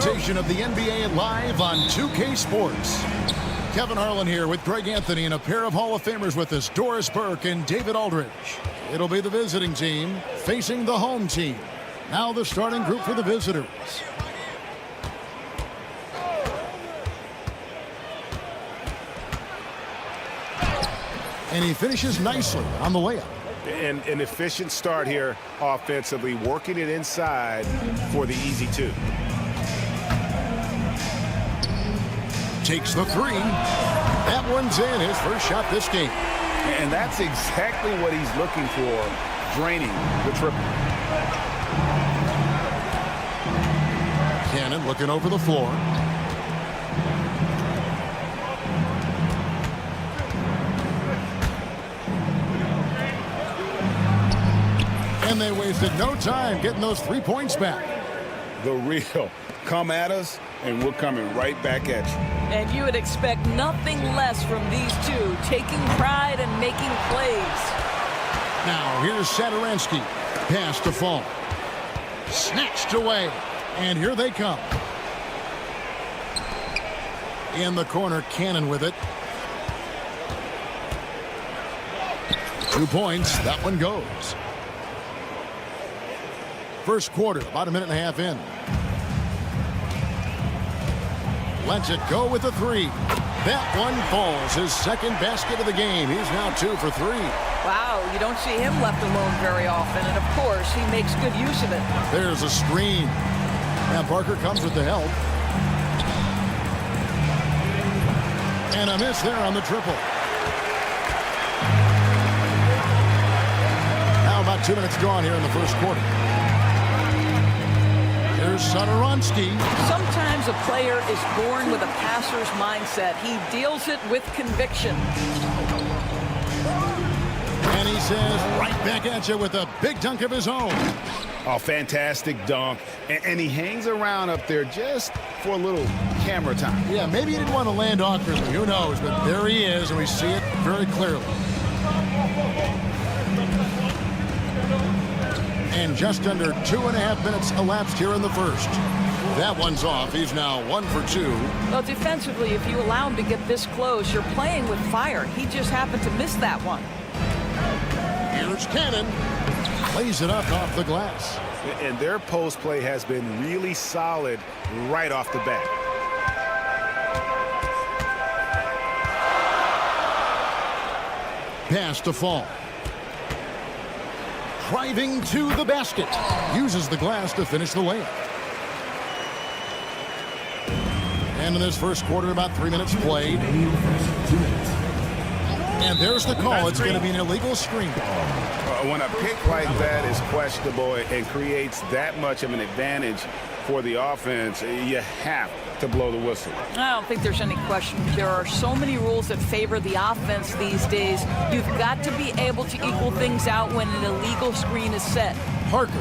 sensation of the NBA live on 2K Sports. Kevin Harlan here with Greg Anthony and a pair of Hall of Famers with us, Doris Burke and David Aldridge. It'll be the visiting team facing the home team. Now the starting group for the visitors. And he finishes nicely on the layup. And an efficient start here offensively, working it inside for the easy two. Takes the three. That one's in, his first shot this game. And that's exactly what he's looking for, draining the triple. Cannon looking over the floor. And they wasted no time getting those 3 points back. The real. Come at us, and we're coming right back at you. And you would expect nothing less from these two, taking pride and making plays. Now, here's Satoransky. Pass to Fall. Snatched away. And here they come. In the corner, Cannon with it. 2 points. That one goes. First quarter, about a minute and a half in. Lets it go with the three. That one falls. His second basket of the game. He's now 2 for 3. Wow, you don't see him left alone very often. And, of course, he makes good use of it. There's a screen. Now Parker comes with the help. And a miss there on the triple. Now about 2 minutes gone here in the first quarter. Here's Satoransky. Sometimes a player is born with a passer's mindset. He deals it with conviction. And he says right back at you with a big dunk of his own. Oh, fantastic dunk. And he hangs around up there just for a little camera time. Yeah, maybe he didn't want to land awkwardly. Who knows? But there he is, and we see it very clearly. And just under 2.5 minutes elapsed here in the first. That one's off. He's now 1 for 2. Well, defensively, if you allow him to get this close, you're playing with fire. He just happened to miss that one. Here's Cannon. Plays it up off the glass. And their post play has been really solid right off the bat. Pass to Fall. Driving to the basket. Uses the glass to finish the layup. And in this first quarter, about 3 minutes played. And there's the call. It's going to be an illegal screen. When a pick like that is questionable and creates that much of an advantage for the offense, you have to blow the whistle. I don't think there's any question. There are so many rules that favor the offense these days. You've got to be able to equal things out when an illegal screen is set. Parker.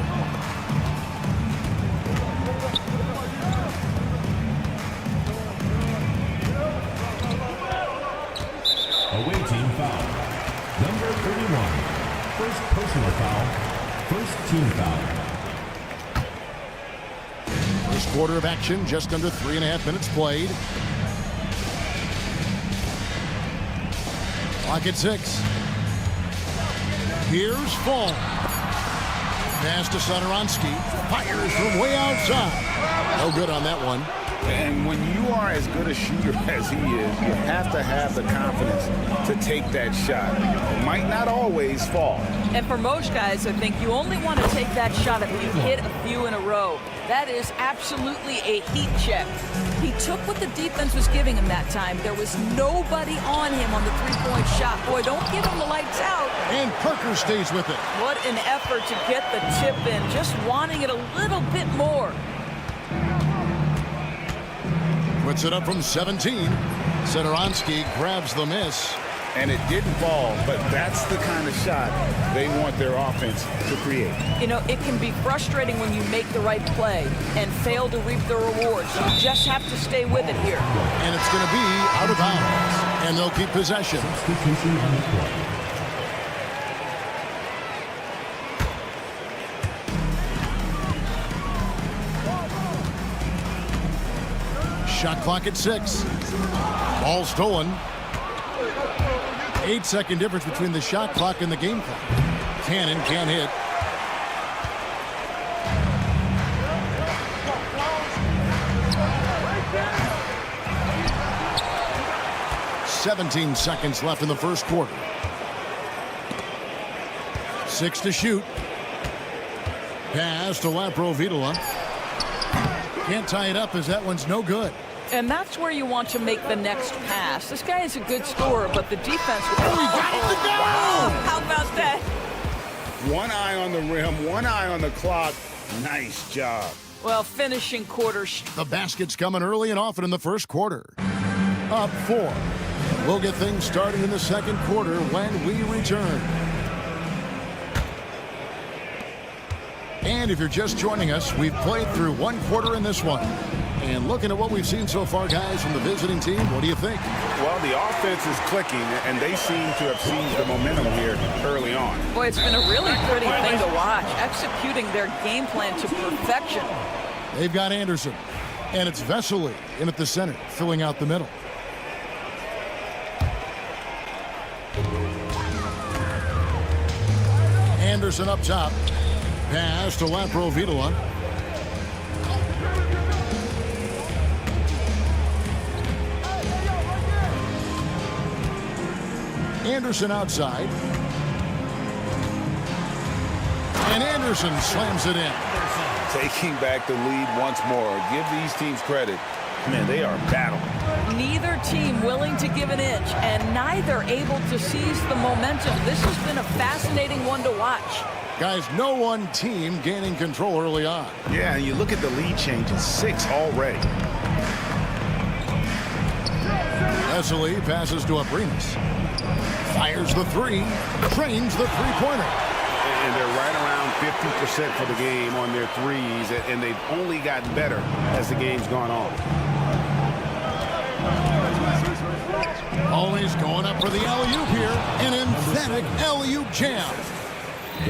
Away team foul. Number 31. First personal foul. First team foul. First quarter of action, just under 3.5 minutes played. Clock at 6. Here's Fall. Pass to Satoransky. Fires from way outside. No good on that one. And when you are as good a shooter as he is, you have to have the confidence to take that shot. It might not always fall. And for most guys, I think you only want to take that shot if you hit a few in a row. That is absolutely a heat check. He took what the defense was giving him that time. There was nobody on him on the three-point shot. Boy, don't give him the lights out. And Parker stays with it. What an effort to get the tip in, just wanting it a little bit more. Puts it up from 17. Satoransky grabs the miss. And it didn't fall, but that's the kind of shot they want their offense to create. You know, it can be frustrating when you make the right play and fail to reap the rewards. You just have to stay with it here. And it's going to be out of bounds. And they'll keep possession. Substitution on the court. Shot clock at 6. Ball stolen. 8-second difference between the shot clock and the game clock. Cannon can't hit. Seconds left in the first quarter. 6 to shoot. Pass to Laprovitola. Can't tie it up as that one's no good. And that's where you want to make the next pass. This guy is a good scorer, but the defense... Oh, he got it to go! Oh, how about that? One eye on the rim, one eye on the clock. Nice job. Well, finishing quarters. The basket's coming early and often in the first quarter. Up 4. We'll get things started in the second quarter when we return. And if you're just joining us, we've played through one quarter in this one. And looking at what we've seen so far, guys, from the visiting team, what do you think? Well, the offense is clicking, and they seem to have seized the momentum here early on. Boy, it's been a really pretty thing to watch, executing their game plan to perfection. They've got Anderson, and it's Vesely in at the center, filling out the middle. Anderson up top. Pass to Laprovitola. Anderson outside. And Anderson slams it in. Taking back the lead once more. Give these teams credit. Man, they are battling. Neither team willing to give an inch, and neither able to seize the momentum. This has been a fascinating one to watch. Guys, no one team gaining control early on. Yeah, and you look at the lead change. It's 6 already. Vesely passes to Abrinas. Fires the 3. Trains the three-pointer. And they're right around 50% for the game on their threes, and they've only gotten better as the game's gone on. Always going up for the alley-oop here. An emphatic alley-oop jam.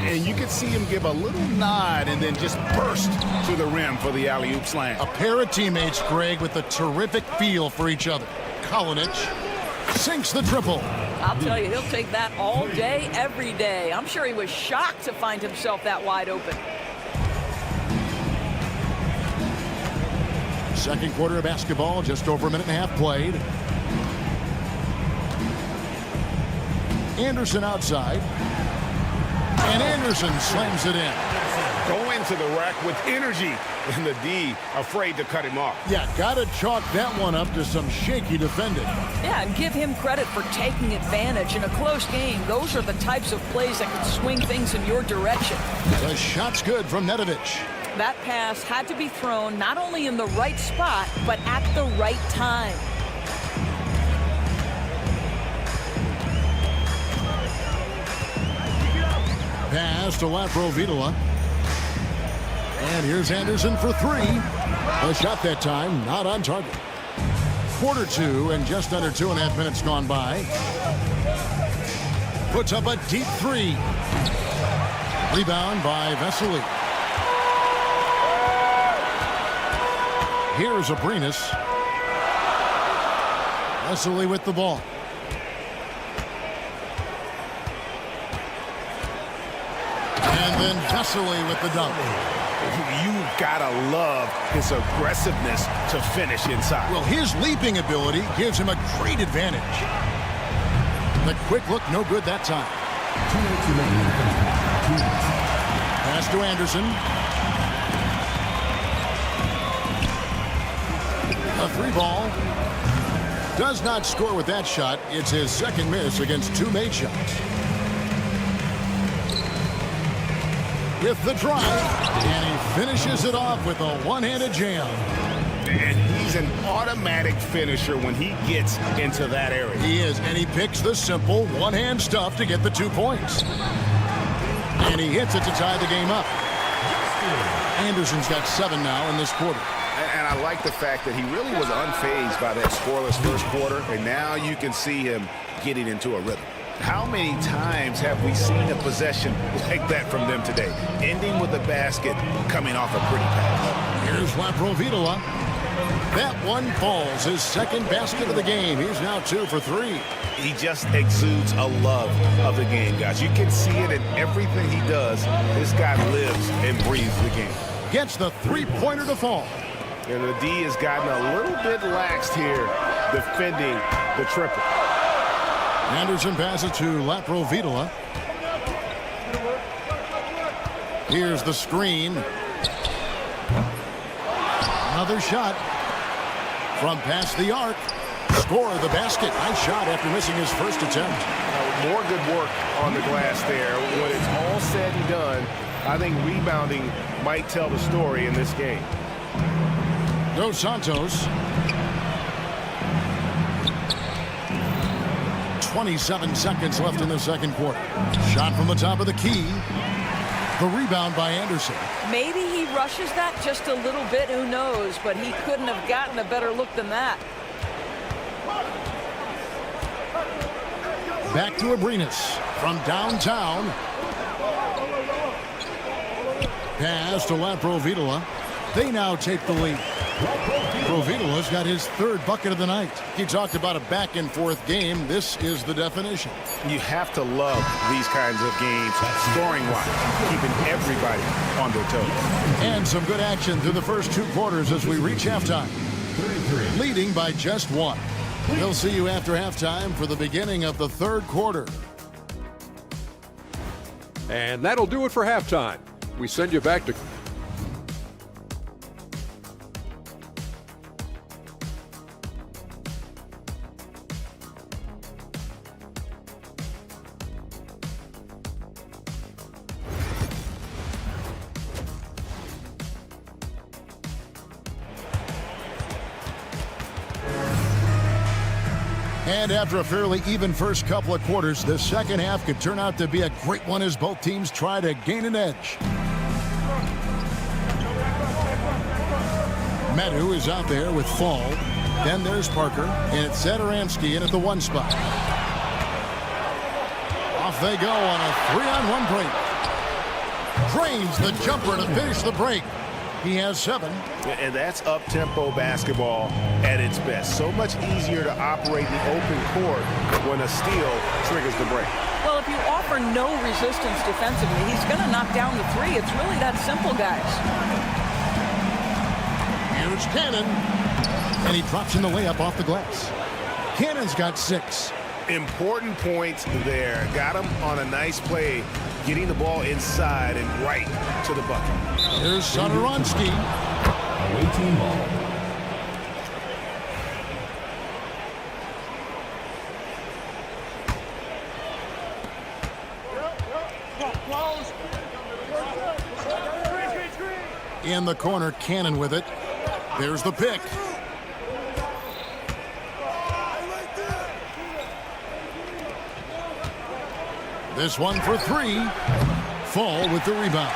And you can see him give a little nod and then just burst to the rim for the alley-oop slam. A pair of teammates, Greg, with a terrific feel for each other. Kalinic sinks the triple. I'll tell you, he'll take that all day, every day. I'm sure he was shocked to find himself that wide open. Second quarter of basketball, just over a minute and a half played. Anderson outside. And Anderson slams it in. Go into the rack with energy, and the D afraid to cut him off. Yeah, gotta chalk that one up to some shaky defending. Yeah, and give him credit for taking advantage in a close game. Those are the types of plays that can swing things in your direction. The shot's good from Nedovic. That pass had to be thrown not only in the right spot, but at the right time. Pass to Laprovitola. And here's Anderson for 3. A shot that time, not on target. Quarter 2 and just under 2.5 minutes gone by. Puts up a deep 3. Rebound by Vesely. Here's Abrinas. Vesely with the ball. And then Vesely with the dunk. You've got to love his aggressiveness to finish inside. Well, his leaping ability gives him a great advantage. The quick look, no good that time. Pass to Anderson. A 3 ball. Does not score with that shot. It's his second miss against 2 made shots. With the drive, and he finishes it off with a one-handed jam. And he's an automatic finisher when he gets into that area. He is, and he picks the simple one-hand stuff to get the 2 points. And he hits it to tie the game up. Anderson's got 7 now in this quarter. And I like the fact that he really was unfazed by that scoreless first quarter, and now you can see him getting into a rhythm. How many times have we seen a possession like that from them today? Ending with a basket, coming off a pretty pass. Here's Laprovitola. That one falls. His second basket of the game. He's now 2 for 3. He just exudes a love of the game, guys. You can see it in everything he does. This guy lives and breathes the game. Gets the three-pointer to fall. And the D has gotten a little bit laxed here defending the triple. Anderson passes to Laprovitola. Here's the screen. Another shot from past the arc. Score the basket. Nice shot after missing his first attempt. More good work on the glass there. When it's all said and done, I think rebounding might tell the story in this game. Dos Santos. 27 seconds left in the second quarter. Shot from the top of the key. The rebound by Anderson. Maybe he rushes that just a little bit. Who knows? But he couldn't have gotten a better look than that. Back to Abrinas from downtown. Pass to Laprovitola. They now take the lead. Provitola's got his third bucket of the night. He talked about a back-and-forth game. This is the definition. You have to love these kinds of games, scoring-wise, keeping everybody on their toes. And some good action through the first 2 quarters as we reach halftime. Leading by just 1. We'll see you after halftime for the beginning of the third quarter. And that'll do it for halftime. We send you back to... And after a fairly even first couple of quarters, the second half could turn out to be a great one as both teams try to gain an edge. Medu is out there with Fall. Then there's Parker, and it's Satoransky in at the 1 spot. Off they go on a 3-on-1 break. Drains the jumper to finish the break. He has 7. And that's up-tempo basketball at its best. So much easier to operate the open court when a steal triggers the break. Well, if you offer no resistance defensively, he's going to knock down the 3. It's really that simple, guys. Here's Cannon. And he drops in the layup off the glass. Cannon's got 6. Important points there. Got him on a nice play, getting the ball inside and right to the bucket. Here's Satoransky. Away team ball. In the corner, Cannon with it. There's the pick. This one for 3. Fall with the rebound.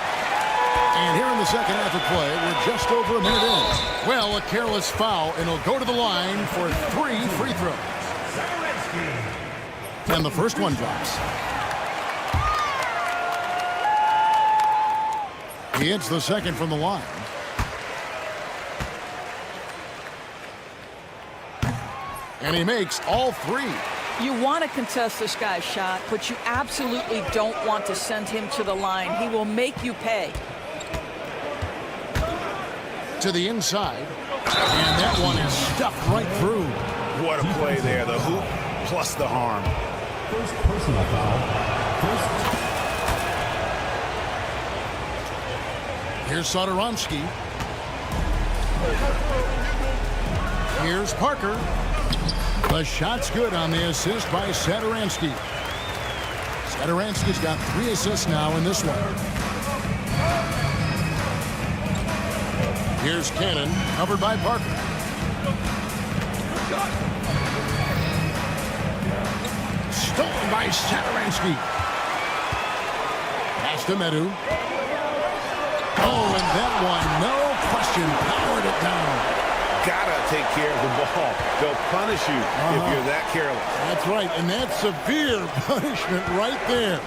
And here in the second half of play, we're just over a minute in. Well, a careless foul, and he'll go to the line for 3 free throws. And the first one drops. He hits the second from the line. And he makes all 3. You want to contest this guy's shot, but you absolutely don't want to send him to the line. He will make you pay. To the inside. And that one is stuffed right through. What a play there. The hoop plus the harm. First personal foul. Here's Satoransky. Here's Parker. The shot's good on the assist by Satoransky. Satoransky's got 3 assists now in this one. Here's Cannon, covered by Parker. Stolen by Satoransky. Pass to Medu. Oh, and that one, no question, powered it down. Gotta take care of the ball. They'll punish you if you're that careless. That's right, and that's severe punishment right there.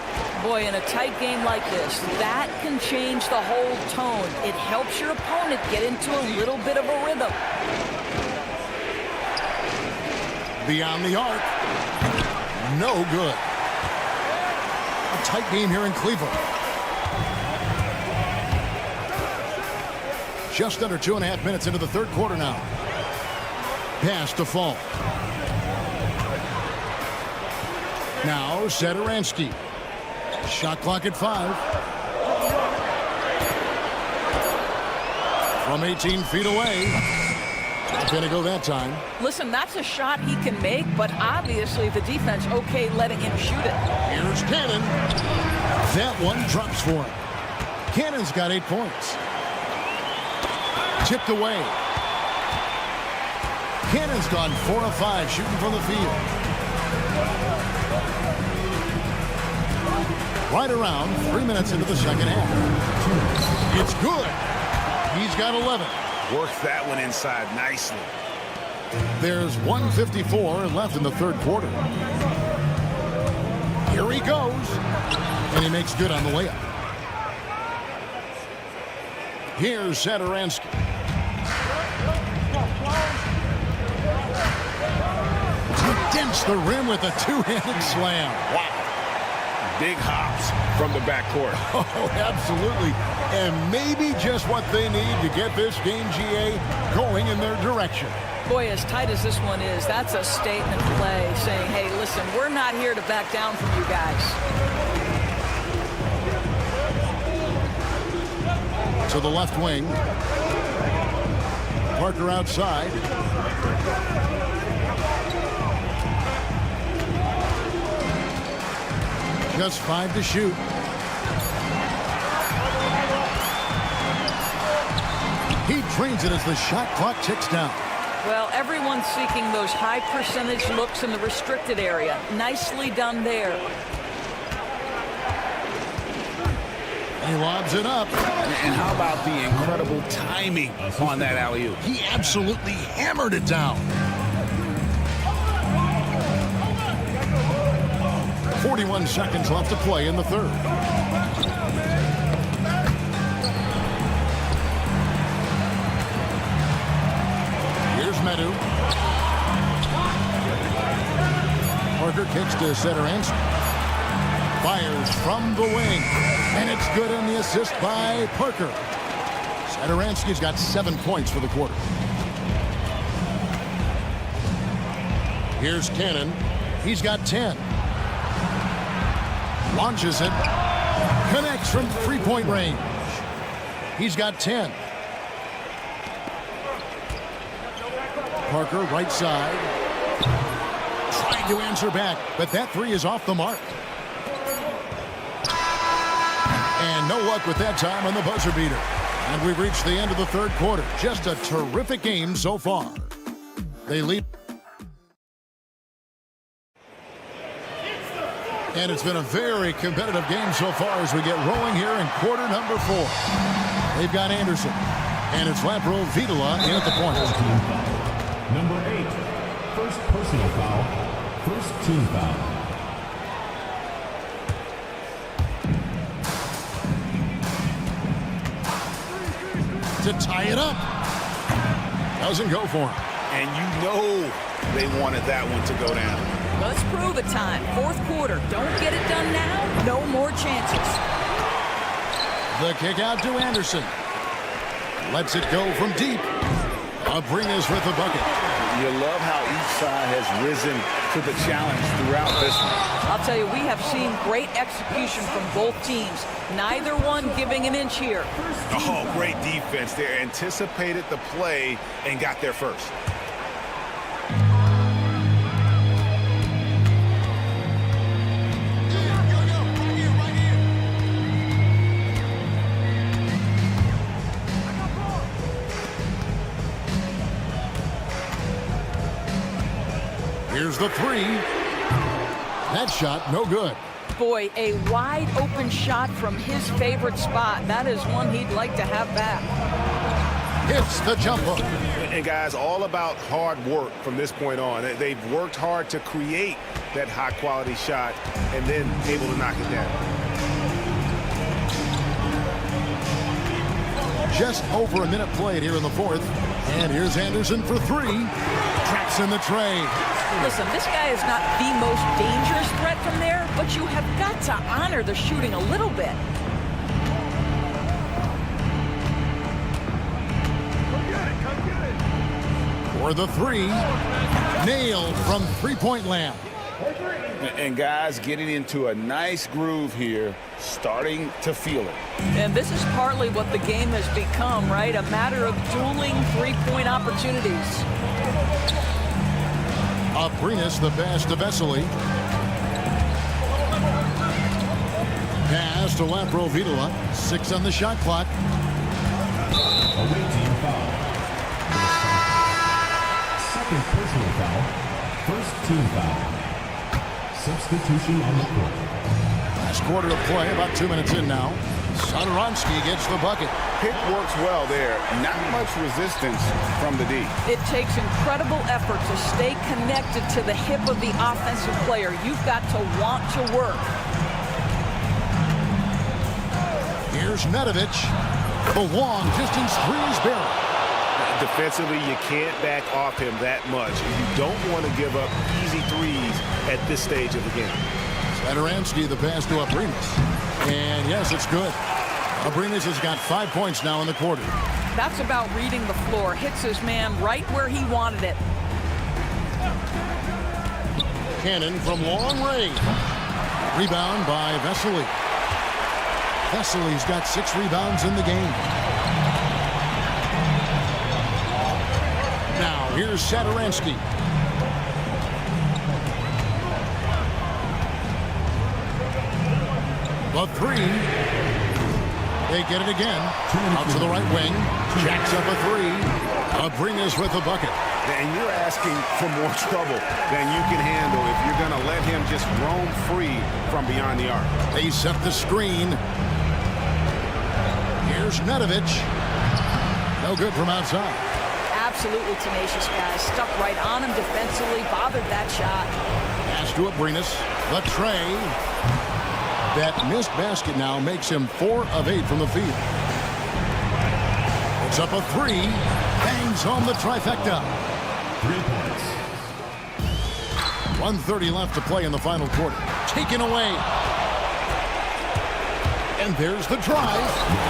Boy, in a tight game like this, that can change the whole tone. It helps your opponent get into a little bit of a rhythm. Beyond the arc. No good. A tight game here in Cleveland. Just under 2.5 minutes into the third quarter now. Pass to Fall. Now Sadaransky. Shot clock at 5. From 18 feet away. Not going to go that time. Listen, that's a shot he can make, but obviously the defense okay letting him shoot it. Here's Cannon. That one drops for him. Cannon's got 8 points. Tipped away. Cannon's gone 4 of 5 shooting from the field. Right around 3 minutes into the second half. It's good. He's got 11. Worked that one inside nicely. There's 1:54 left in the third quarter. Here he goes. And he makes good on the layup. Here's Sadaransky. Dents the rim with a two-handed slam. Wow. Big hops from the backcourt. Oh, absolutely. And maybe just what they need to get this game, GA, going in their direction. Boy, as tight as this one is, that's a statement play saying, hey, listen, we're not here to back down from you guys. To the left wing. Parker outside. Just 5 to shoot. He drains it as the shot clock ticks down. Well, everyone's seeking those high percentage looks in the restricted area. Nicely done there. He lobs it up. And how about the incredible timing on that alley-oop? He absolutely hammered it down. 41 seconds left to play in the third. Here's Medu. Parker kicks to Sadaransky. Fires from the wing. And it's good on the assist by Parker. Sadaransky's got 7 points for the quarter. Here's Cannon. He's got 10. Launches it. Connects from three-point range. He's got 10. Parker, right side. Trying to answer back, but that three is off the mark. And no luck with that time on the buzzer beater. And we've reached the end of the third quarter. Just a terrific game so far. They lead. And it's been a very competitive game so far as we get rolling here in quarter number 4. They've got Anderson. And it's Lapro Vidala in at the point. Number 8, first personal foul, first team foul. To tie it up. Doesn't go for him. And you know they wanted that one to go down. Let's prove it time. Fourth quarter. Don't get it done now. No more chances. The kick out to Anderson. Lets it go from deep. Bringas with the bucket. You love how each side has risen to the challenge throughout this one. I'll tell you, we have seen great execution from both teams. Neither one giving an inch here. Oh, great defense there. Anticipated the play and got there first. Here's the three. That shot, no good. Boy, a wide open shot from his favorite spot. That is one he'd like to have back. hits the jump hook. And guys, all about hard work from this point on. They've worked hard to create that high-quality shot and then able to knock it down. Just over a minute played here in the fourth. And here's Anderson for three. Traps in the tray. Listen, this guy is not the most dangerous threat from there, but you have got to honor the shooting a little bit. For the three. Nailed from three-point land. And guys getting into a nice groove here, starting to feel it. And this is partly what the game has become, right? A matter of dueling three-point opportunities. Abrinas the pass to Vesely. Pass to Laprovitola. 6 on the shot clock. Away team foul. Second personal foul. First team foul. Substitution on the court. Last quarter of play, about 2 minutes in now. Satoransky gets the bucket. Pick works well there. Not much resistance from the D. It takes incredible effort to stay connected to the hip of the offensive player. You've got to want to work. Here's Nedovic. The long distance three is buried. Defensively, you can't back off him that much. You don't want to give up easy threes at this stage of the game. Satoransky the pass to Abrinas. And yes, it's good. Abrinas has got 5 points now in the quarter. That's about reading the floor. Hits his man right where he wanted it. Cannon from long range. Rebound by Vesely. Vesely's got 6 rebounds in the game. Now here's Satoransky. The three. They get it again. Out to the right wing. Jacks up a three. Abrinas with the bucket. And you're asking for more trouble than you can handle if you're going to let him just roam free from beyond the arc. They set the screen. Here's Nedovic. No good from outside. Absolutely tenacious guy. Stuck right on him defensively. Bothered that shot. Pass to Abrinas. The tray. That missed basket now makes him 4 of 8 from the field. Puts up a three. Bangs home the trifecta. 3 points. 1:30 left to play in the final quarter. Taken away. And there's the drive.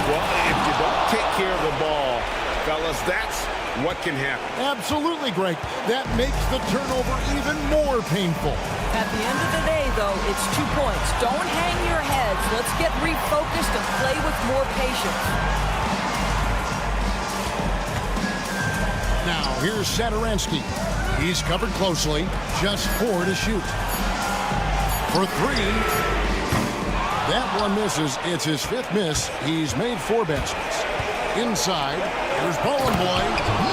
Well, if you don't take care of the ball, fellas, that's what can happen. Absolutely, Greg. That makes the turnover even more painful. At the end of the day, though, it's 2 points. Don't hang your heads. Let's get refocused and play with more patience. Now, here's Satoransky. He's covered closely. Just 4 to shoot. For three. That one misses. It's his 5th miss. He's made 4 baskets. Inside, here's Bowling Boy.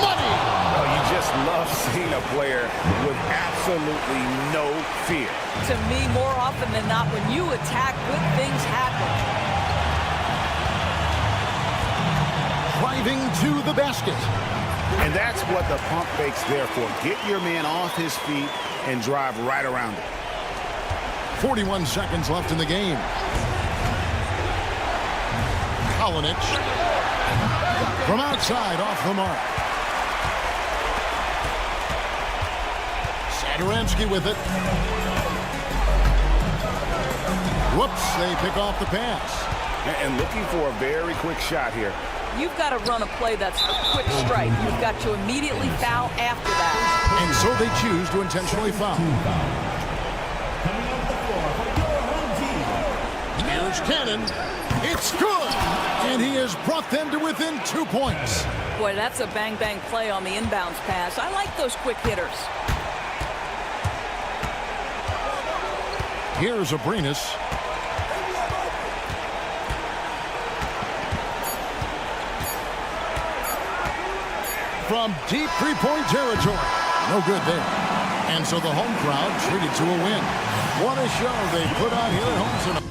Money! Oh, you just love seeing a player with absolutely no fear. To me, more often than not, when you attack, good things happen. Driving to the basket. And that's what the pump fake's there for. Get your man off his feet and drive right around it. 41 seconds left in the game. Kalinic. From outside, off the mark. Satoransky with it. Whoops, they pick off the pass. And looking for a very quick shot here. You've got to run a play that's a quick strike. You've got to immediately foul after that. And so they choose to intentionally foul. Here's Cannon. It's good! And he has brought them to within 2 points. Boy, that's a bang-bang play on the inbounds pass. I like those quick hitters. Here's Abrinas. From deep three-point territory. No good there. And so the home crowd treated to a win. What a show they put on here at home tonight.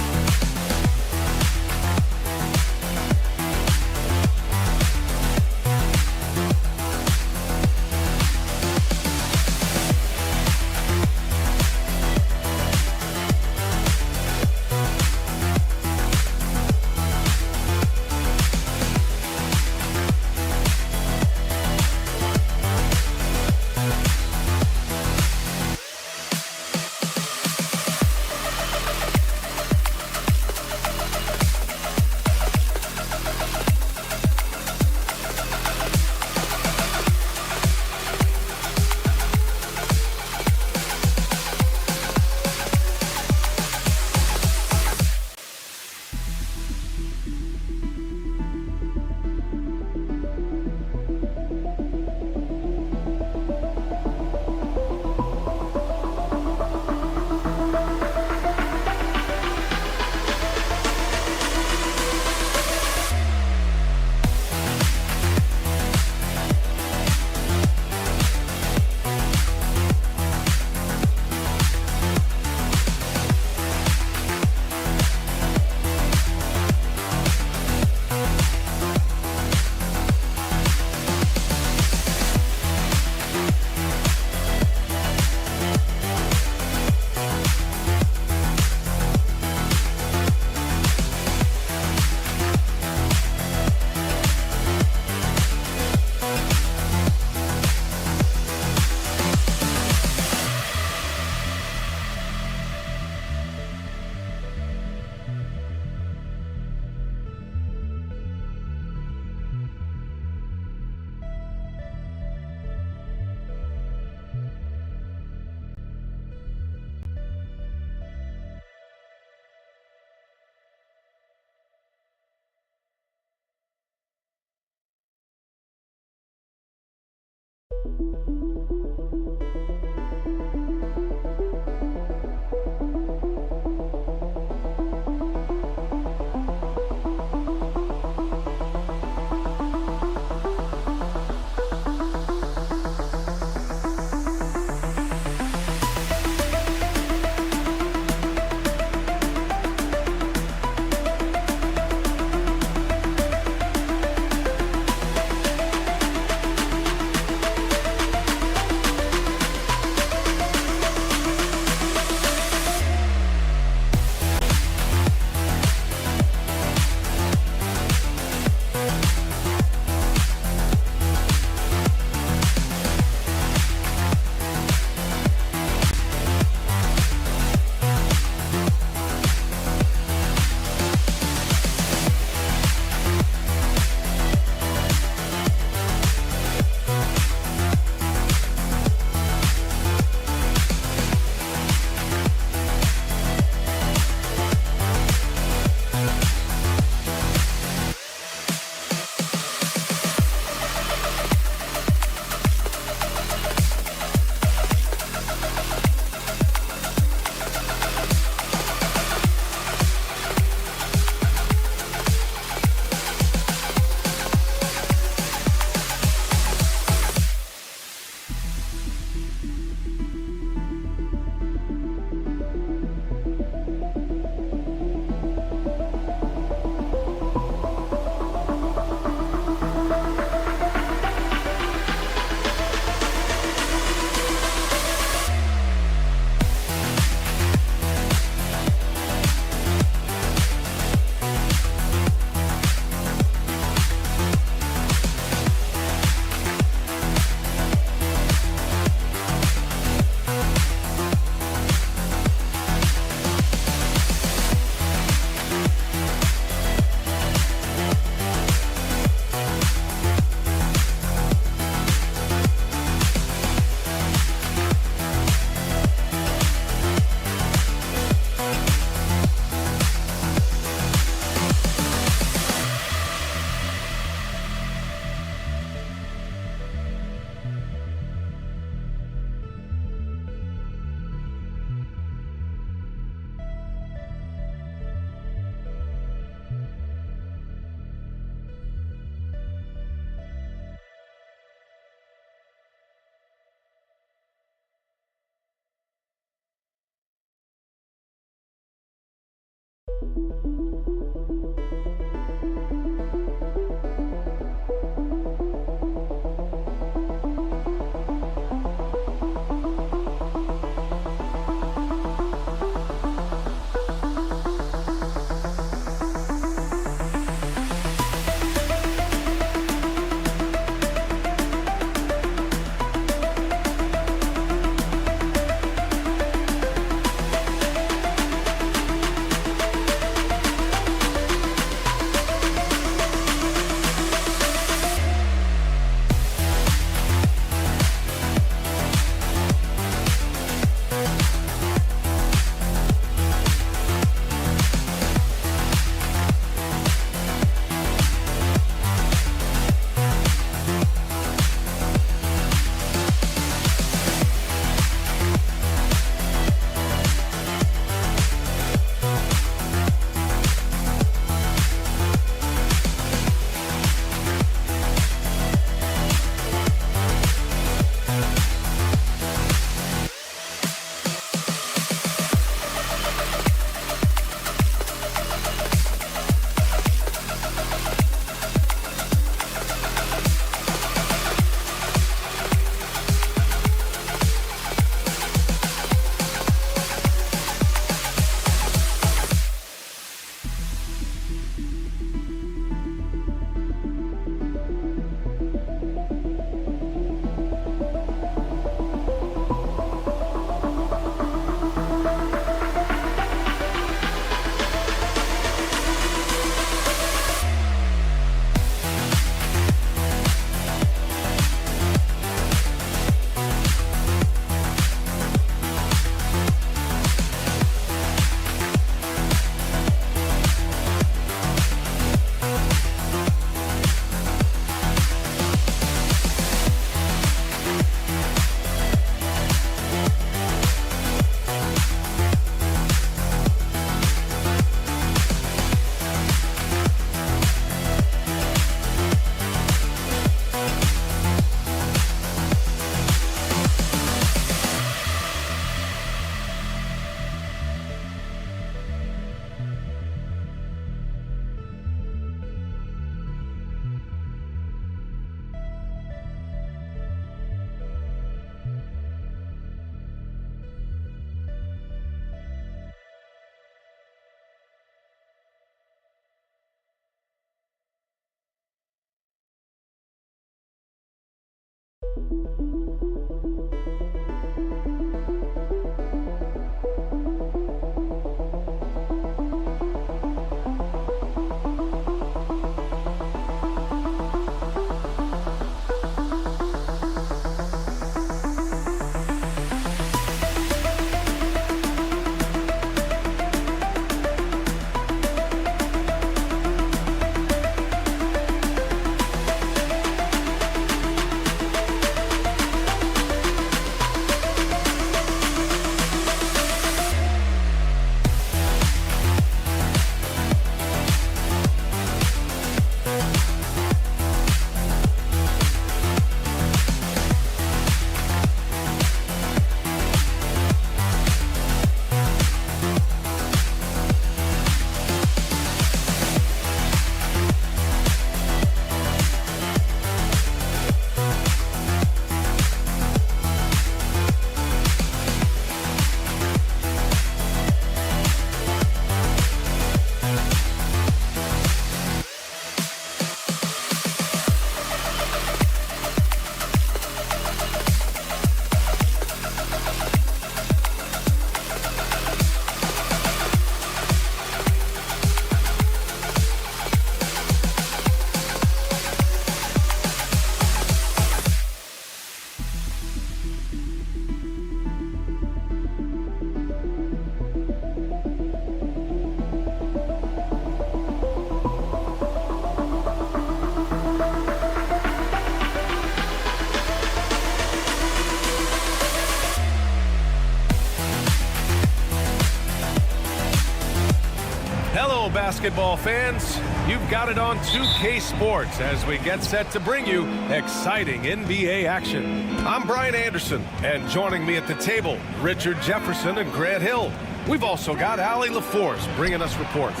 Basketball fans, you've got it on 2K Sports as we get set to bring you exciting NBA action. I'm Brian Anderson, and joining me at the table, Richard Jefferson and Grant Hill. We've also got Allie LaForce bringing us reports.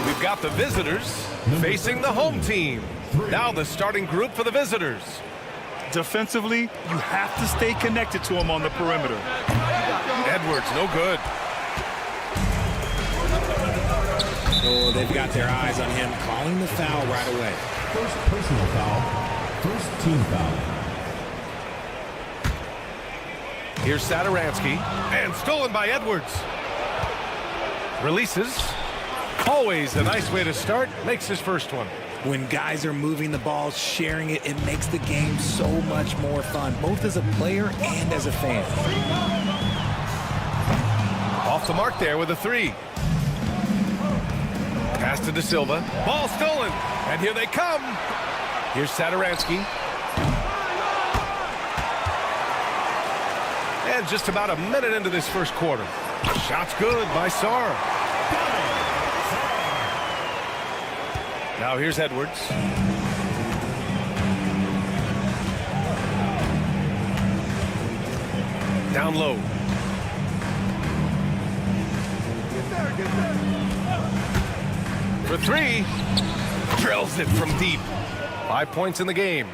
We've got the visitors facing the home team. Now the starting group for the visitors. Defensively, you have to stay connected to him on the perimeter. Edwards, no good. Oh, they've got their eyes on him, calling the foul right away. First personal foul. First team foul. Here's Satoransky, and stolen by Edwards. Releases. Always a nice way to start. Makes his first one. When guys are moving the ball, sharing it, it makes the game so much more fun, both as a player and as a fan. Off the mark there with a three. Pass to De Silva. Ball stolen. And here they come. Here's Satoransky. And just about a minute into this first quarter. Shot's good by Sarr. Now here's Edwards. Down low. For three, drills it from deep. 5 points in the game.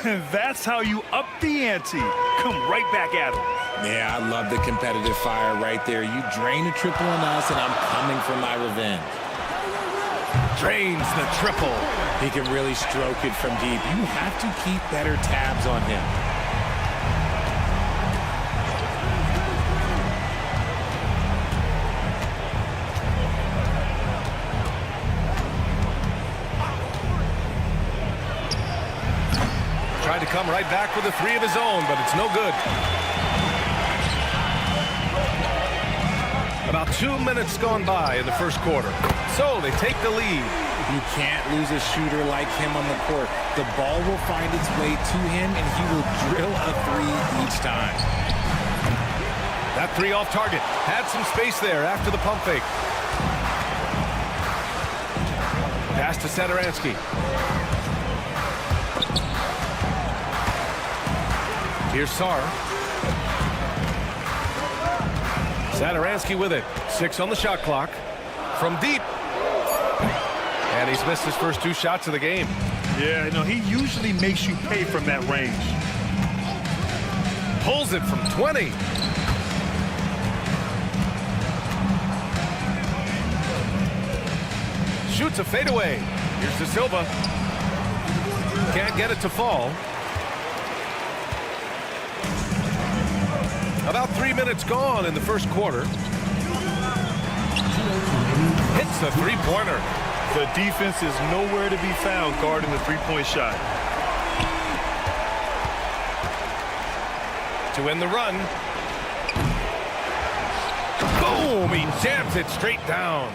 That's how you up the ante. Come right back at him. Yeah, I love the competitive fire right there. You drain a triple on us, and I'm coming for my revenge. Drains the triple. He can really stroke it from deep. You have to keep better tabs on him. Tried to come right back with a three of his own, but it's no good. About 2 minutes gone by in the first quarter. So they take the lead. You can't lose a shooter like him on the court. The ball will find its way to him, and he will drill a three each time. That three off target. Had some space there after the pump fake. Pass to Satoransky. Here's Sarr. Satoransky with it. 6 on the shot clock. From deep. And he's missed his first 2 shots of the game. Yeah, you know, he usually makes you pay from that range. Pulls it from 20. Shoots a fadeaway. Here's De Silva. Can't get it to fall. About 3 minutes gone in the first quarter. Hits the three-pointer. The defense is nowhere to be found guarding the three-point shot. To end the run. Boom! He jams it straight down.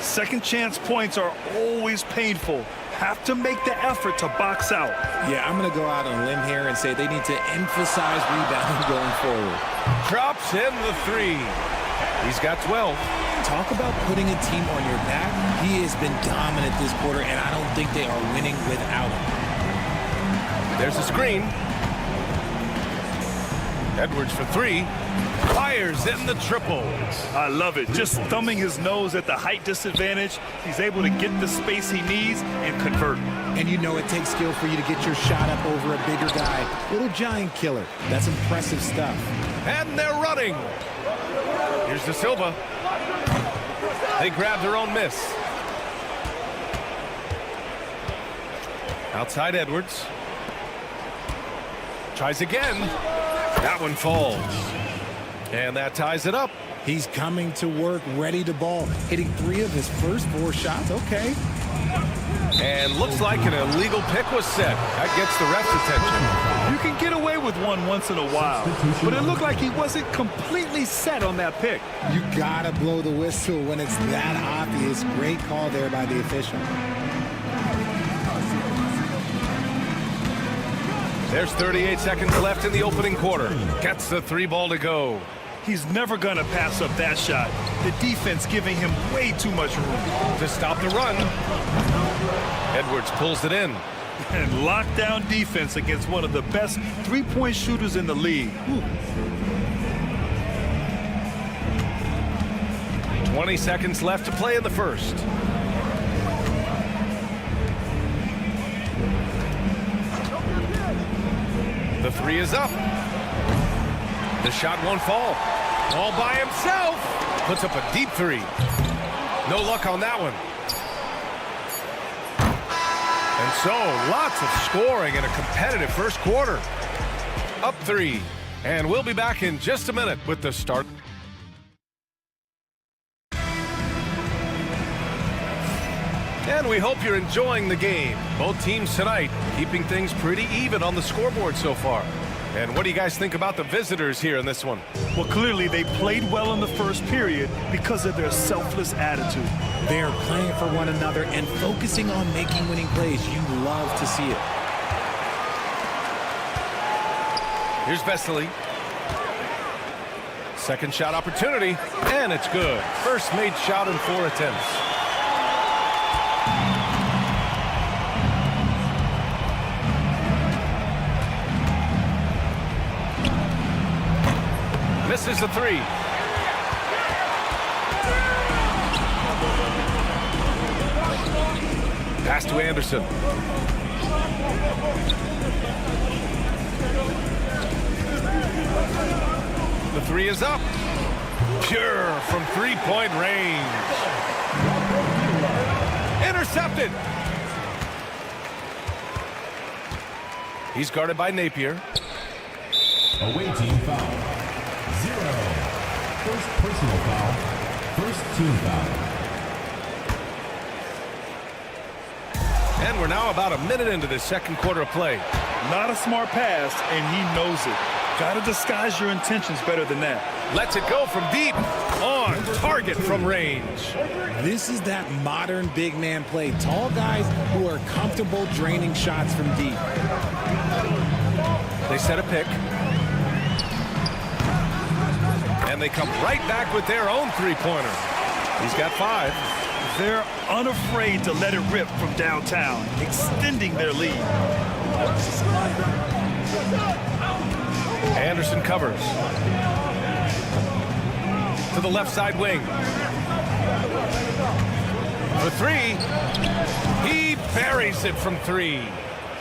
Second chance points are always painful. Have to make the effort to box out. Yeah, I'm going to go out on a limb here and say they need to emphasize rebounding going forward. Drops in the three. He's got 12. Talk about putting a team on your back. He has been dominant this quarter, and I don't think they are winning without him. There's a screen. Edwards for three. Fires in the triple. I love it. Just thumbing his nose at the height disadvantage. He's able to get the space he needs and convert. And you know it takes skill for you to get your shot up over a bigger guy. Little giant killer. That's impressive stuff. And they're running. Here's De Silva. They grab their own miss. Outside Edwards. Tries again. That one falls. And that ties it up. He's coming to work, ready to ball. Hitting 3 of his first 4 shots. Okay. And looks like an illegal pick was set. That gets the ref's attention. You can get away with one once in a while, but it looked like he wasn't completely set on that pick. You gotta blow the whistle when it's that obvious. Great call there by the official. There's 38 seconds left in the opening quarter. Gets the 3 ball to go. He's never going to pass up that shot. The defense giving him way too much room. To stop the run. Edwards pulls it in. And lockdown defense against one of the best three-point shooters in the league. Whew. 20 seconds left to play in the first. The 3 is up. The shot won't fall. All by himself. Puts up a deep 3. No luck on that one. And so, lots of scoring in a competitive first quarter. Up 3. And we'll be back in just a minute with the start. And we hope you're enjoying the game. Both teams tonight keeping things pretty even on the scoreboard so far. And what do you guys think about the visitors here in this one? Well, clearly they played well in the first period because of their selfless attitude. They're playing for one another and focusing on making winning plays. You love to see it. Here's Vesely. Second shot opportunity, and it's good. First made shot in 4 attempts. Misses the 3. Pass to Anderson. The 3 is up. Pure from three-point range. Intercepted. He's guarded by Napier. Away team foul. 0. First personal foul. First team foul. And we're now about a minute into this second quarter of play. Not a smart pass, and he knows it. Got to disguise your intentions better than that. Lets it go from deep. On target from range. This is that modern big man play. Tall guys who are comfortable draining shots from deep. They set a pick. And they come right back with their own three-pointer. He's got 5. They're unafraid to let it rip from downtown, extending their lead. Anderson covers. To the left side wing. For 3. He buries it from 3.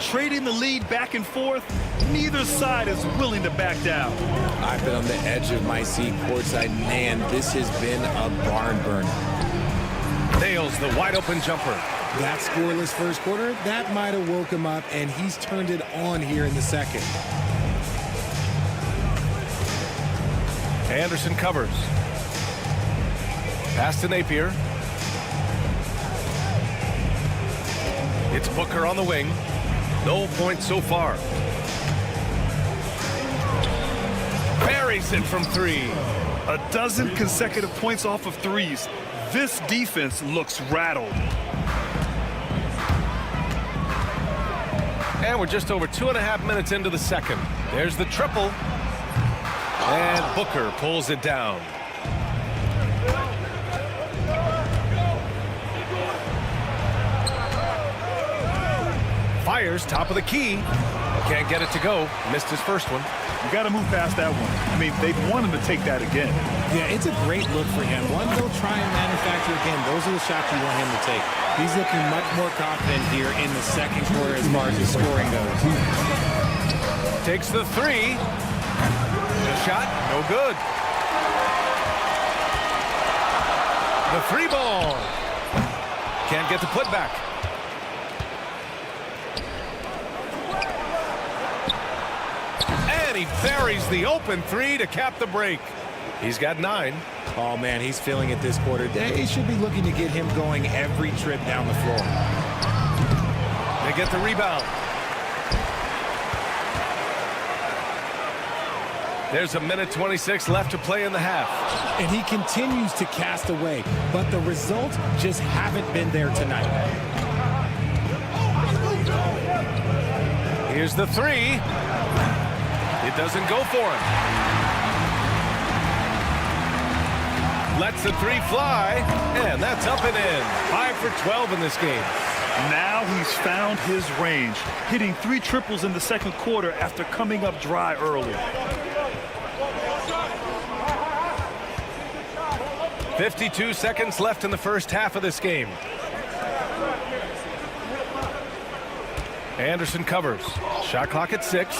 Trading the lead back and forth, neither side is willing to back down. I've been on the edge of my seat courtside. Man, this has been a barn burner. Nails the wide open jumper. That scoreless first quarter, that might have woke him up, and he's turned it on here in the second. Anderson covers. Pass to Napier. It's Booker on the wing. No points so far. Buries it from 3. A dozen consecutive points off of threes. This defense looks rattled. And we're just over 2.5 minutes into the second. There's the triple. And Booker pulls it down. Fires top of the key. Can't get it to go. Missed his first one. You got to move past that one. I mean, they want him to take that again. Yeah, it's a great look for him. One, they'll try and manufacture again. Those are the shots you want him to take. He's looking much more confident here in the second quarter as far as his scoring goes. Takes the 3. The shot, no good. The 3 ball. Can't get the putback. And he buries the open 3 to cap the break. He's got 9. Oh, man, he's feeling it this quarter. They should be looking to get him going every trip down the floor. They get the rebound. There's 1:26 left to play in the half. And he continues to cast away, but the results just haven't been there tonight. Here's the 3. It doesn't go for him. Lets the 3 fly, and that's up and in. 5 for 12 in this game. Now he's found his range, hitting 3 triples in the second quarter after coming up dry early. 52 seconds left in the first half of this game. Anderson covers. Shot clock at 6.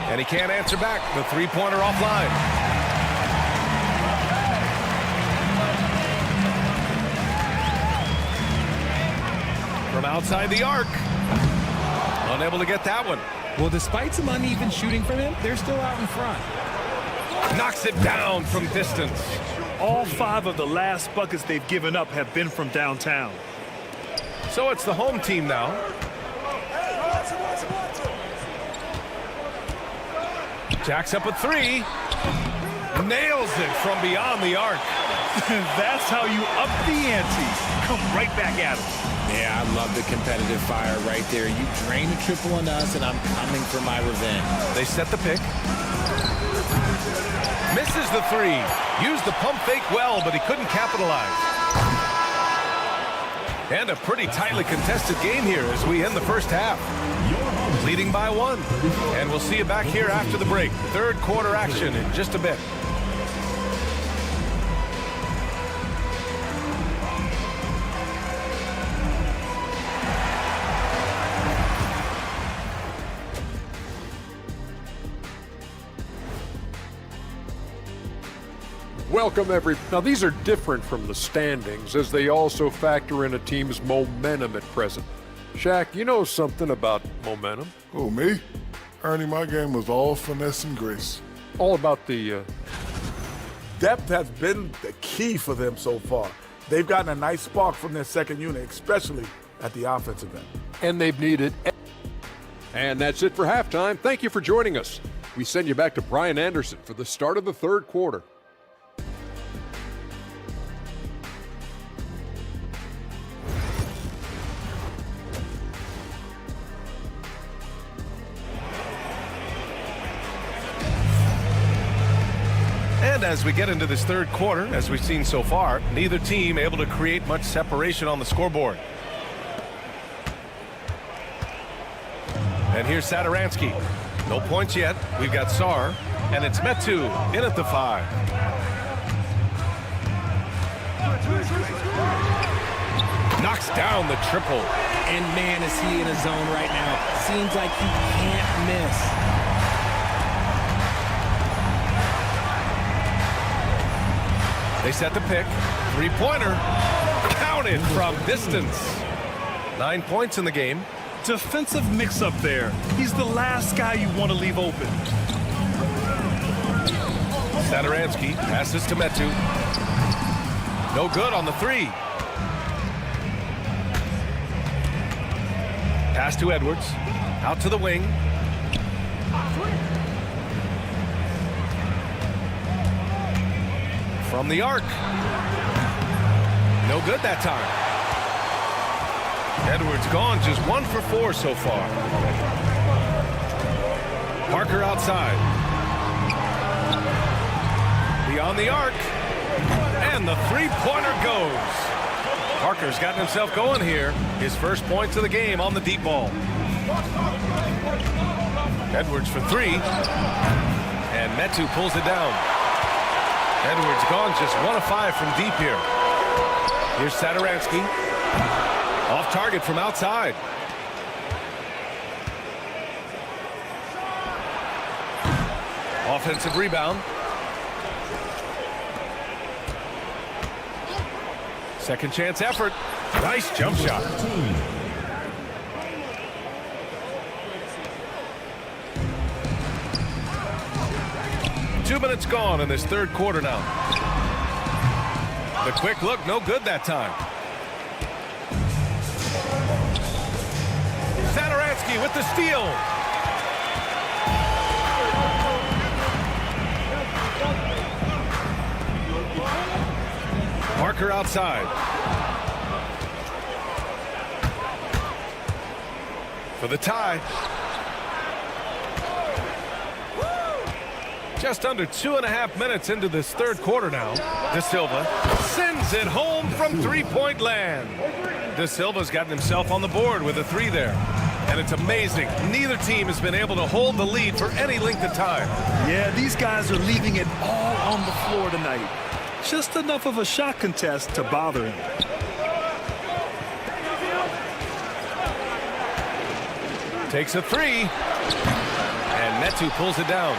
And he can't answer back. The 3-pointer offline. From outside the arc. Unable to get that one. Well, despite some uneven shooting from him, they're still out in front. Knocks it down from distance. All 5 of the last buckets they've given up have been from downtown. So it's the home team now. Jacks up a 3. Nails it from beyond the arc. That's how you up the ante. Come right back at him. Yeah, I love the competitive fire right there. You drain a triple on us, and I'm coming for my revenge. They set the pick. Misses the 3. Used the pump fake well, but he couldn't capitalize. And a pretty tightly contested game here as we end the first half. Leading by 1. And we'll see you back here after the break. Third quarter action in just a bit. Welcome, Now, these are different from the standings, as they also factor in a team's momentum at present. Shaq, you know something about momentum. Who, me? Ernie, my game was all finesse and grace. All about the... Depth has been the key for them so far. They've gotten a nice spark from their second unit, especially at the offensive end. And they've needed... And that's it for halftime. Thank you for joining us. We send you back to Brian Anderson for the start of the third quarter. And as we get into this third quarter, as we've seen so far, neither team able to create much separation on the scoreboard. And here's Satoransky. No points yet. We've got Sarr, and it's Metu in at the 5. Knocks down the triple. And man, is he in a zone right now. Seems like he can't miss. They set the pick. 3-pointer. Counted from distance. 9 points in the game. Defensive mix-up there. He's the last guy you want to leave open. Sadaransky passes to Metu. No good on the three. Pass to Edwards. Out to the wing. From the arc. No good that time. Edwards gone just 1 for 4 so far. Parker outside. Beyond the arc. And the three-pointer goes. Parker's gotten himself going here. His first points of the game on the deep ball. Edwards for three. And Metu pulls it down. Edwards gone just 1 of 5 from deep here. Here's Sadaransky. Off target from outside. Offensive rebound. Second chance effort. Nice jump shot. 2 minutes gone in this third quarter now. The quick look, no good that time. Sadaransky with the steal. Parker outside. For the tie. Just under 2.5 minutes into this third quarter now. De Silva sends it home from three-point land. De Silva's gotten himself on the board with a three there. And it's amazing. Neither team has been able to hold the lead for any length of time. Yeah, these guys are leaving it all on the floor tonight. Just enough of a shot contest to bother him. Takes a three. And Metu pulls it down.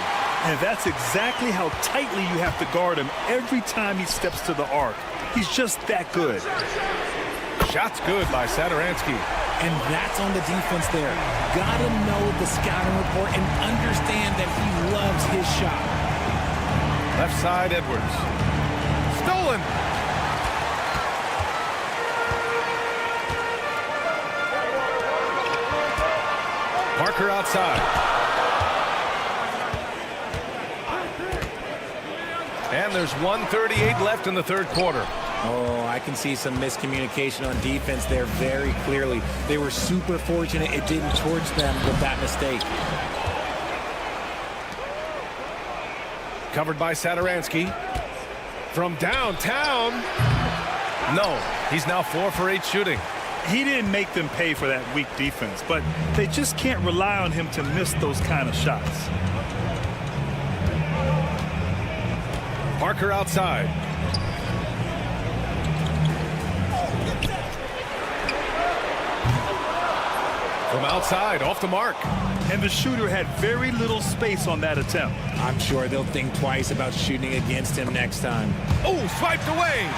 And that's exactly how tightly you have to guard him every time he steps to the arc. He's just that good. Shot's good by Sadaransky. And that's on the defense there. Gotta know the scouting report and understand that he loves his shot. Left side, Edwards. Stolen. Parker outside. And there's 1:38 left in the third quarter. Oh, I can see some miscommunication on defense there very clearly. They were super fortunate it didn't torch them with that mistake. Covered by Sadaransky. From downtown. No, he's now 4 for 8 shooting. He didn't make them pay for that weak defense, but they just can't rely on him to miss those kind of shots. Parker outside. From outside, off the mark. And the shooter had very little space on that attempt. I'm sure they'll think twice about shooting against him next time. Oh, swiped away.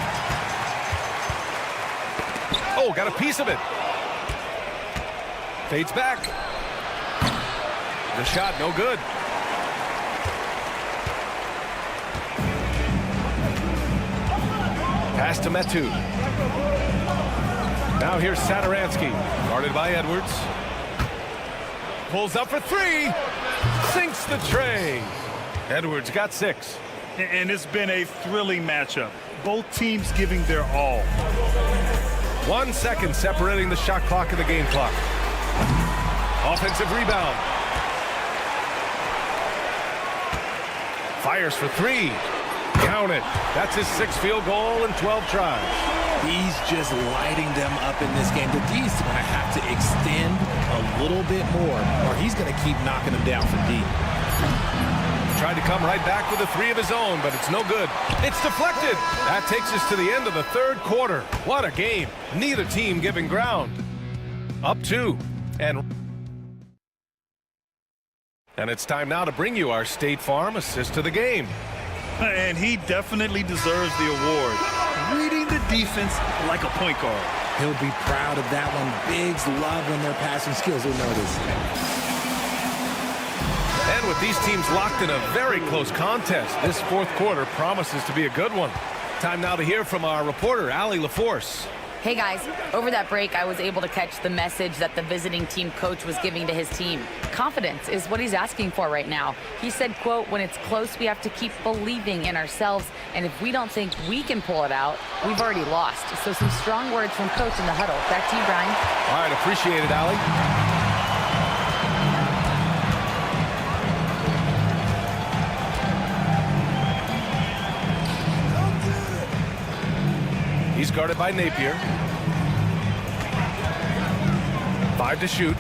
Oh, got a piece of it. Fades back. The shot, no good. Pass to Metu. Now here's Sadaransky. Guarded by Edwards. Pulls up for three. Sinks the tray. Edwards got 6. And it's been a thrilling matchup. Both teams giving their all. 1 second separating the shot clock and the game clock. Offensive rebound. Fires for 3. Count it. That's his 6th field goal in 12 tries. He's just lighting them up in this game. The D's going to have to extend a little bit more, or he's going to keep knocking them down from deep. Tried to come right back with a 3 of his own, but it's no good. It's deflected. That takes us to the end of the third quarter. What a game. Neither team giving ground. Up 2. And it's time now to bring you our State Farm assist to the game. And he definitely deserves the award. Reading the defense like a point guard. He'll be proud of that one. Bigs love when their passing skills are noticed. And with these teams locked in a very close contest, this fourth quarter promises to be a good one. Time now to hear from our reporter, Allie LaForce. Hey guys, over that break, I was able to catch the message that the visiting team coach was giving to his team. Confidence is what he's asking for right now. He said, quote, when it's close, we have to keep believing in ourselves. And if we don't think we can pull it out, we've already lost. So some strong words from coach in the huddle. Back to you, Brian. All right, appreciate it, Allie. He's guarded by Napier. 5 to shoot.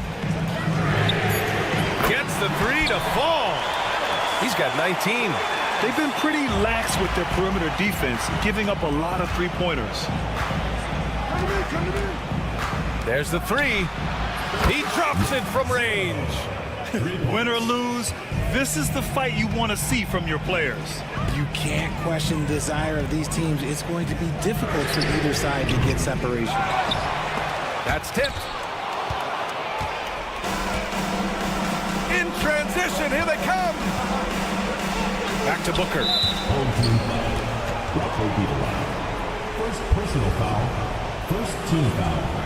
Gets the 3 to fall. He's got 19. They've been pretty lax with their perimeter defense, giving up a lot of three-pointers. There's the 3. He drops it from range. Win or lose, this is the fight you want to see from your players. You can't question the desire of these teams. It's going to be difficult for either side to get separation. That's tipped. In transition, here they come. Back to Booker. Home team foul. Booker will be the line. First personal foul. First team foul.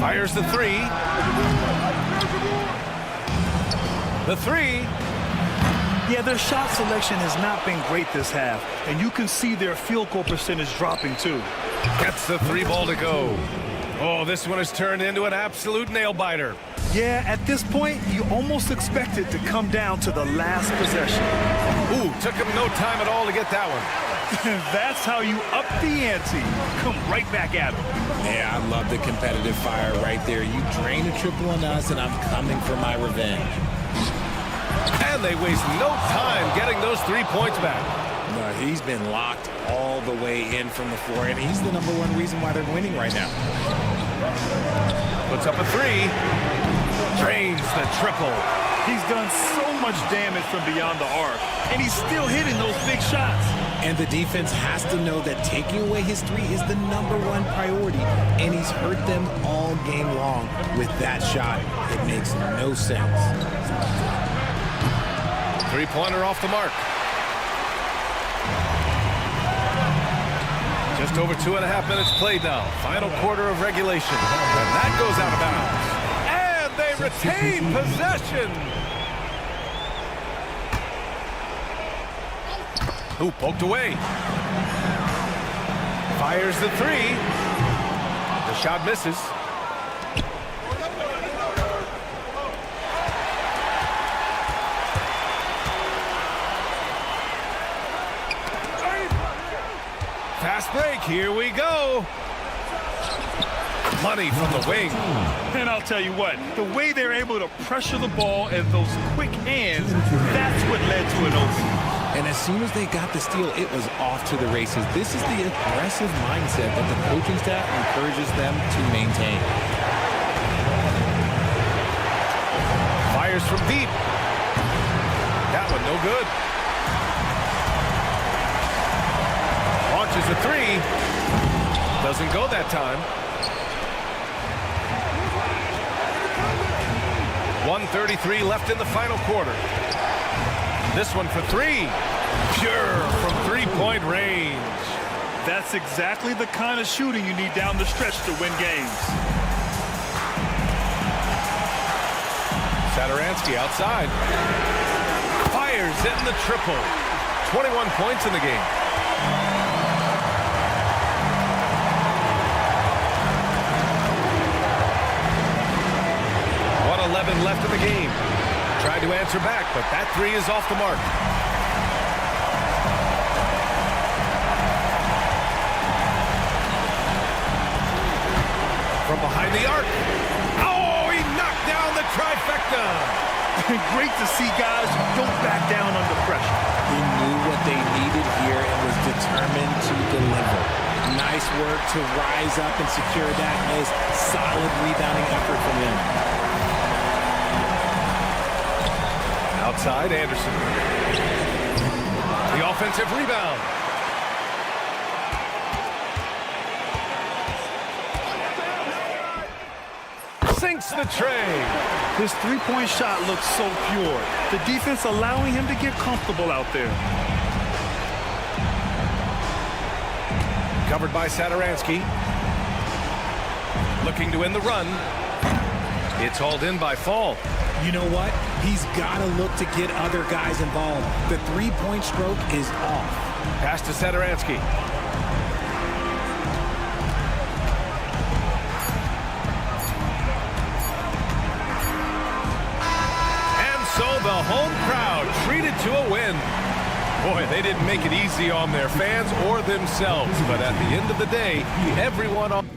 Fires the 3. The 3. Yeah, their shot selection has not been great this half, and you can see their field goal percentage dropping too. Gets the 3 ball to go. Oh, this one has turned into an absolute nail-biter. Yeah, at this point, you almost expect it to come down to the last possession. Ooh, took him no time at all to get that one. That's how you up the ante. Come right back at him. Yeah, I love the competitive fire right there. You drain a triple on us, and I'm coming for my revenge. And they waste no time getting those 3 points back. No, he's been locked all the way in from the floor, and he's the #1 reason why they're winning right now. Puts up a 3. Drains the triple. He's done so much damage from beyond the arc, and he's still hitting those big shots. And the defense has to know that taking away his 3 is the #1 priority, and he's hurt them all game long with that shot. It makes no sense. 3-pointer off the mark. Just over 2.5 minutes played now. Final quarter of regulation. And that goes out of bounds. And they retain possession. Ooh, poked away. Fires the 3. The shot misses. Fast break, here we go. Money from the wing. And I'll tell you what, the way they're able to pressure the ball and those quick hands, that's what led to an opening. And as soon as they got the steal, it was off to the races. This is the aggressive mindset that the coaching staff encourages them to maintain. Fires from deep. That one no good. Launches a 3. Doesn't go that time. 1:33 left in the final quarter. This one for 3. Pure from 3-point range. That's exactly the kind of shooting you need down the stretch to win games. Satoransky outside. Fires in the triple. 21 points in the game. 1:11 left in the game. Tried to answer back, but that 3 is off the mark. From behind the arc. Oh, he knocked down the trifecta. Great to see guys who don't back down under pressure. He knew what they needed here and was determined to deliver. Nice work to rise up and secure that miss. Solid rebounding effort from him. Outside, Anderson. The offensive rebound. sinks the tray. His three-point shot looks so pure. The defense allowing him to get comfortable out there. Covered by Satoransky. Looking to win the run. It's hauled in by Fall. You know what? He's got to look to get other guys involved. The three-point stroke is off. Pass to Satoransky. And so the home crowd treated to a win. Boy, they didn't make it easy on their fans or themselves, but at the end of the day, everyone on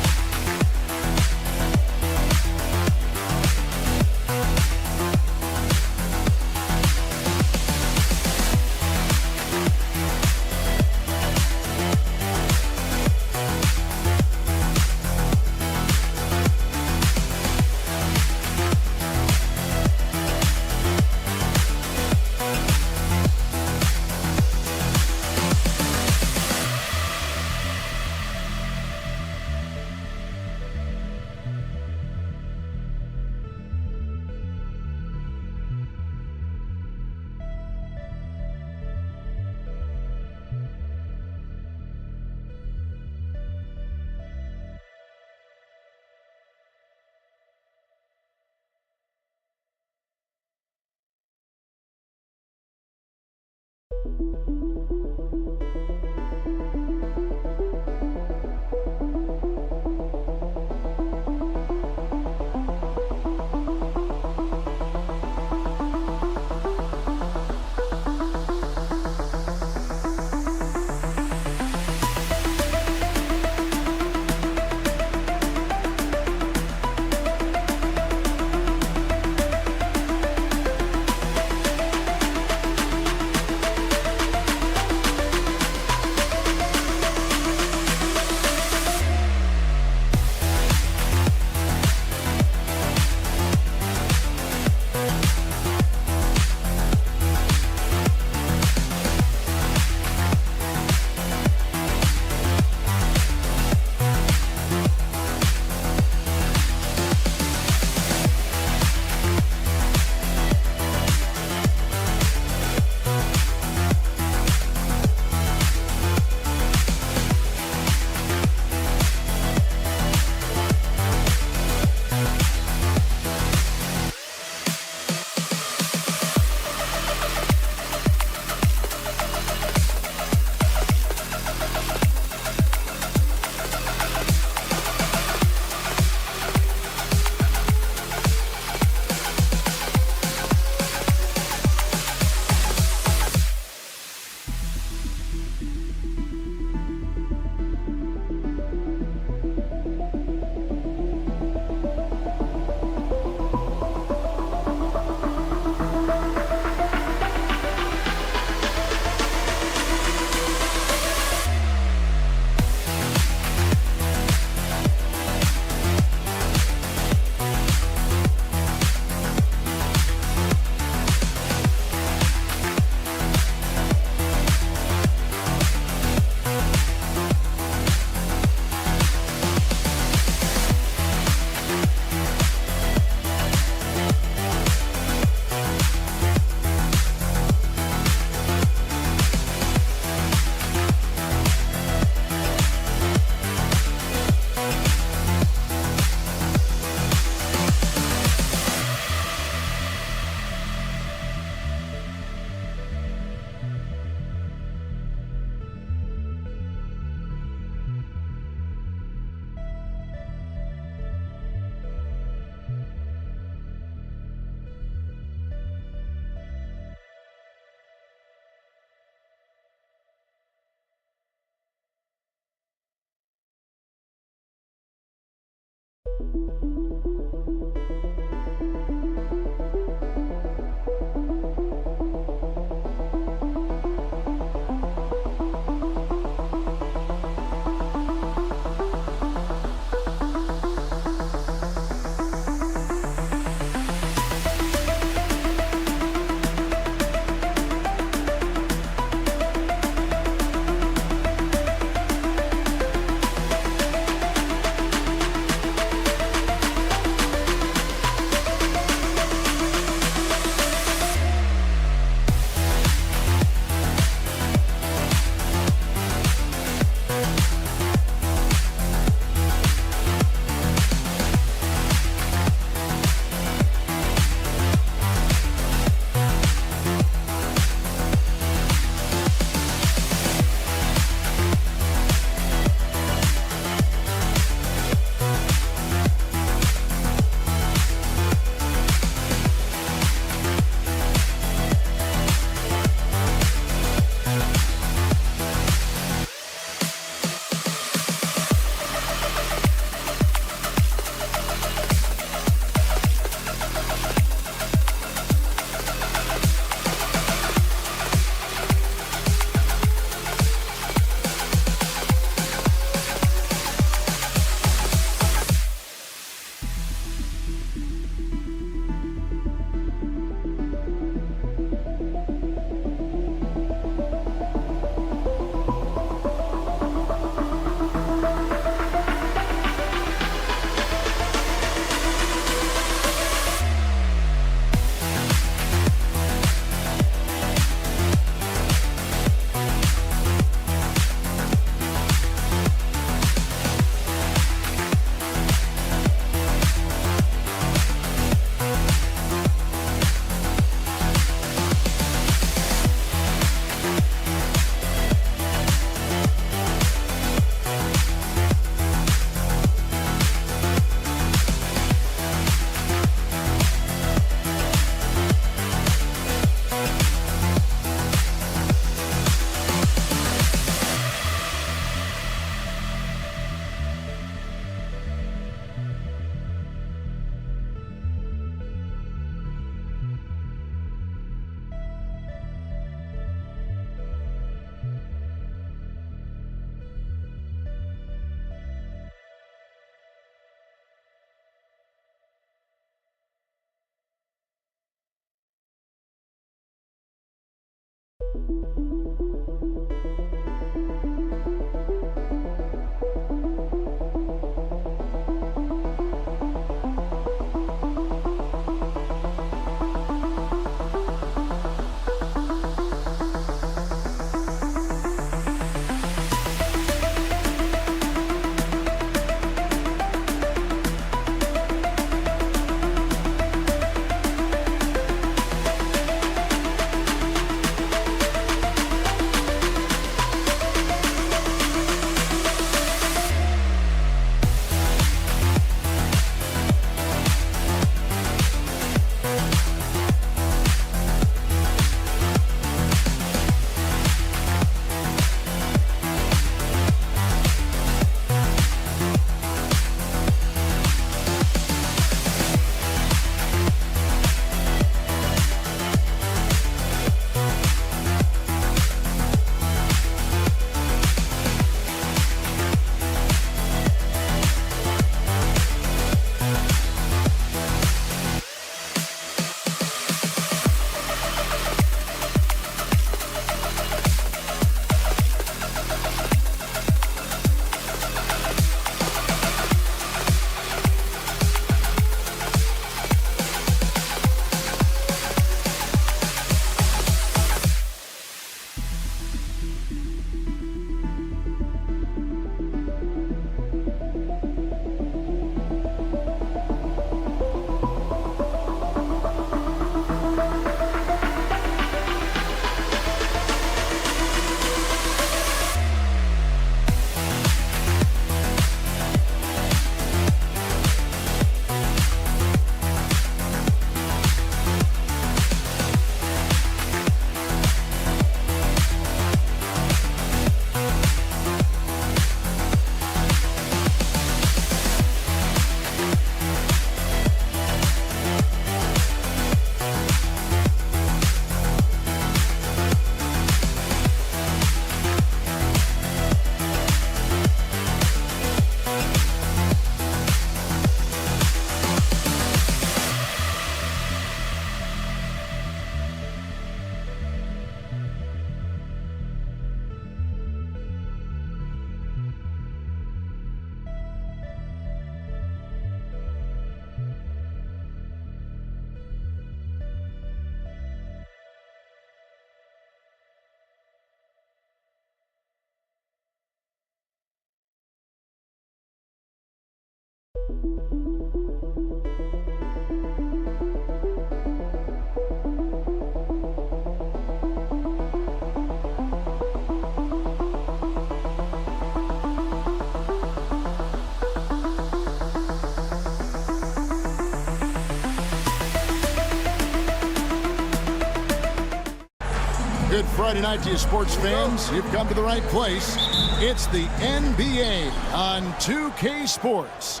Friday night to you sports fans. You've come to the right place. It's the NBA on 2K Sports.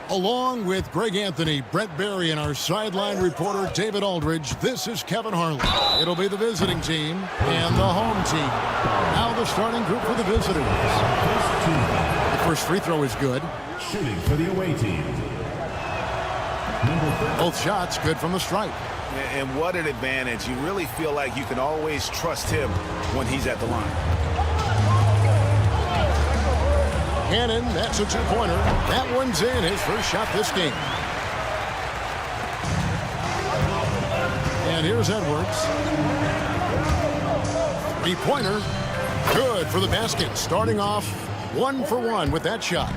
Along with Greg Anthony, Brett Barry, and our sideline reporter David Aldridge, this is Kevin Harlan. It'll be the visiting team and the home team. Now the starting group for the visitors. The first free throw is good. Shooting for the away team. Both shots good from the stripe. And what an advantage. You really feel like you can always trust him when he's at the line. Cannon, that's a two-pointer. That one's in, his first shot this game. And here's Edwards. Three-pointer. Good for the basket. Starting off 1 for 1 with that shot.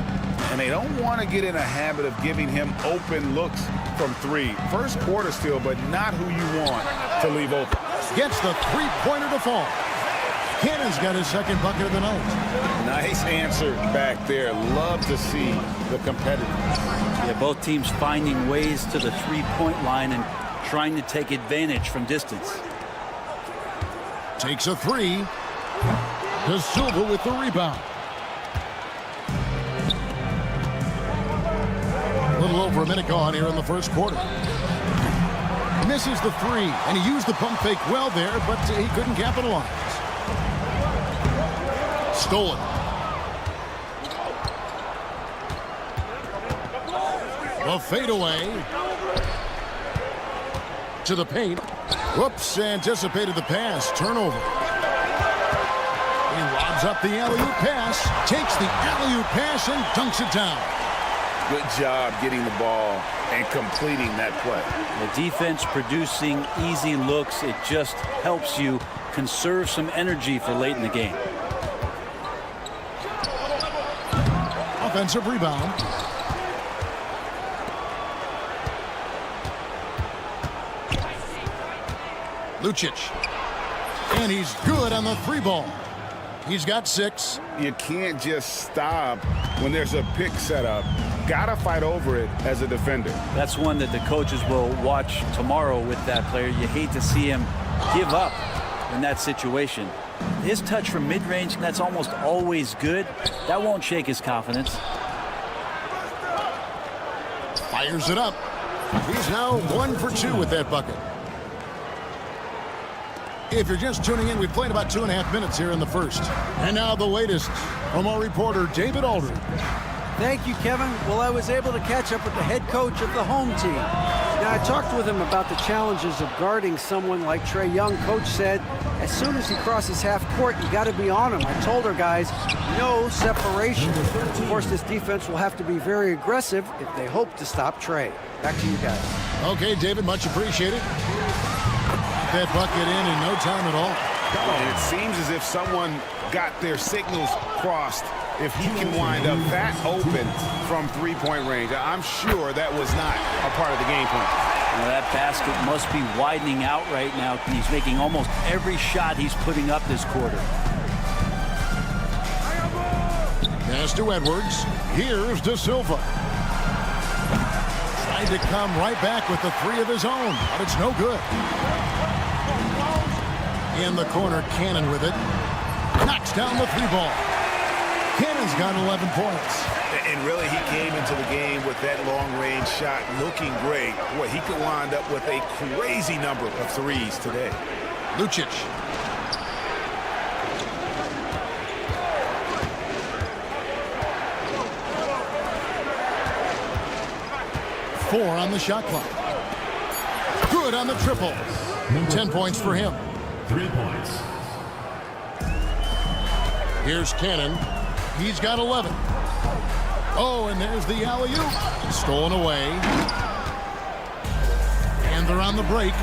And they don't want to get in a habit of giving him open looks from three. First quarter still, but not who you want to leave open. Gets the three-pointer to fall. Cannon's got his second bucket of the night. Nice answer back there. Love to see the competitiveness. Yeah, both teams finding ways to the three-point line and trying to take advantage from distance. Takes a three. De Silva with the rebound. A little over a minute gone here in the first quarter. Misses the three, and he used the pump fake well there, but he couldn't capitalize. Stolen. A fadeaway to the paint. Whoops, anticipated the pass. Turnover. He lobs up the alley-oop pass, takes the alley-oop pass and dunks it down. Good job getting the ball and completing that play. The defense producing easy looks. It just helps you conserve some energy for late in the game. Offensive rebound. Lucic. And he's good on the three ball. He's got 6. You can't just stop when there's a pick set up. Gotta fight over it as a defender. That's one that the coaches will watch tomorrow with that player. You hate to see him give up in that situation. His touch from mid-range, that's almost always good. That won't shake his confidence. Fires it up. He's now 1 for 2 with that bucket. If you're just tuning in, we've played about 2.5 minutes here in the first. And now the latest from our reporter, David Aldridge. Thank you, Kevin. Well, I was able to catch up with the head coach of the home team. Now, I talked with him about the challenges of guarding someone like Trae Young. Coach said, as soon as he crosses half court, you got to be on him. I told our guys, no separation. Of course, this defense will have to be very aggressive if they hope to stop Trae. Back to you guys. Okay, David, much appreciated. That bucket in no time at all. And it seems as if someone got their signals crossed. If he can wind up that open from three-point range, I'm sure that was not a part of the game plan. Well, that basket must be widening out right now. He's making almost every shot he's putting up this quarter. Pass to Edwards. Here's De Silva. Tried to come right back with the three of his own, but it's no good. In the corner, Cannon with it. Knocks down the three ball. Cannon's got 11 points. And really, he came into the game with that long-range shot looking great. Boy, he could wind up with a crazy number of threes today. Lucic. Four on the shot clock. Good on the triple. 10 points for him. 3 points. Here's Cannon. He's got 11. Oh, and there's the alley-oop. Stolen away. And they're on the break.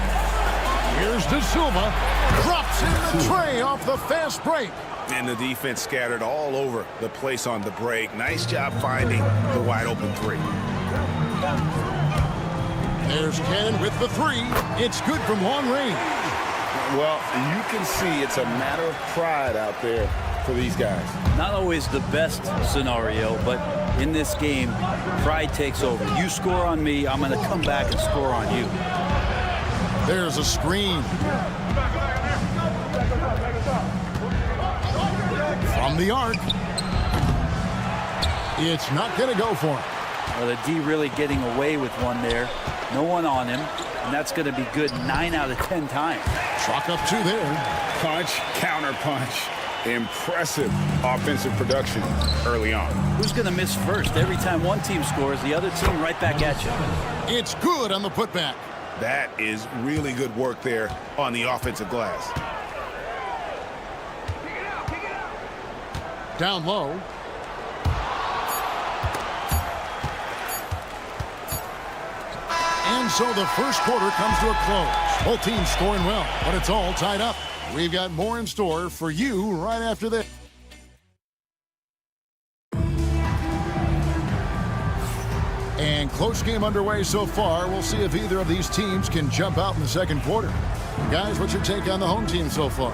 Here's De Silva. Drops in the tray off the fast break. And the defense scattered all over the place on the break. Nice job finding the wide-open three. There's Cannon with the three. It's good from long range. Well, you can see it's a matter of pride out there for these guys. Not always the best scenario, but in this game, pride takes over. You score on me, I'm going to come back and score on you. There's a screen. From the arc. It's not going to go for him. Well, the D really getting away with one there. No one on him, and that's going to be good 9 out of 10 times. Chalk up 2 there. Punch, counter punch. Impressive offensive production early on. Who's going to miss first? Every time one team scores, the other team right back at you. It's good on the putback. That is really good work there on the offensive glass. Down low. And so the first quarter comes to a close. Both teams scoring well, but it's all tied up. We've got more in store for you right after this. And close game underway so far. We'll see if either of these teams can jump out in the second quarter. Guys, what's your take on the home team so far?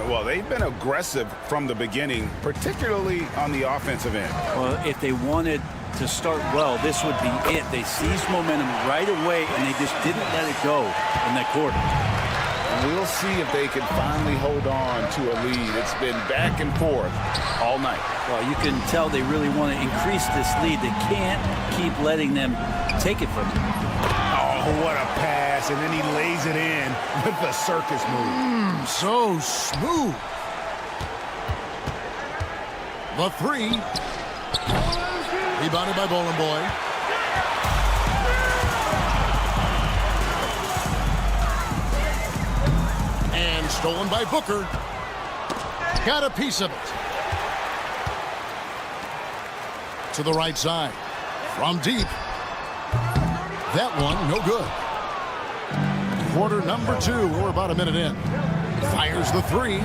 Well, they've been aggressive from the beginning, particularly on the offensive end. Well, if they wanted to start well, this would be it. They seized momentum right away, and they just didn't let it go in that quarter. And we'll see if they can finally hold on to a lead. It's been back and forth all night. Well, you can tell they really want to increase this lead. They can't keep letting them take it from them. Oh, what a pass, and then he lays it in with the circus move. So smooth. The 3. Rebounded by Bowling Boy. And stolen by Booker. Got a piece of it. To the right side. From deep. That one, no good. Quarter number 2. We're about a minute in. Fires the 3.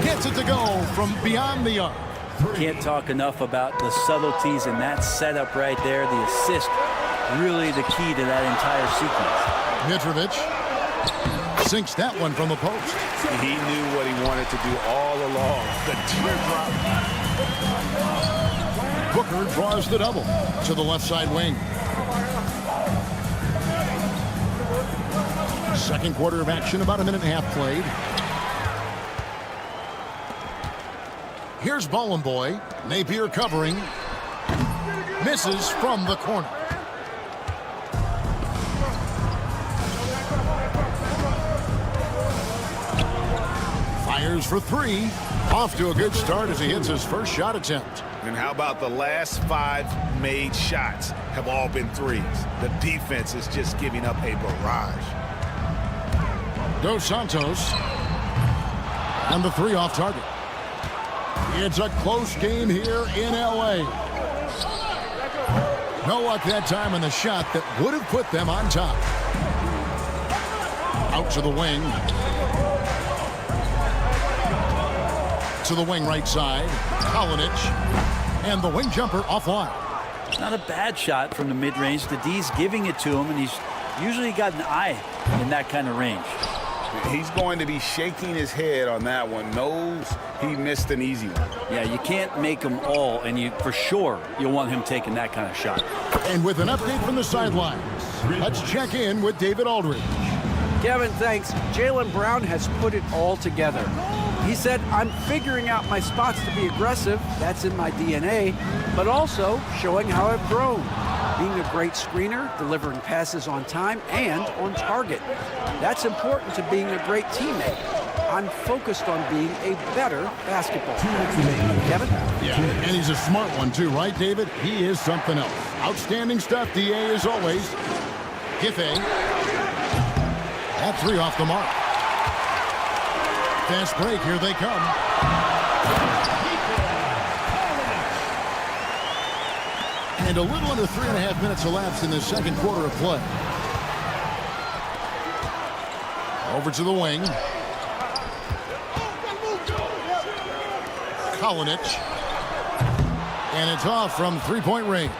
Gets it to go from beyond the arc. Can't talk enough about the subtleties in that setup right there. The assist, really the key to that entire sequence. Mitrovic sinks that one from the post. He knew what he wanted to do all along. The teardrop. Booker draws the double to the left side wing. Second quarter of action, about a minute and a half played. Here's Bowling Boy. Napier covering. Misses from the corner. Fires for 3. Off to a good start as he hits his first shot attempt. And how about the last 5 made shots have all been threes? The defense is just giving up a barrage. Dos Santos. And the 3 off target. It's a close game here in L.A. No luck that time on the shot that would have put them on top. Out to the wing. To the wing right side. Kalinic. And the wing jumper offline. Not a bad shot from the mid-range. The D's giving it to him, and he's usually got an eye in that kind of range. He's going to be shaking his head on that one. Knows he missed an easy one. Yeah, you can't make them all, and for sure you'll want him taking that kind of shot. And with an update from the sidelines, let's check in with David Aldridge. Kevin, thanks. Jaylen Brown has put it all together. He said, I'm figuring out my spots to be aggressive. That's in my DNA. But also showing how I've grown. Being a great screener, delivering passes on time and on target. That's important to being a great teammate. I'm focused on being a better basketball player. Kevin? Yeah, and he's a smart one too, right, David? He is something else. Outstanding stuff, DA, as always. Giffey. That 3 off the mark. Fast break, here they come. And a little under 3.5 minutes elapsed in the second quarter of play. Over to the wing. Kalinic. And it's off from 3-point range.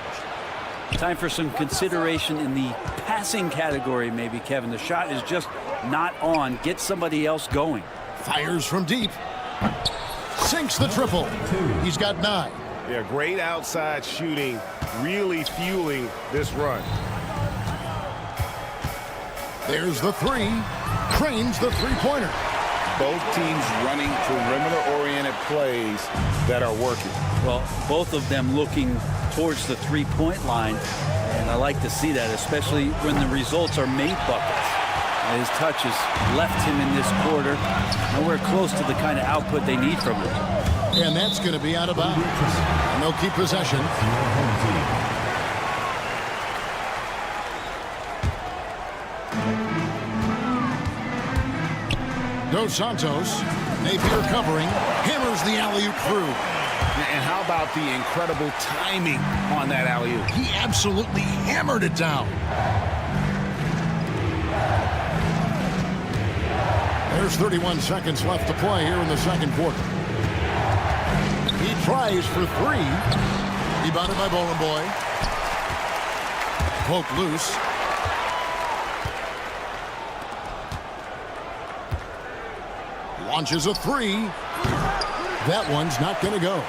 Time for some consideration in the passing category, maybe, Kevin. The shot is just not on. Get somebody else going. Fires from deep. Sinks the triple. He's got 9. Yeah, great outside shooting, really fueling this run. There's the 3. Cranes the 3-pointer. Both teams running perimeter-oriented different plays that are working. Well, both of them looking towards the three-point line, and I like to see that, especially when the results are made buckets. His touch has left him in this quarter nowhere close to the kind of output they need from him. And that's going to be out of bounds. And they'll keep possession. Dos Santos, Napier covering, hammers the alley-oop through. And how about the incredible timing on that alley-oop? He absolutely hammered it down. There's 31 seconds left to play here in the second quarter. He tries for three. Rebounded by Bowling Boy. Poke loose. Launches a three. That one's not going to go.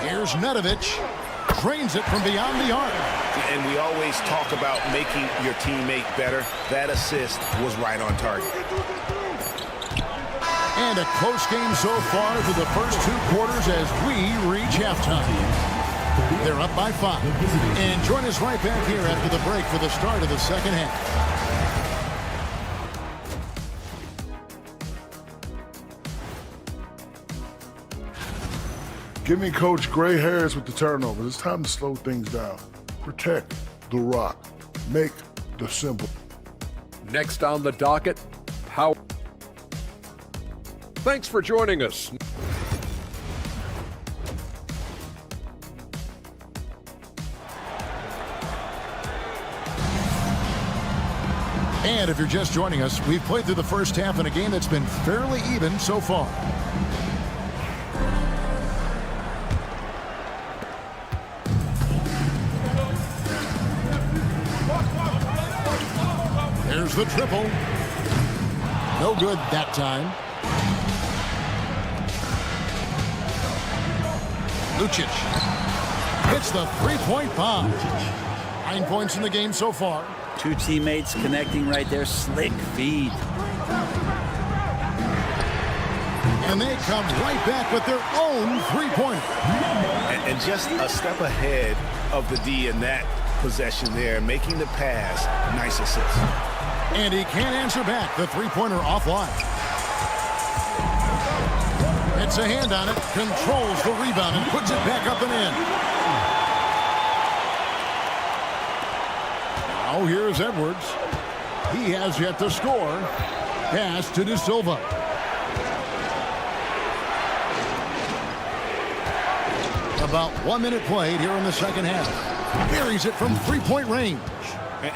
Here's Nedovic. Drains it from beyond the arc. And we always talk about making your teammate better. That assist was right on target. And a close game so far for the first two quarters as we reach halftime. They're up by 5. And join us right back here after the break for the start of the second half. Give me Coach gray hairs with the turnovers. It's time to slow things down. Protect the rock. Make the simple. Next on the docket, power. Thanks for joining us. And if you're just joining us, we've played through the first half in a game that's been fairly even so far. There's the triple. No good that time. Lucic hits the three-point bomb. 9 points in the game so far. Two teammates connecting right there. Slick feed. And they come right back with their own three-pointer. And just a step ahead of the D in that possession there, making the pass. Nice assist. And he can't answer back. The three-pointer offline. It's a hand on it. Controls the rebound and puts it back up and in. Now here's Edwards. He has yet to score. Pass to De Silva. About 1 minute played here in the second half. Buries it from three-point range.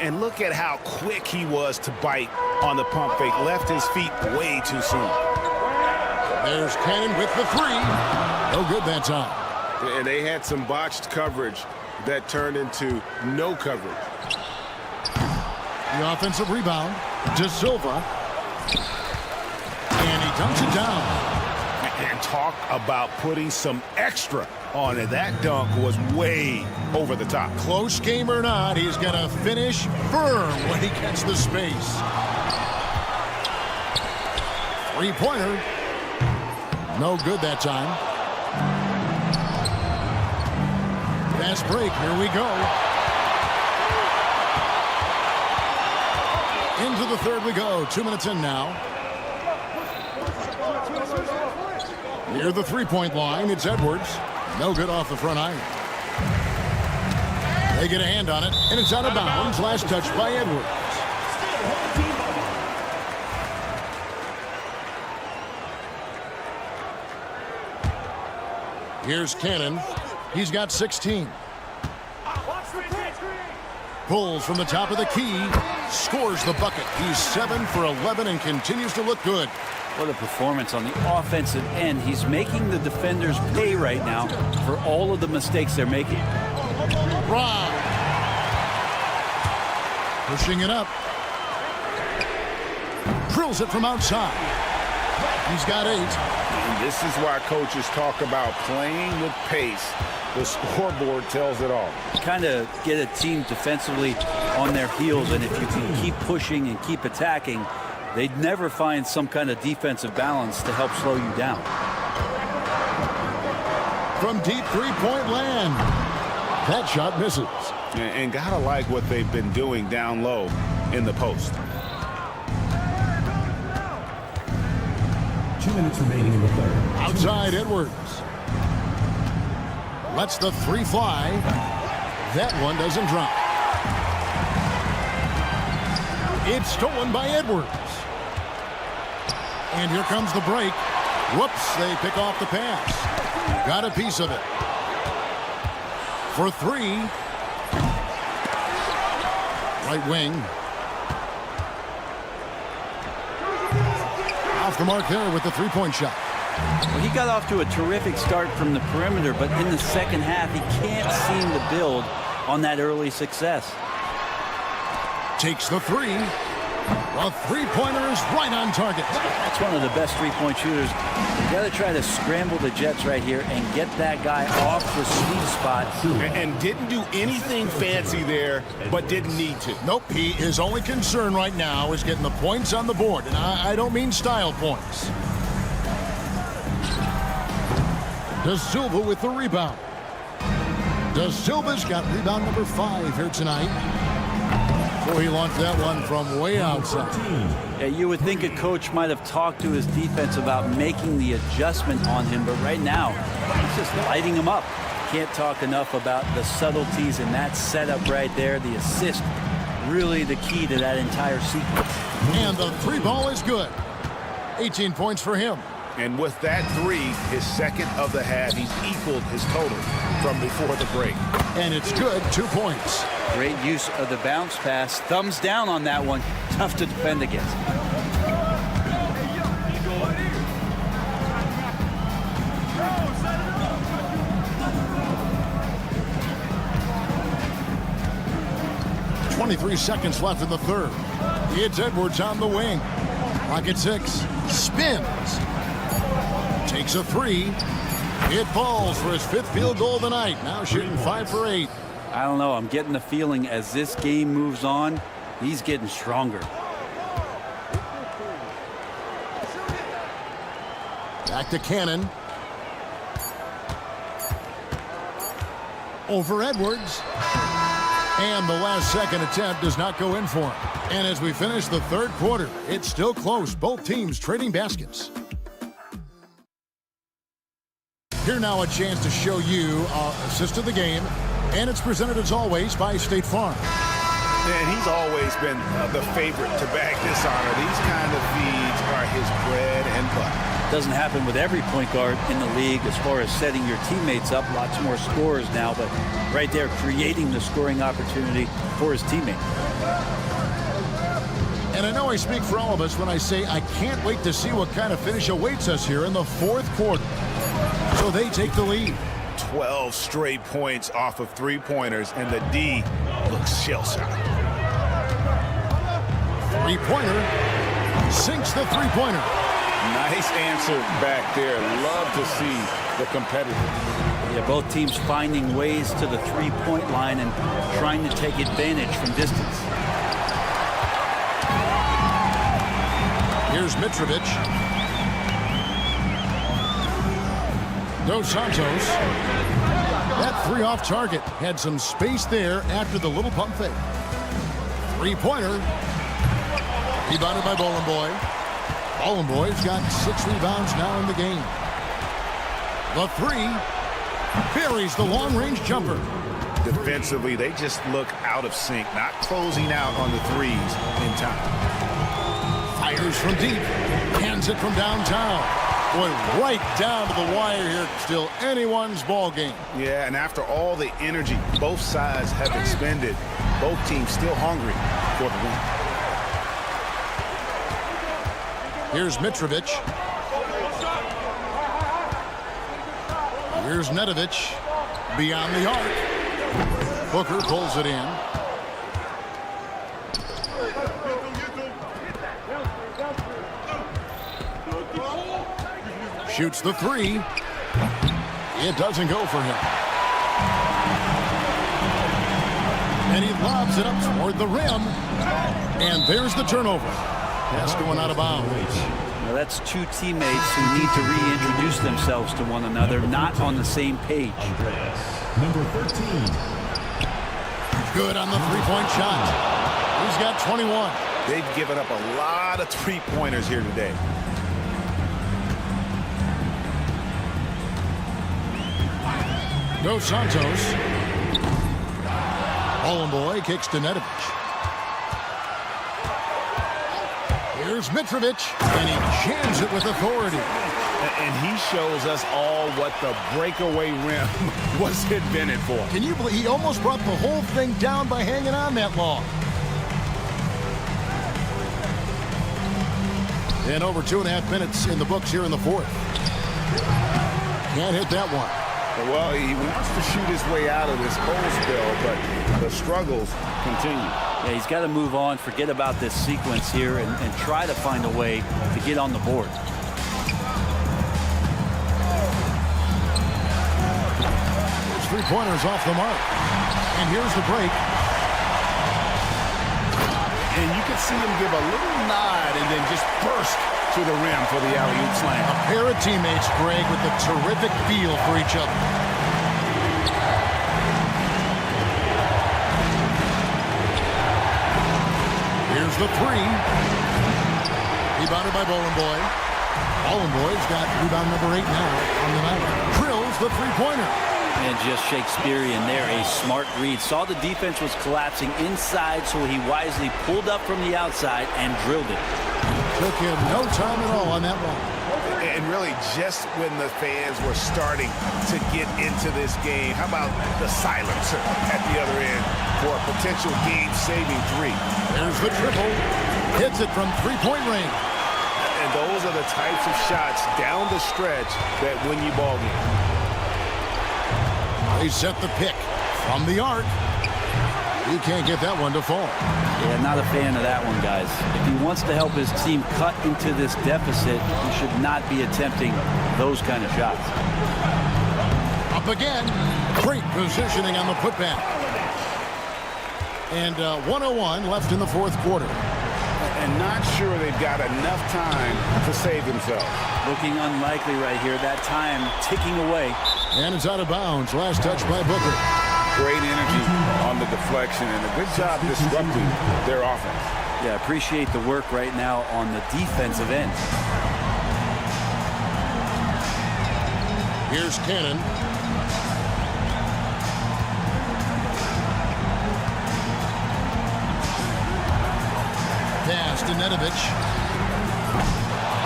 And look at how quick he was to bite on the pump fake. Left his feet way too soon. There's Cannon with the three. No good that time. And they had some botched coverage that turned into no coverage. The offensive rebound. De Silva. And he dunks it down. And talk about putting some extra on it. That dunk was way over the top. Close game or not, he's going to finish firm when he gets the space. Three-pointer. No good that time. Fast break. Here we go. Into the third we go. 2 minutes in now. Near the three-point line, it's Edwards. No good off the front iron. They get a hand on it, and it's out of bounds. Last touch by Edwards. Here's Cannon. He's got 16. Pulls from the top of the key. Scores the bucket. He's 7 for 11 and continues to look good. What a performance on the offensive end. He's making the defenders pay right now for all of the mistakes they're making. Brown. Pushing it up. Drills it from outside. He's got 8. And this is why coaches talk about playing with pace. The scoreboard tells it all. Kind of get a team defensively on their heels, and if you can keep pushing and keep attacking, they'd never find some kind of defensive balance to help slow you down. From deep three-point land. That shot misses. And gotta like what they've been doing down low in the post. 2 minutes remaining in the third. Outside Edwards. Lets the three fly. That one doesn't drop. It's stolen by Edwards. And here comes the break. Whoops, they pick off the pass. Got a piece of it. For three. Right wing. Off the mark there with the three-point shot. Well, he got off to a terrific start from the perimeter, but in the second half, he can't seem to build on that early success. Takes the three. The three-pointer is right on target. That's one of the best three-point shooters. You got to try to scramble the Jets right here and get that guy off the sweet spot. And didn't do anything fancy there, but didn't need to. Nope, his only concern right now is getting the points on the board. And I don't mean style points. Da Silva with the rebound. Da Silva's got rebound number 5 here tonight. So he launched that one from way outside. Yeah, you would think a coach might have talked to his defense about making the adjustment on him, but right now, he's just lighting him up. Can't talk enough about the subtleties in that setup right there. The assist, really the key to that entire sequence. And the three ball is good. 18 points for him. And with that three, his second of the half, he's equaled his total from before the break. And it's good, 2 points. Great use of the bounce pass. Thumbs down on that one. Tough to defend against. .23 seconds left in the third. It's Edwards on the wing. Clock at 6. Spins. Takes a three. It falls for his 5th field goal of the night. Now shooting 5 for 8. I don't know. I'm getting the feeling as this game moves on, he's getting stronger. Back to Cannon. Over Edwards. And the last second attempt does not go in for him. And as we finish the third quarter, it's still close. Both teams trading baskets. Here now a chance to show you assist of the game. And it's presented as always by State Farm. And he's always been the favorite to bag this honor. These kind of feeds are his bread and butter. Doesn't happen with every point guard in the league as far as setting your teammates up. Lots more scorers now, but right there creating the scoring opportunity for his teammate. And I know I speak for all of us when I say I can't wait to see what kind of finish awaits us here in the fourth quarter. So they take the lead. 12 straight points off of three-pointers, and the D looks shell-shocked. Three-pointer. Sinks the three-pointer. Nice answer back there. Love to see the competitor. Yeah, both teams finding ways to the three-point line and trying to take advantage from distance. Here's Mitrovic. Dos Santos. That three off target. Had some space there after the little pump fake. Three-pointer. Rebounded by Boy. Boy's got 6 rebounds now in the game. The three. Buries the long-range jumper. Defensively, they just look out of sync, not closing out on the threes in time. Fires from deep. Hands it from downtown. Boy, right down to the wire here. Still anyone's ball game. Yeah, and after all the energy both sides have expended, both teams still hungry for the win. Here's Mitrovic. Here's Nedovic. Beyond the arc. Booker pulls it in. Shoots the three. It doesn't go for him. And he lobs it up toward the rim. And there's the turnover. Pass going out of bounds. Now that's two teammates who need to reintroduce themselves to one another, not on the same page. Number 13. Good on the three-point shot. He's got 21. They've given up a lot of three-pointers here today. Dos Santos. Boy kicks to Nedovic. Here's Mitrovic, and he jams it with authority. And he shows us all what the breakaway rim was invented for. Can you believe he almost brought the whole thing down by hanging on that long? And over 2.5 minutes in the books here in the fourth. Can't hit that one. Well, he wants to shoot his way out of this cold spell, but the struggles continue. Yeah, he's got to move on, forget about this sequence here, and try to find a way to get on the board. His three-pointers off the mark. And here's the break. And you can see him give a little nod and then just burst to the rim for the alley-oop slam. A pair of teammates, Greg, with a terrific feel for each other. Here's the three. Rebounded by Boy. Boy's got rebound number 8 now on the night. Drills the three-pointer. And just Shakespearean there, a smart read. Saw the defense was collapsing inside, so he wisely pulled up from the outside and drilled it. Took him no time at all on that one. And really, just when the fans were starting to get into this game, how about the silencer at the other end for a potential game-saving three? There's the triple. Hits it from three-point range. And those are the types of shots down the stretch that win you ball games. They set the pick from the arc. He can't get that one to fall. Yeah, not a fan of that one, guys. If he wants to help his team cut into this deficit, he should not be attempting those kind of shots. Up again. Great positioning on the putback. And 1:01 left in the fourth quarter. And not sure they've got enough time to save themselves. Looking unlikely right here. That time ticking away. And it's out of bounds. Last touch by Booker. Great energy on the deflection and a good job disrupting their offense. Yeah, appreciate the work right now on the defensive end. Here's Cannon. Pass to Nedovic.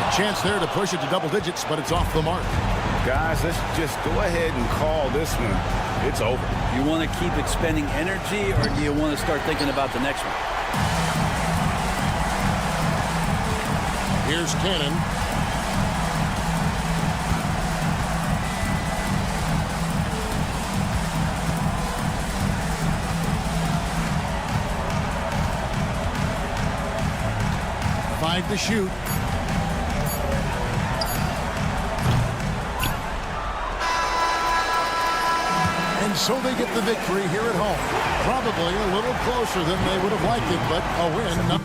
A chance there to push it to double digits, but it's off the mark. Guys, let's just go ahead and call this one. It's over. You want to keep expending energy, or do you want to start thinking about the next one? Here's Cannon. Five to shoot. And so they get the victory here at home. Probably a little closer than they would have liked it, but a win.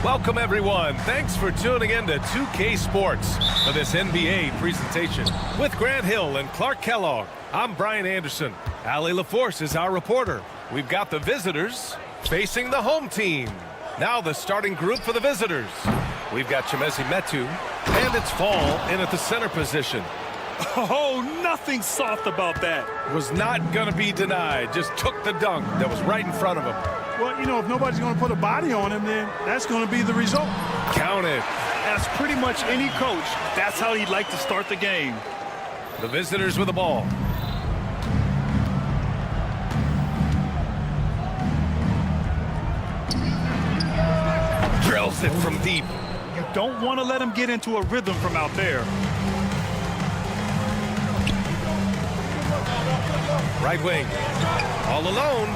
Welcome, everyone. Thanks for tuning in to 2K Sports for this NBA presentation. With Grant Hill and Clark Kellogg, I'm Brian Anderson. Allie LaForce is our reporter. We've got the visitors facing the home team. Now the starting group for the visitors. We've got Chimezie Metu, and it's Fall in at the center position. Oh, nothing soft about that. Was not going to be denied. Just took the dunk that was right in front of him. Well, you know, if nobody's going to put a body on him, then that's going to be the result. Count it. As pretty much any coach, that's how he'd like to start the game. The visitors with the ball. Drills it from deep. You don't want to let him get into a rhythm from out there. Right wing. All alone.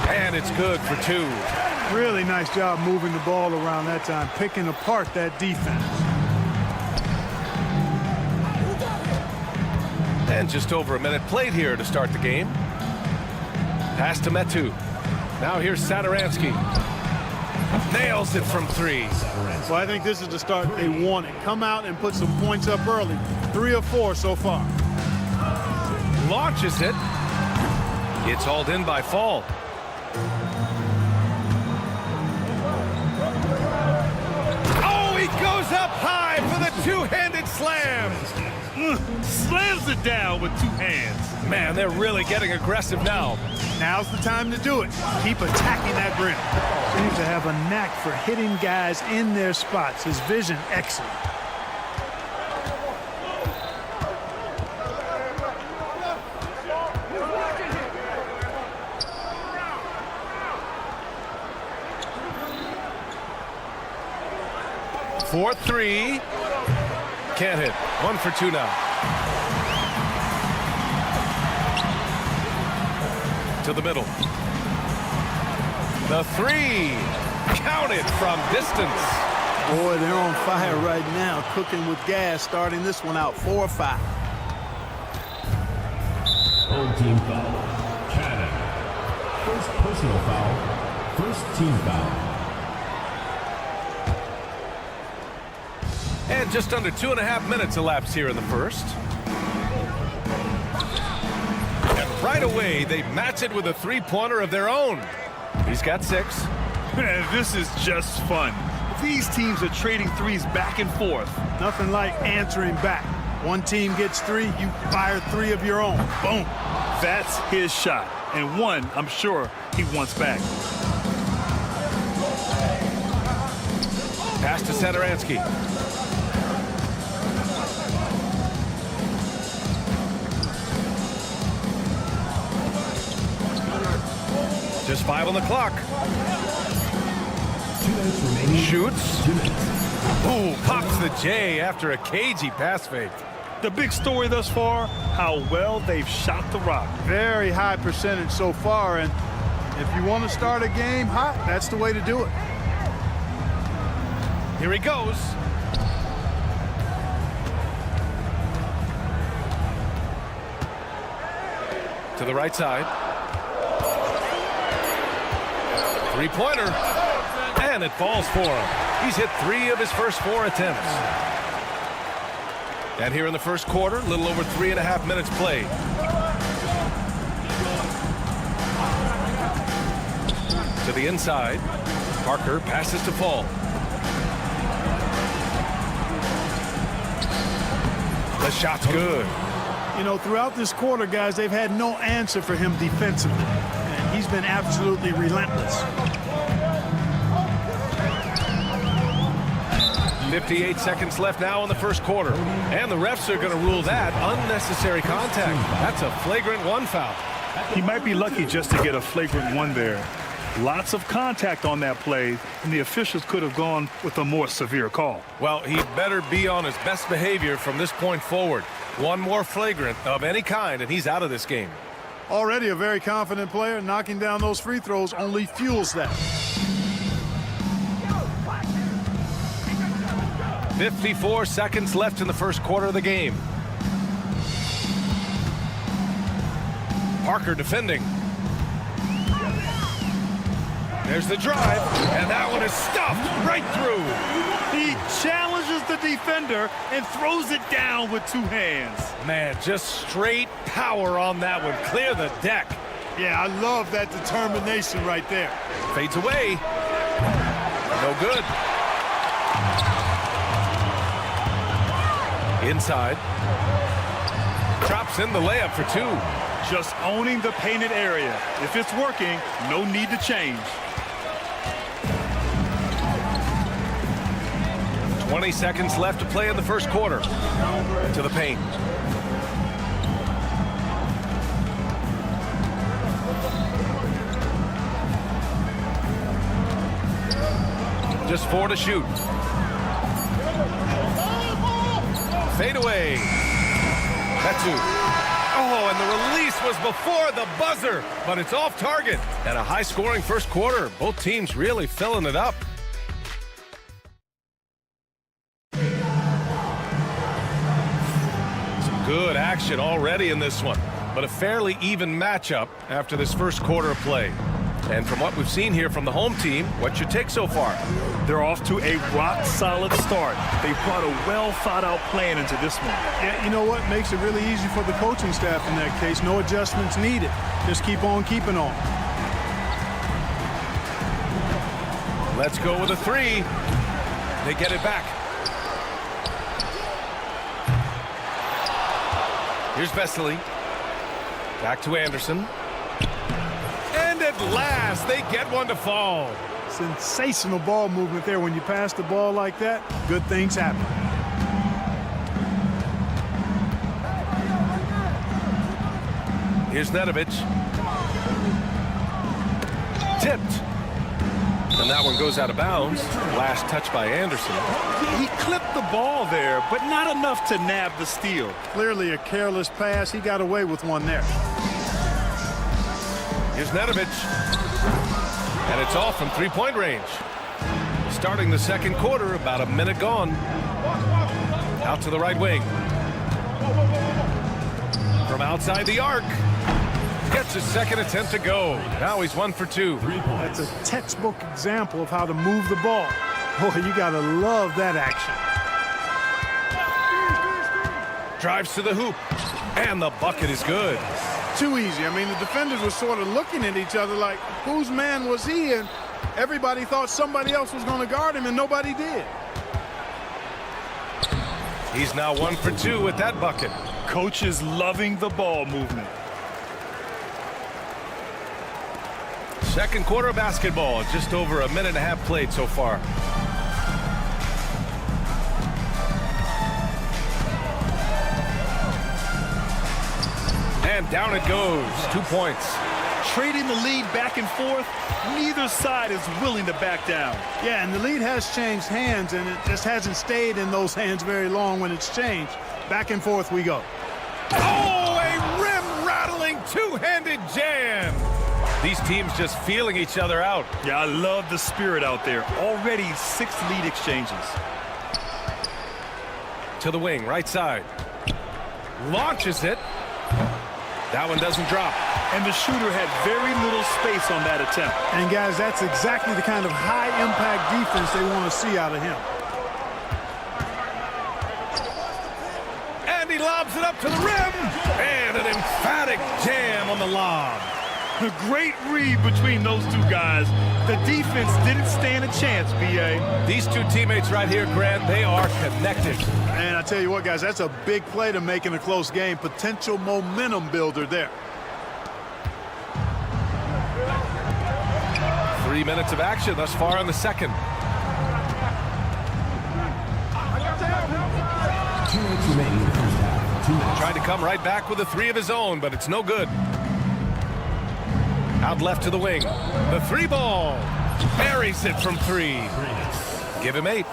And it's good for two. Really nice job moving the ball around that time, picking apart that defense. And just over a minute played here to start the game. Pass to Metu. Now here's Satoransky. Nails it from three. Well, I think this is the start they wanted. Come out and put some points up early. 3 or 4 so far. Launches it. It's hauled in by Fall. Oh, he goes up high for the two-handed slam. Slams it down with 2 hands. Man, they're really getting aggressive now. Now's the time to do it. Keep attacking that rim. Seems to have a knack for hitting guys in their spots. His vision excellent. For 3. Can't hit. 1 for 2 now. To the middle. The 3. Counted from distance. Boy, they're on fire right now, cooking with gas, starting this one out 4 or 5. Home team foul. Cannon. First personal foul. First team foul. And just under 2.5 minutes elapsed here in the first. And right away, they match it with a three-pointer of their own. He's got 6. Man, this is just fun. These teams are trading threes back and forth. Nothing like answering back. One team gets 3, you fire 3 of your own. Boom. That's his shot. And one, I'm sure, he wants back. Pass to Satoransky. Just 5 on the clock. 2 minutes remaining. Shoots. 2 minutes. Ooh, pops the J after a cagey pass fake. The big story thus far, how well they've shot the rock. Very high percentage so far, and if you want to start a game hot, that's the way to do it. Here he goes. To the right side. Three-pointer. And it falls for him. He's hit 3 of his first 4 attempts. And here in the first quarter, a little over 3.5 minutes played. To the inside. Parker passes to Fall. The shot's good. You know, throughout this quarter, guys, they've had no answer for him defensively. And he's been absolutely relentless. 58 seconds left now in the first quarter. And the refs are going to rule that unnecessary contact. That's a flagrant 1 foul. He might be lucky just to get a flagrant one there. Lots of contact on that play, and the officials could have gone with a more severe call. Well, he better be on his best behavior from this point forward. One more flagrant of any kind, and he's out of this game. Already a very confident player. Knocking down those free throws only fuels that. 54 seconds left in the first quarter of the game. Parker defending. There's the drive, and that one is stuffed right through. He challenges the defender and throws it down with two hands. Man, just straight power on that one. Clear the deck. Yeah, I love that determination right there. Fades away. No good. Inside. Drops in the layup for two. Just owning the painted area. If it's working, no need to change. 20 seconds left to play in the first quarter. To the paint. Just 4 to shoot. Fade away. That's two. Oh, and the release was before the buzzer, but it's off target. And a high-scoring first quarter. Both teams really filling it up. Good action already in this one, but a fairly even matchup after this first quarter of play. And from what we've seen here from the home team, what's your take so far? They're off to a rock-solid start. They brought a well-thought-out plan into this one. Yeah, you know what? Makes it really easy for the coaching staff in that case. No adjustments needed. Just keep on keeping on. Let's go with a three. They get it back. Here's Vesely. Back to Anderson. And at last, they get one to fall. Sensational ball movement there. When you pass the ball like that, good things happen. Here's Nedovic. Tipped. And that one goes out of bounds. Last touch by Anderson. He clipped the ball there, but not enough to nab the steal. Clearly a careless pass. He got away with one there. Here's Nedovic. And it's off from three-point range. Starting the second quarter, about a minute gone. Out to the right wing. From outside the arc. Gets his second attempt to go. Now he's 1 for 2. That's a textbook example of how to move the ball. Boy, you got to love that action. Drives to the hoop. And the bucket is good. Too easy. I mean, the defenders were sort of looking at each other like, whose man was he? And everybody thought somebody else was going to guard him, and nobody did. He's now 1 for 2 with that bucket. Coach is loving the ball movement. Second quarter of basketball. Just over a minute and a half played so far. And down it goes. 2 points. Trading the lead back and forth, neither side is willing to back down. Yeah, and the lead has changed hands, and it just hasn't stayed in those hands very long when it's changed. Back and forth we go. Oh, a rim-rattling two-handed jam. These teams just feeling each other out. Yeah, I love the spirit out there. Already 6 lead exchanges. To the wing, right side. Launches it. That one doesn't drop. And the shooter had very little space on that attempt. And guys, that's exactly the kind of high-impact defense they want to see out of him. And he lobs it up to the rim. And an emphatic jam on the lob. A great read between those two guys. The defense didn't stand a chance, B.A. These two teammates right here, Grant, they are connected. And I tell you what, guys, that's a big play to make in a close game. Potential momentum builder there. 3 minutes of action thus far in the second. 2 minutes remaining in the first half. 2 minutes. Tried to come right back with a three of his own, but it's no good. Out left to the wing. The three ball. Buries it from three. Give him 8.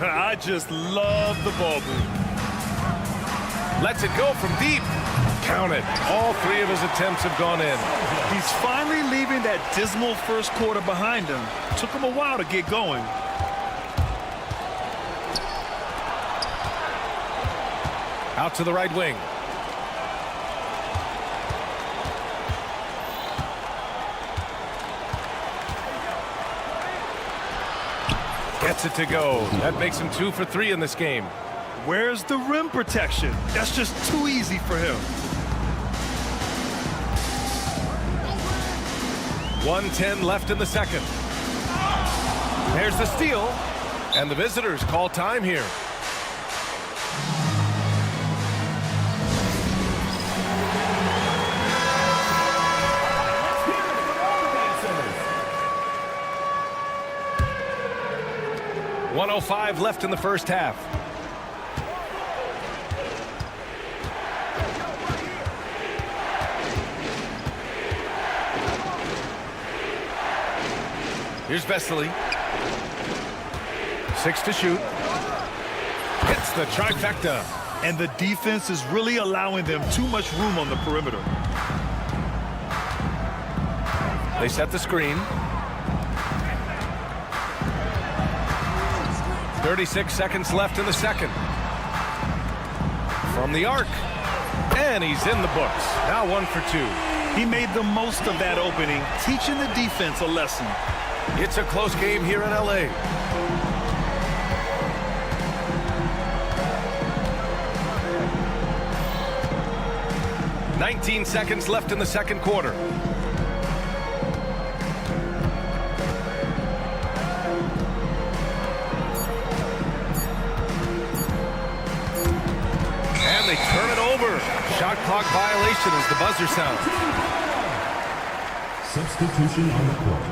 I just love the ball move. Lets it go from deep. Count it. All 3 of his attempts have gone in. He's finally leaving that dismal first quarter behind him. Took him a while to get going. Out to the right wing. Gets it to go. That makes him 2 for 3 in this game. Where's the rim protection? That's just too easy for him. 1:10 left in the second. There's the steal. And the visitors call time here. .105 left in the first half. Here's Vesely. 6 to shoot. Hits the trifecta. And the defense is really allowing them too much room on the perimeter. They set the screen. 36 seconds left in the second. From the arc. And he's in the books. Now 1 for 2. He made the most of that opening, teaching the defense a lesson. It's a close game here in LA. .19 seconds left in the second quarter. And they turn it over. Shot clock violation as the buzzer sounds. Substitution on the court.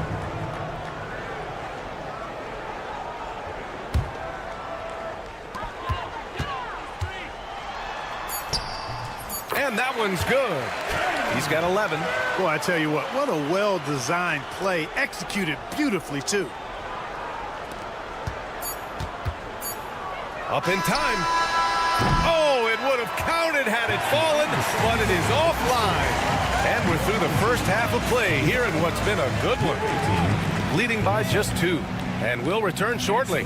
And that one's good. He's got 11. Boy, I tell you what a well-designed play, executed beautifully, too. Up in time. Oh, it would have counted had it fallen, but it is offline. And we're through the first half of play here in what's been a good one. Leading by just 2. And we'll return shortly.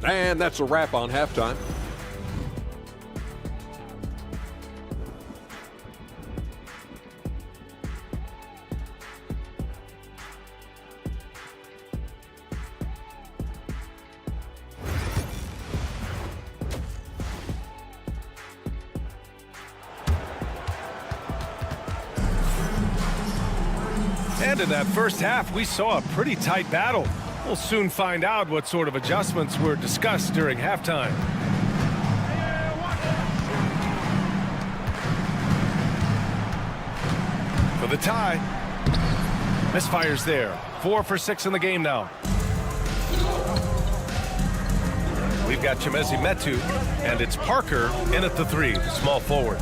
And that's a wrap on halftime. And in that first half, we saw a pretty tight battle. We'll soon find out what sort of adjustments were discussed during halftime. For the tie. Misfires there. 4 for 6 in the game now. We've got Chimezie Metu, and it's Parker in at the 3, the small forward.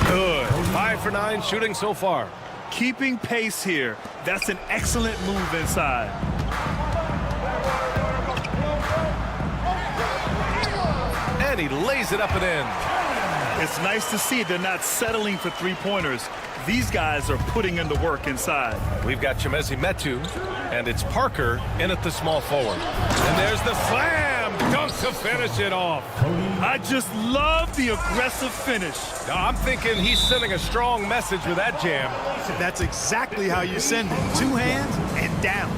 Good. 5 for 9 shooting so far. Keeping pace here. That's an excellent move inside. And he lays it up and in. It's nice to see they're not settling for three-pointers. These guys are putting in the work inside. We've got Chimezie Metu, and it's Parker in at the small forward. And there's the slam dunk to finish it off. I just love the aggressive finish. I'm thinking he's sending a strong message with that jam. That's exactly how you send it. 2 hands and down.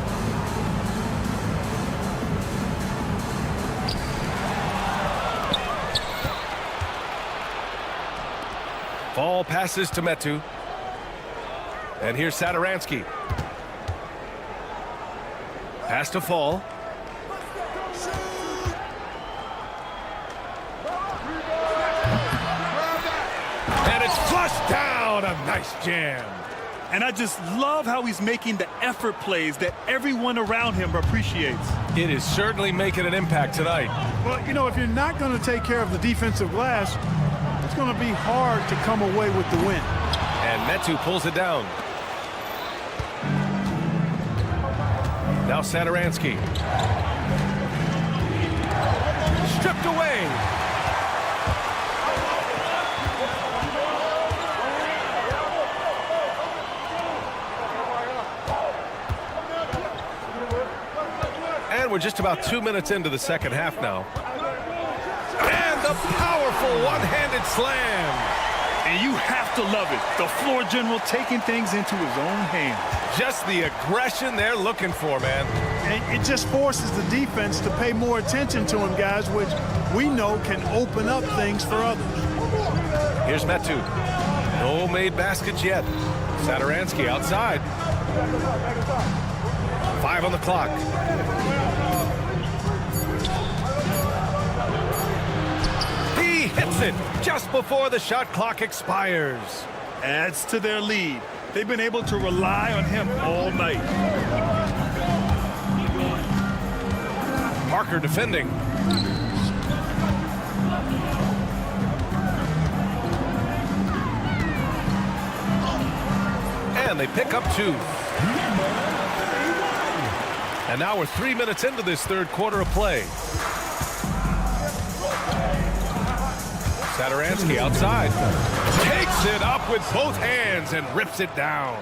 Ball passes to Metu. And here's Satoransky. Pass to Fall. And it's flushed down. A nice jam. And I just love how he's making the effort plays that everyone around him appreciates. It is certainly making an impact tonight. Well, you know, if you're not going to take care of the defensive glass, it's going to be hard to come away with the win. And Metu pulls it down. Now Satoransky. Stripped away. And we're just about 2 minutes into the second half now. And the powerful one-handed slam. And you have to love it. The floor general taking things into his own hands. Just the aggression they're looking for, man. And it just forces the defense to pay more attention to him, guys, which we know can open up things for others. Here's Metu. No made baskets yet. Satoransky outside. 5 on the clock. He hits it just before the shot clock expires. Adds to their lead. They've been able to rely on him all night. Parker defending. And they pick up 2. And now we're 3 minutes into this third quarter of play. Satoransky outside. Takes it up with both hands and rips it down.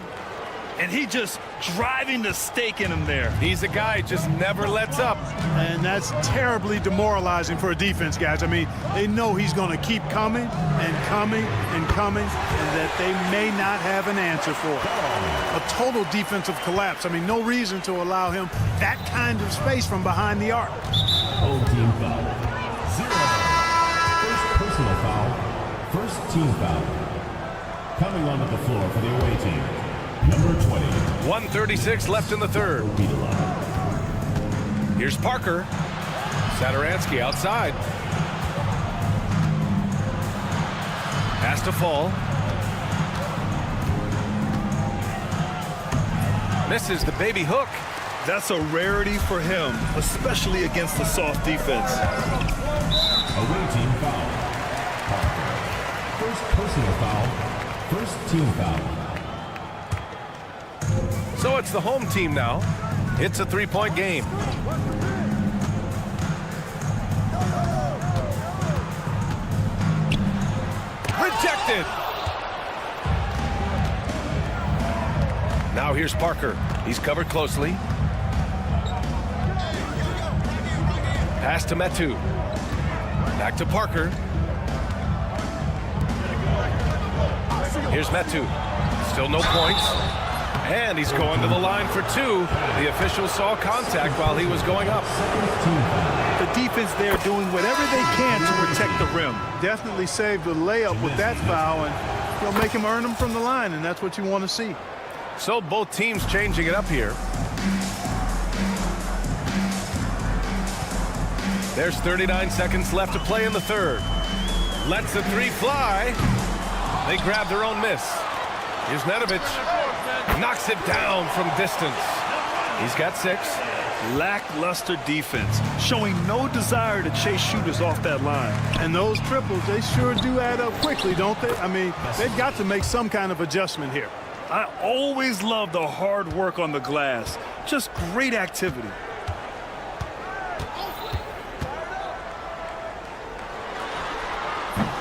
And he just driving the stake in him there. He's a guy who just never lets up. And that's terribly demoralizing for a defense, guys. I mean, they know he's going to keep coming and coming and coming, and that they may not have an answer for it. A total defensive collapse. I mean, no reason to allow him that kind of space from behind the arc. Home team foul. 0. First personal foul. First team foul. Coming onto the floor for the away team. Number 20. 1:36 left in the third. Here's Parker. Satoransky outside. Has to fall. Misses the baby hook. That's a rarity for him, especially against the soft defense. Away team foul. Parker. First personal foul. First team foul. So it's the home team now. It's a 3-point game. Rejected. Now here's Parker. He's covered closely. Pass to Metu. Back to Parker. Here's Metu. Still no points. And he's going to the line for 2. The official saw contact while he was going up. The defense there doing whatever they can to protect the rim. Definitely saved the layup with that foul, and you'll make him earn them from the line, and that's what you want to see. So both teams changing it up here. There's 39 seconds left to play in the third. Lets the 3 fly. They grab their own miss. Here's Nedovic. Knocks it down from distance. He's got 6. Lackluster defense, showing no desire to chase shooters off that line. And those triples, they sure do add up quickly, don't they? I mean, they've got to make some kind of adjustment here. I always love the hard work on the glass. Just great activity.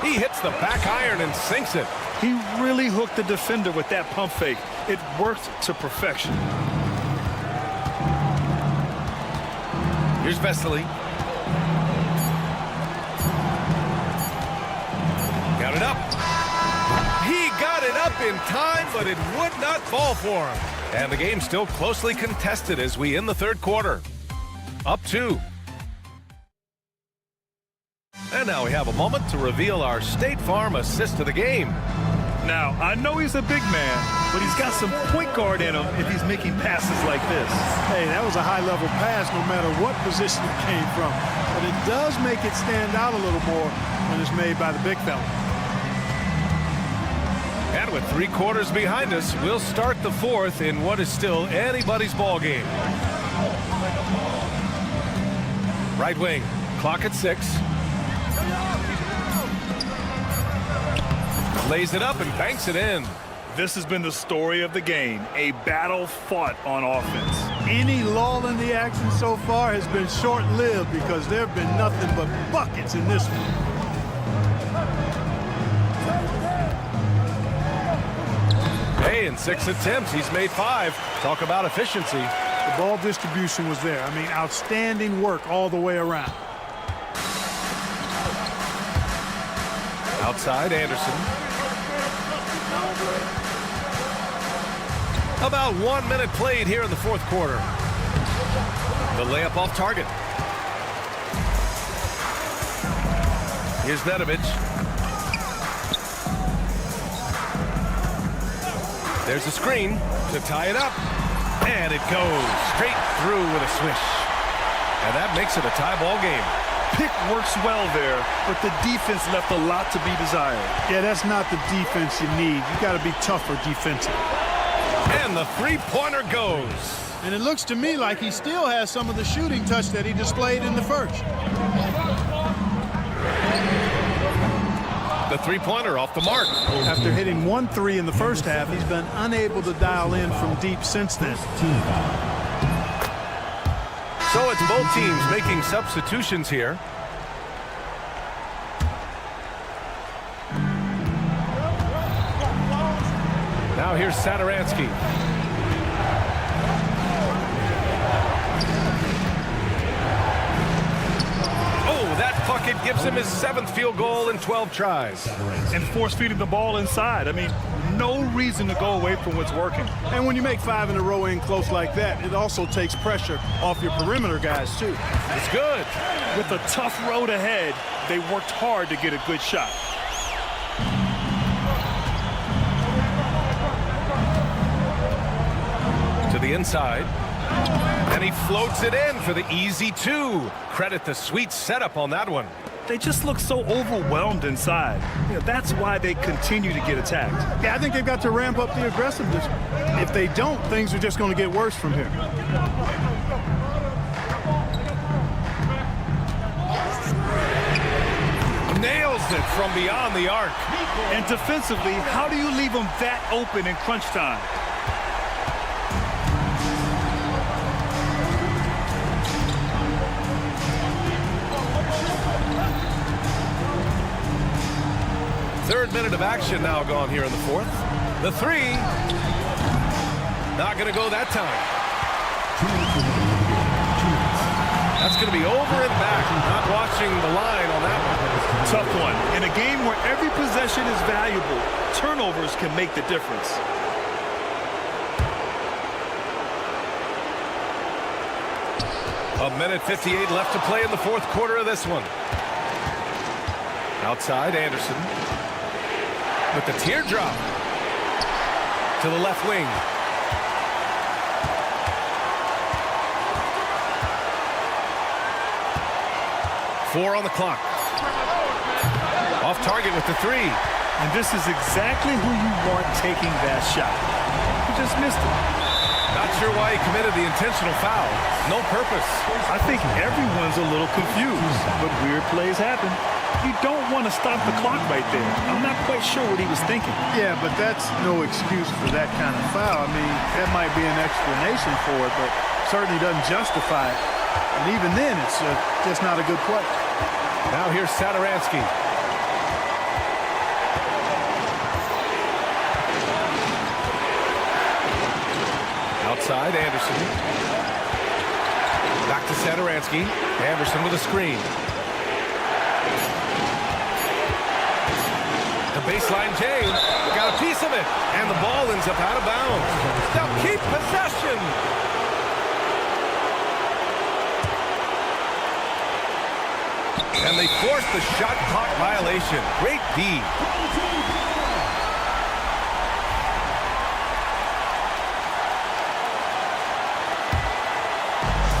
He hits the back iron and sinks it. He really hooked the defender with that pump fake. It worked to perfection. Here's Vesely. Got it up. He got it up in time, but it would not fall for him. And the game's still closely contested as we end the third quarter. Up 2. And now we have a moment to reveal our State Farm assist of the game. Now, I know he's a big man, but he's got some point guard in him if he's making passes like this. Hey, that was a high-level pass no matter what position it came from. But it does make it stand out a little more when it's made by the big fella. And with 3 quarters behind us, we'll start the 4th in what is still anybody's ball game. Right wing, clock at 6. Lays it up and banks it in. This has been the story of the game, a battle fought on offense. Any lull in the action so far has been short-lived because there have been nothing but buckets in this one. Hey, in 6 attempts, he's made 5. Talk about efficiency. The ball distribution was there. I mean, outstanding work all the way around. Outside, Anderson. About 1 minute played here in the 4th quarter. The layup off target. Here's Nedovic. There's a screen to tie it up. And it goes straight through with a swish. And that makes it a tie ball game. Pick works well there, but the defense left a lot to be desired. Yeah, that's not the defense you need. You got to be tougher defensively. And the 3-pointer goes. And it looks to me like he still has some of the shooting touch that he displayed in the first. The 3-pointer off the mark. After hitting 1 3 in the first half, he's been unable to dial in from deep since then. So it's both teams making substitutions here. Now here's Satoransky. That bucket gives him his 7th field goal in 12 tries. And force-feeding the ball inside. I mean, no reason to go away from what's working. And when you make 5 in a row in close like that, it also takes pressure off your perimeter guys, too. It's good. With a tough road ahead, they worked hard to get a good shot. To the inside. And he floats it in for the easy 2. Credit the sweet setup on that one. They just look so overwhelmed inside. You know, that's why they continue to get attacked. Yeah, I think they've got to ramp up the aggressiveness. If they don't, things are just going to get worse from here. Nails it from beyond the arc. And defensively, how do you leave them that open in crunch time? Third minute of action now gone here in the 4th. The 3. Not going to go that time. That's going to be over and back. Not watching the line on that one. Tough one. In a game where every possession is valuable, turnovers can make the difference. A minute 58 left to play in the 4th quarter of this one. Outside, Anderson. With the teardrop to the left wing. Four on the clock. Off target with the 3. And this is exactly who you want taking that shot. He just missed it. Not sure why he committed the intentional foul. No purpose. I think everyone's a little confused, but weird plays happen. You don't want to stop the clock right there. I'm not quite sure what he was thinking. Yeah, but that's no excuse for that kind of foul. I mean, that might be an explanation for it, but certainly doesn't justify it. And even then, it's just not a good play. Now here's Satoransky. Outside, Anderson. Back to Satoransky. Anderson with a screen. The baseline James got a piece of it, and the ball ends up out of bounds. They'll keep possession. And they force the shot clock violation. Great D.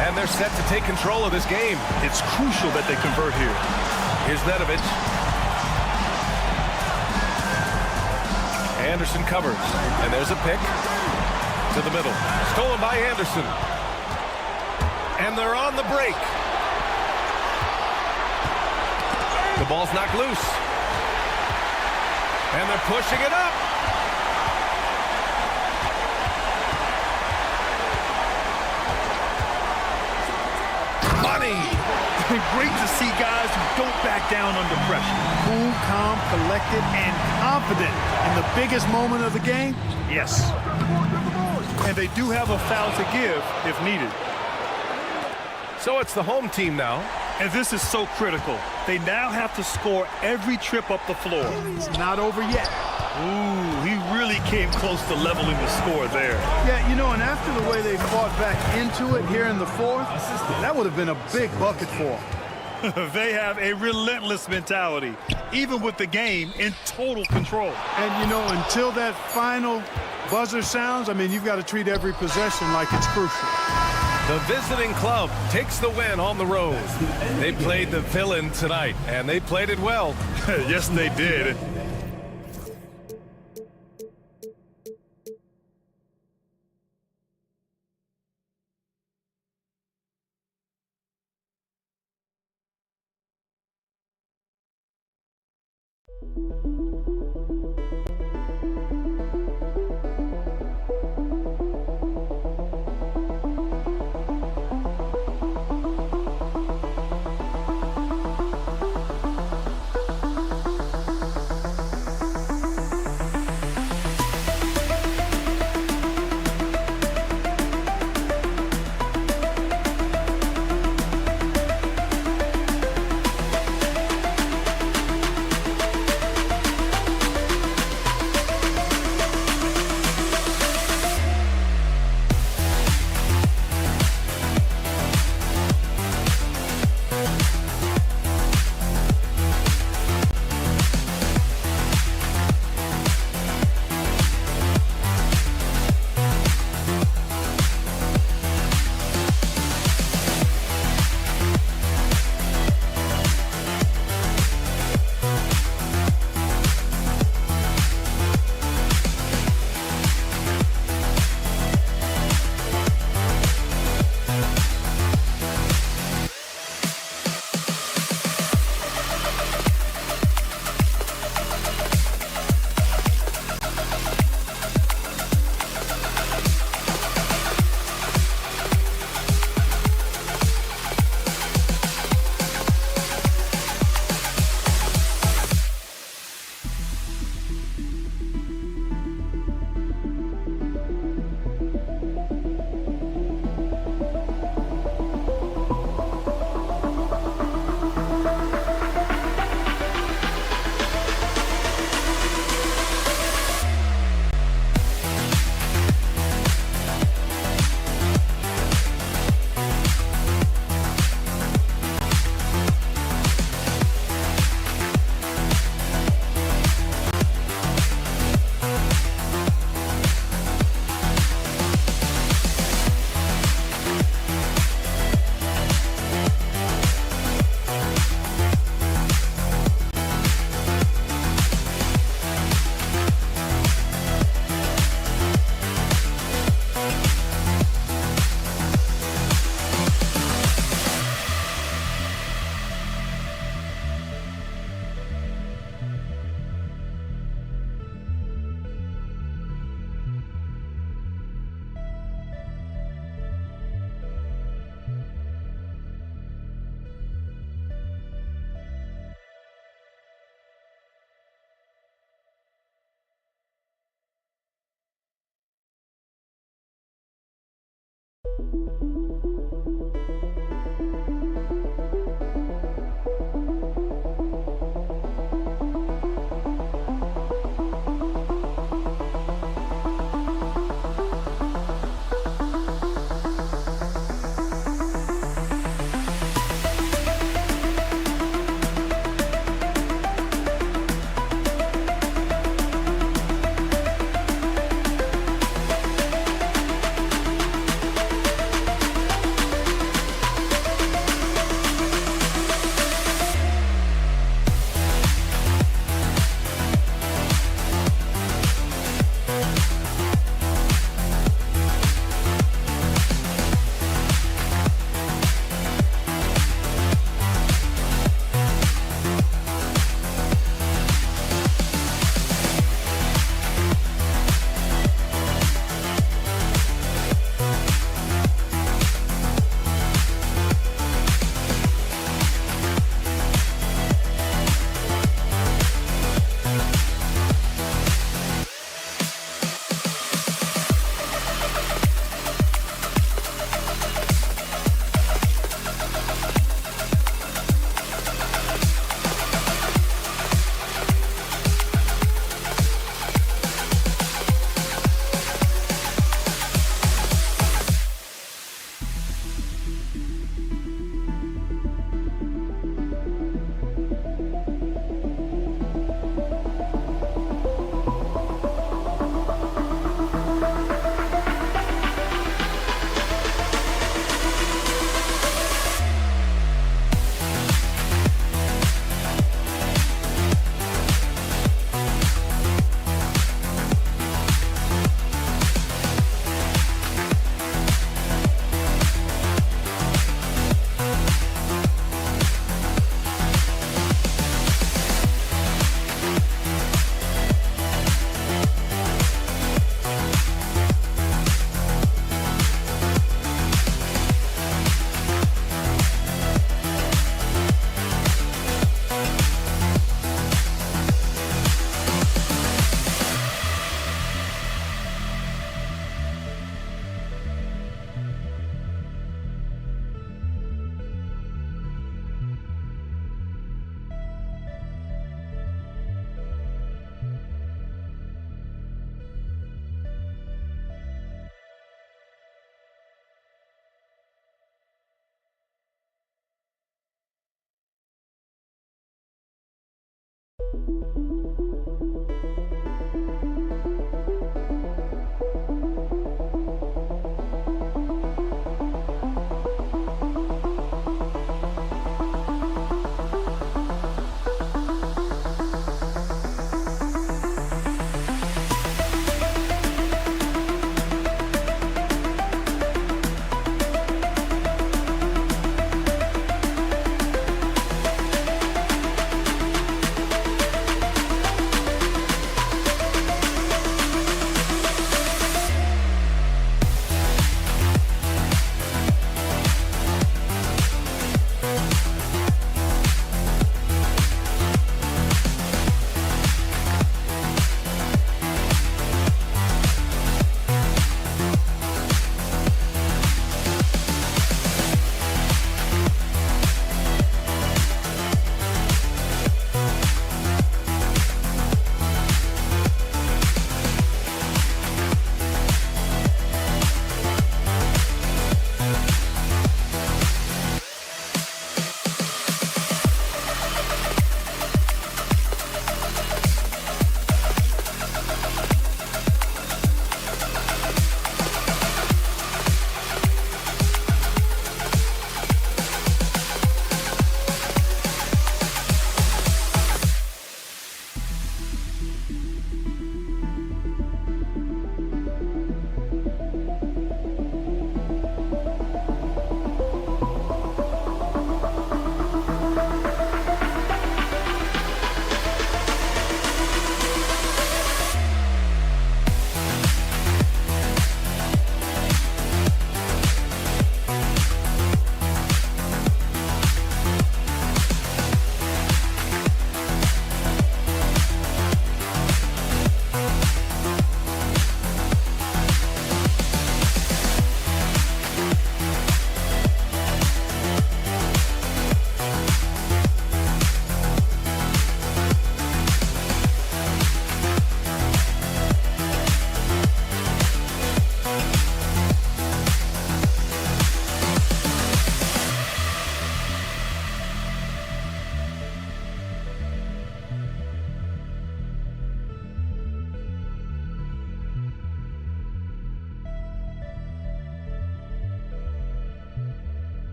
And they're set to take control of this game. It's crucial that they convert here. Here's Nedovic. Anderson covers. And there's a pick to the middle. Stolen by Anderson. And they're on the break. The ball's knocked loose. And they're pushing it up. Money. Great to see guys who don't back down under pressure. Cool, calm, collected, and confident in the biggest moment of the game. Yes. And they do have a foul to give if needed. So it's the home team now. And this is so critical. They now have to score every trip up the floor. It's not over yet. Ooh, he really came close to leveling the score there. Yeah, you know, and after the way they fought back into it here in the fourth, that would have been a big bucket for them. They have a relentless mentality, even with the game in total control. And, you know, until that final buzzer sounds, I mean, you've got to treat every possession like it's crucial. The visiting club takes the win on the road. They played the villain tonight, and they played it well. Yes, they did.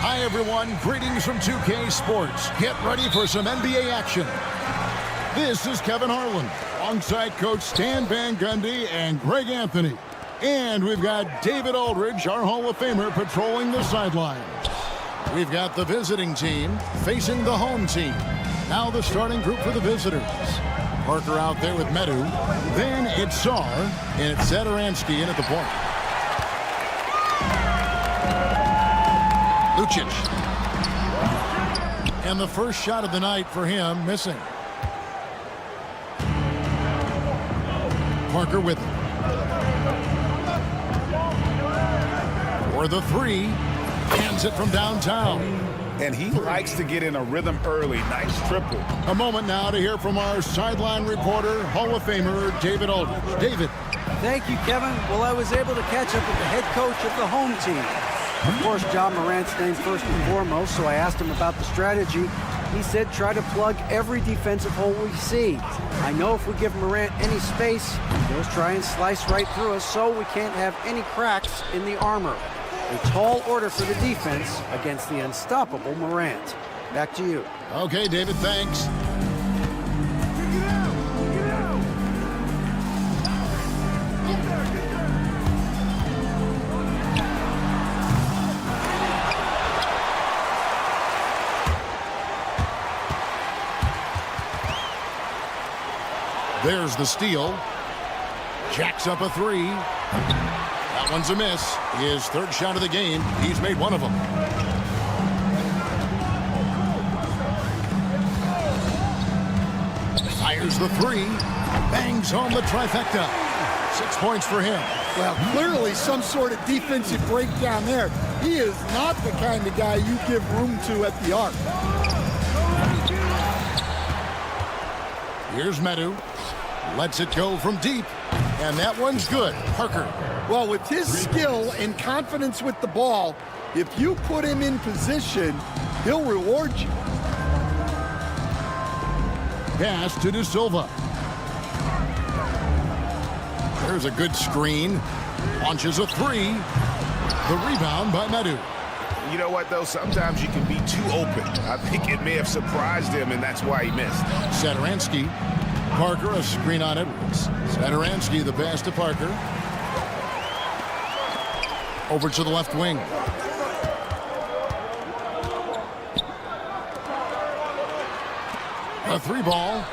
Hi, everyone. Greetings from 2K Sports. Get ready for some NBA action. This is Kevin Harlan, alongside Coach Stan Van Gundy and Greg Anthony. And we've got David Aldridge, our Hall of Famer, patrolling the sidelines. We've got the visiting team facing the home team. Now the starting group for the visitors. Parker out there with Medu. Then it's Sar, and it's Zadaransky in at the point. Lucic. And the first shot of the night for him, missing. Parker with it. For the three. Hands it from downtown. And he likes to get in a rhythm early. Nice triple. A moment now to hear from our sideline reporter, Hall of Famer David Aldridge. David. Thank you, Kevin. Well, I was able to catch up with the head coach of the home team. Of course, John Morant's name first and foremost, so I asked him about the strategy. He said try to plug every defensive hole we see. I know if we give Morant any space, he'll try and slice right through us, so we can't have any cracks in the armor. A tall order for the defense against the unstoppable Morant. Back to you. Okay, David, thanks. There's the steal. Jacks up a three. That one's a miss. His third shot of the game. He's made one of them. Fires the three. Bangs home the trifecta. 6 points for him. Well, clearly some sort of defensive breakdown there. He is not the kind of guy you give room to at the arc. Here's Medu. Lets it go from deep. And that one's good. Parker. Well, with his skill and confidence with the ball, if you put him in position, he'll reward you. Pass to De Silva. There's a good screen. Launches a three. The rebound by Medu. You know what, though? Sometimes you can be too open. I think it may have surprised him, and that's why he missed. Zadaransky. Parker, a screen on Edwards. Zadaransky, the pass to Parker. Over to the left wing. A three ball.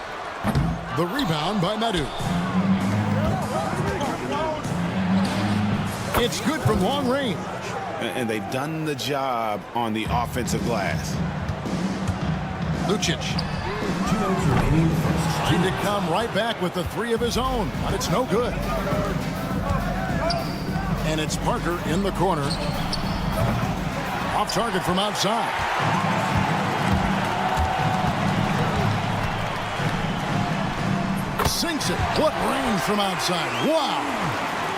The rebound by Medu. It's good from long range. And they've done the job on the offensive glass. Lucic. Trying to come right back with the three of his own, but it's no good. And it's Parker in the corner. Off target from outside. Sinks it. What range from outside. Wow.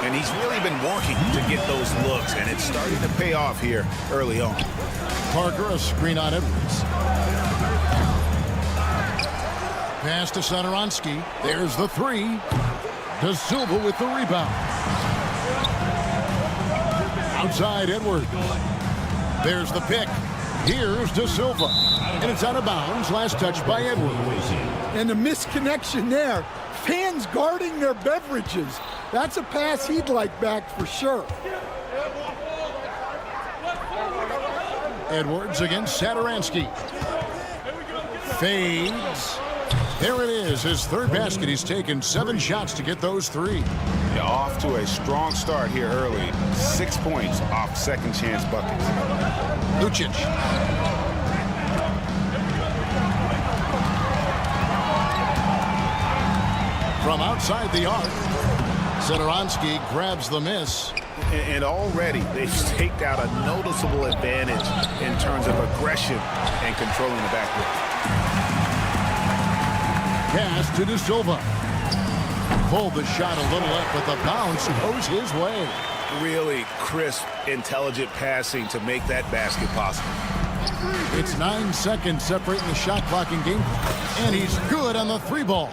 And he's really been working to get those looks, and it's starting to pay off here early on. Parker, a screen on Edwards. Pass to Satoransky. There's the three. De Silva with the rebound. Outside Edwards. There's the pick. Here's De Silva. And it's out of bounds. Last touch by Edwards. And a misconnection there. Fans guarding their beverages. That's a pass he'd like back for sure. Edwards against Satoransky. Fades. There it is, his third basket. He's taken 7 shots to get those 3. Yeah, off to a strong start here early. 6 points off second chance buckets. Lucic. From outside the arc, Satoransky grabs the miss. And already they've staked out a noticeable advantage in terms of aggression and controlling the backcourt. Pass to De Silva. Pulled the shot a little up, but the bounce goes his way. Really crisp, intelligent passing to make that basket possible. It's 9 seconds separating the shot clock in game. And he's good on the 3 ball.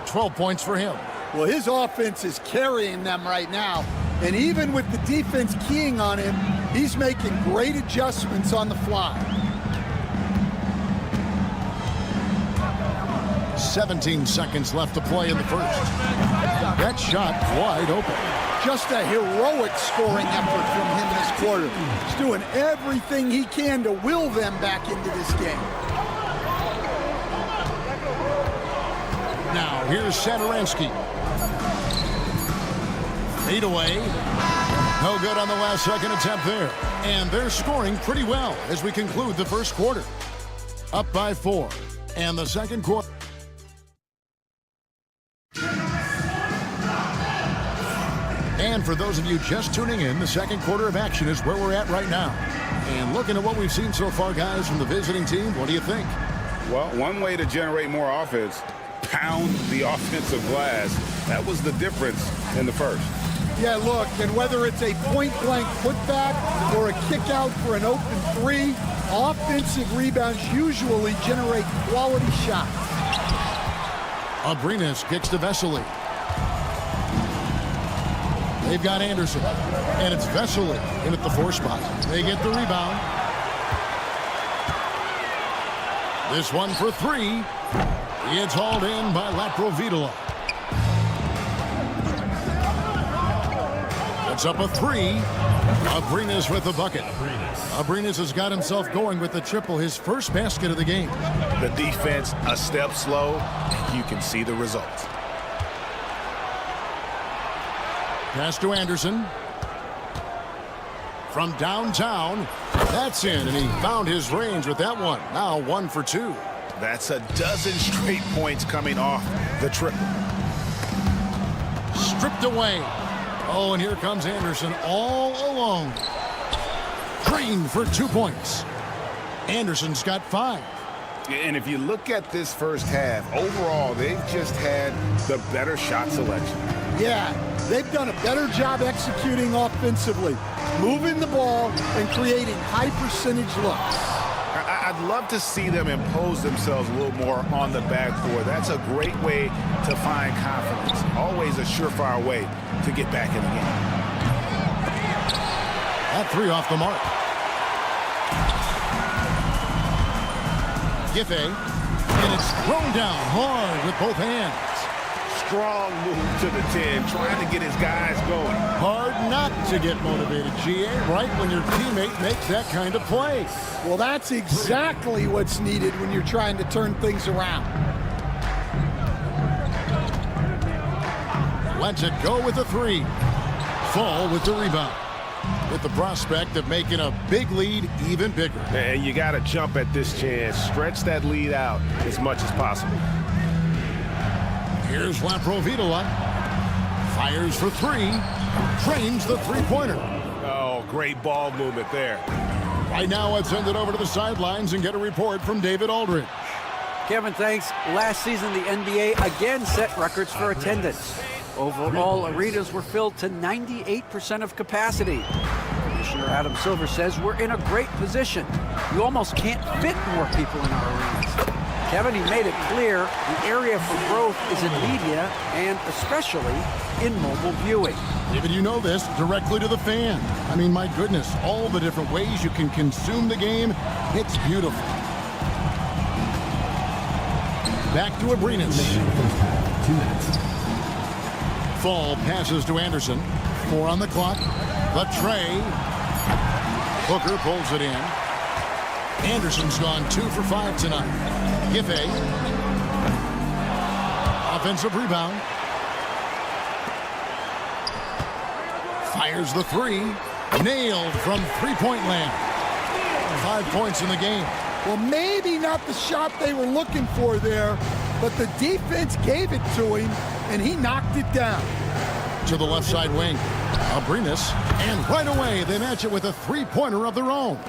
12 points for him. Well, his offense is carrying them right now. And even with the defense keying on him, he's making great adjustments on the fly. 17 seconds left to play in the first. That shot wide open. Just a heroic scoring effort from him this quarter. He's doing everything he can to will them back into this game. Now, here's Satoransky. Fade away. No good on the last second attempt there. And they're scoring pretty well as we conclude the first quarter. Up by 4. And the second quarter. And for those of you just tuning in, the second quarter of action is where we're at right now. And looking at what we've seen so far, guys, from the visiting team, what do you think? Well, one way to generate more offense, pound the offensive glass. That was the difference in the first. Yeah, look, and whether it's a point-blank putback or a kick-out for an open 3, offensive rebounds usually generate quality shots. Abrinas kicks to Vesely. They've got Anderson, and it's Vesely in at the 4 spot. They get the rebound. This one for 3. It's hauled in by Laprovitola. It's up a 3. Abrinas with the bucket. Abrinas has got himself going with the triple, his first basket of the game. The defense a step slow. You can see the results. Pass to Anderson. From downtown. That's in, and he found his range with that one. Now 1 for 2. That's a dozen straight points coming off the triple. Stripped away. Oh, and here comes Anderson all alone. Green for 2 points. Anderson's got 5. And if you look at this first half, overall, they've just had the better shot selection. Yeah, they've done a better job executing offensively, moving the ball and creating high percentage looks. I'd love to see them impose themselves a little more on the backboard. That's a great way to find confidence. Always a surefire way to get back in the game. That 3 off the mark. Giffey, and it's thrown down hard with both hands. Strong move to the 10, trying to get his guys going. Hard not to get motivated, GA, right when your teammate makes that kind of play. Well, that's exactly what's needed when you're trying to turn things around. Lets it go with a 3. Fall with the rebound. with the prospect of making a big lead even bigger. And you got to jump at this chance. Stretch that lead out as much as possible. Here's Laprovitola. Fires for three. Trains the three-pointer. Oh, great ball movement there. Right now, let's send it over to the sidelines and get a report from David Aldridge. Kevin, thanks. Last season, the NBA again set records for attendance. Overall, arenas were filled to 98% of capacity. Commissioner Adam Silver says we're in a great position. You almost can't fit more people in our arenas. Kevin, he made it clear the area for growth is in media and especially in mobile viewing. David, you know this, directly to the fan. I mean, my goodness, all the different ways you can consume the game, it's beautiful. Back to Abrinas. Fall passes to Anderson. 4 on the clock. The tray. Hooker pulls it in. Anderson's gone 2 for 5 tonight. Giffey. Offensive rebound. Fires the three. Nailed from three-point land. 5 points in the game. Well, maybe not the shot they were looking for there, but the defense gave it to him, and he knocked it down. To the left side wing. Abrinas. And right away, they match it with a three-pointer of their own.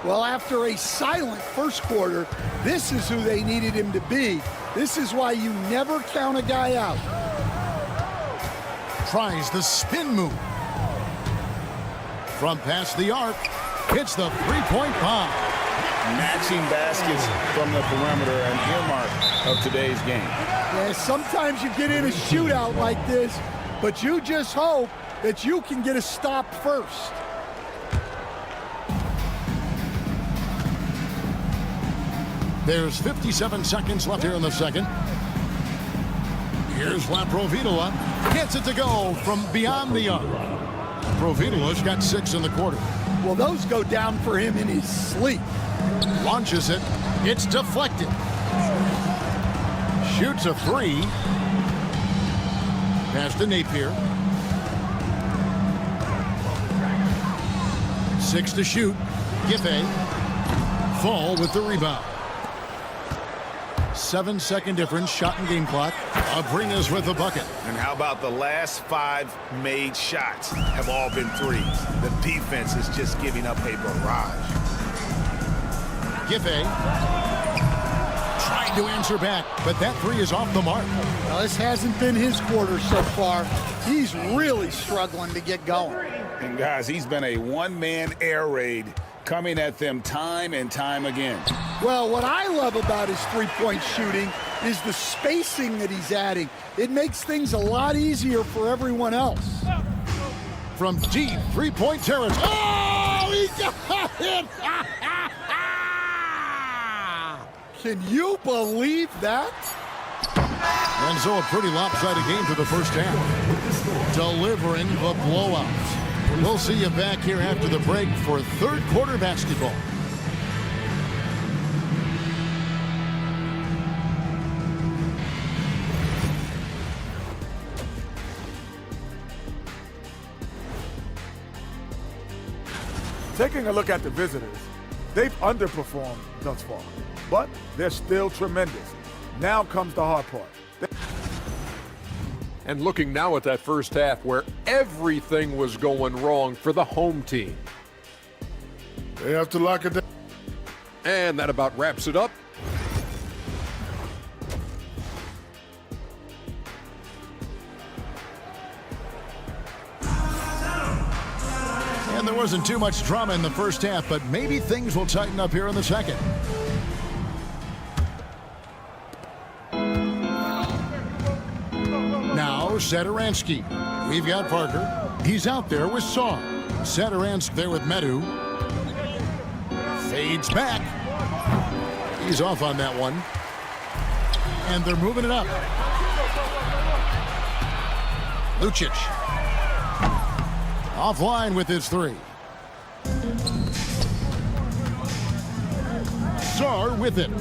Well, after a silent first quarter, this is who they needed him to be. This is why you never count a guy out. Tries the spin move. From past the arc, hits the three-point bomb. Matching baskets from the perimeter, an earmark of today's game. Yeah, sometimes you get in a shootout like this, but you just hope that you can get a stop first. There's 57 seconds left here in the second. Here's Laprovitola. Gets it to go from beyond the arc. Provitola's got 6 in the quarter. Well, those go down for him in his sleep. Launches it. It's deflected. Shoots a three. Pass to Napier. 6 to shoot. Giffey. Fall with the rebound. 7-second difference. Shot and game clock. Abrinas with the bucket. And how about the last 5 made shots have all been threes? The defense is just giving up a barrage. Giffey trying to answer back, but that three is off the mark. Well, this hasn't been his quarter so far. He's really struggling to get going. And guys, he's been a one-man air raid coming at them time and time again. Well, what I love about his three-point shooting is the spacing that he's adding. It makes things a lot easier for everyone else. From deep three-point territory. Oh, he got it! Can you believe that? And so a pretty lopsided game for the first half. Delivering the blowout. We'll see you back here after the break for third quarter basketball. Taking a look at the visitors, they've underperformed thus far, but they're still tremendous. Now comes the hard part. And looking now at that first half where everything was going wrong for the home team. They have to lock it down. And that about wraps it up. And there wasn't too much drama in the first half, but maybe things will tighten up here in the second. Now, Satoransky. We've got Parker. He's out there with Saw. Satoransky there with Medu. Fades back. He's off on that one. And they're moving it up. Lucic. Offline with his three. Sar with it.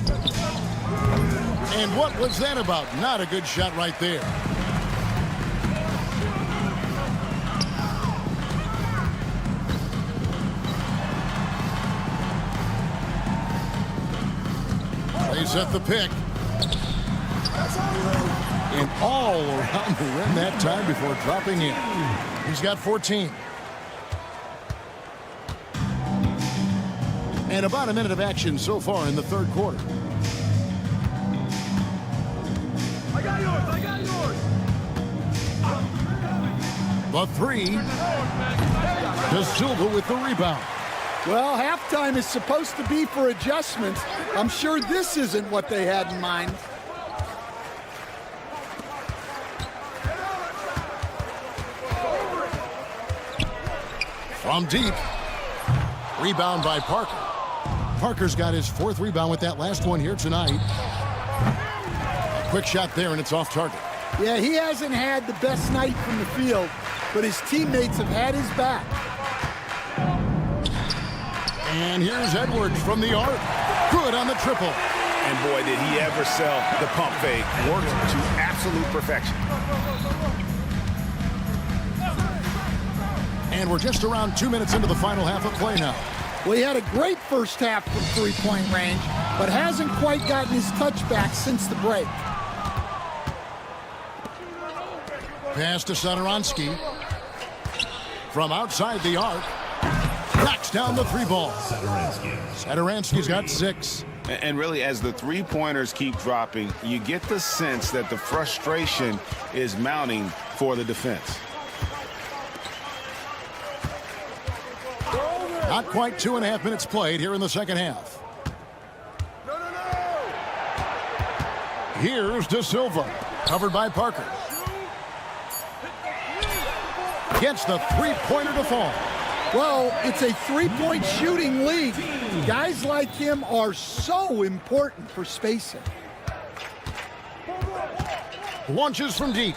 And what was that about? Not a good shot right there. They set the pick. And all around the rim that time before dropping in. He's got 14. And about a minute of action so far in the third quarter. I got yours. The three. De Silva with the rebound. Well, halftime is supposed to be for adjustments. I'm sure this isn't what they had in mind. From deep. Rebound by Parker. Parker's got his 4th rebound with that last one here tonight. Quick shot there, and it's off target. Yeah, he hasn't had the best night from the field, but his teammates have had his back. And here's Edwards from the arc. Good on the triple. And boy, did he ever sell the pump fake. Worked to absolute perfection. And we're just around 2 minutes into the final half of play now. Well, he had a great first half from three-point range, but hasn't quite gotten his touchback since the break. Pass to Satoransky. From outside the arc. Knocks down the 3-ball. Satoransky's got 6. And really, as the three-pointers keep dropping, you get the sense that the frustration is mounting for the defense. Not quite 2.5 minutes played here in the second half. Here's De Silva, covered by Parker. Gets the three-pointer to fall. Well, it's a three-point shooting league. Guys like him are so important for spacing. Launches from deep.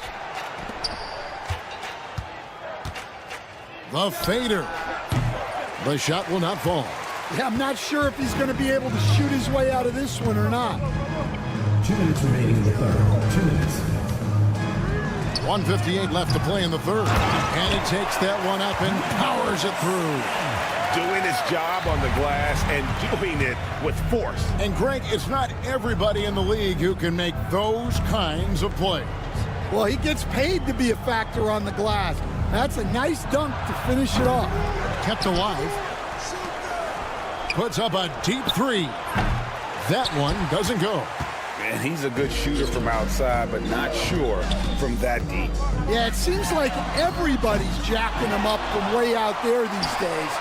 The fader. The shot will not fall. Yeah, I'm not sure if he's going to be able to shoot his way out of this one or not. 2 minutes remaining in the third. 2 minutes. 1:58 left to play in the third. And he takes that one up and powers it through. Doing his job on the glass and doing it with force. And Greg, it's not everybody in the league who can make those kinds of plays. Well, he gets paid to be a factor on the glass. That's a nice dunk to finish it off. Kept alive. Puts up a deep 3. That one doesn't go. And he's a good shooter from outside, but not sure from that deep. Yeah, it seems like everybody's jacking him up from way out there these days.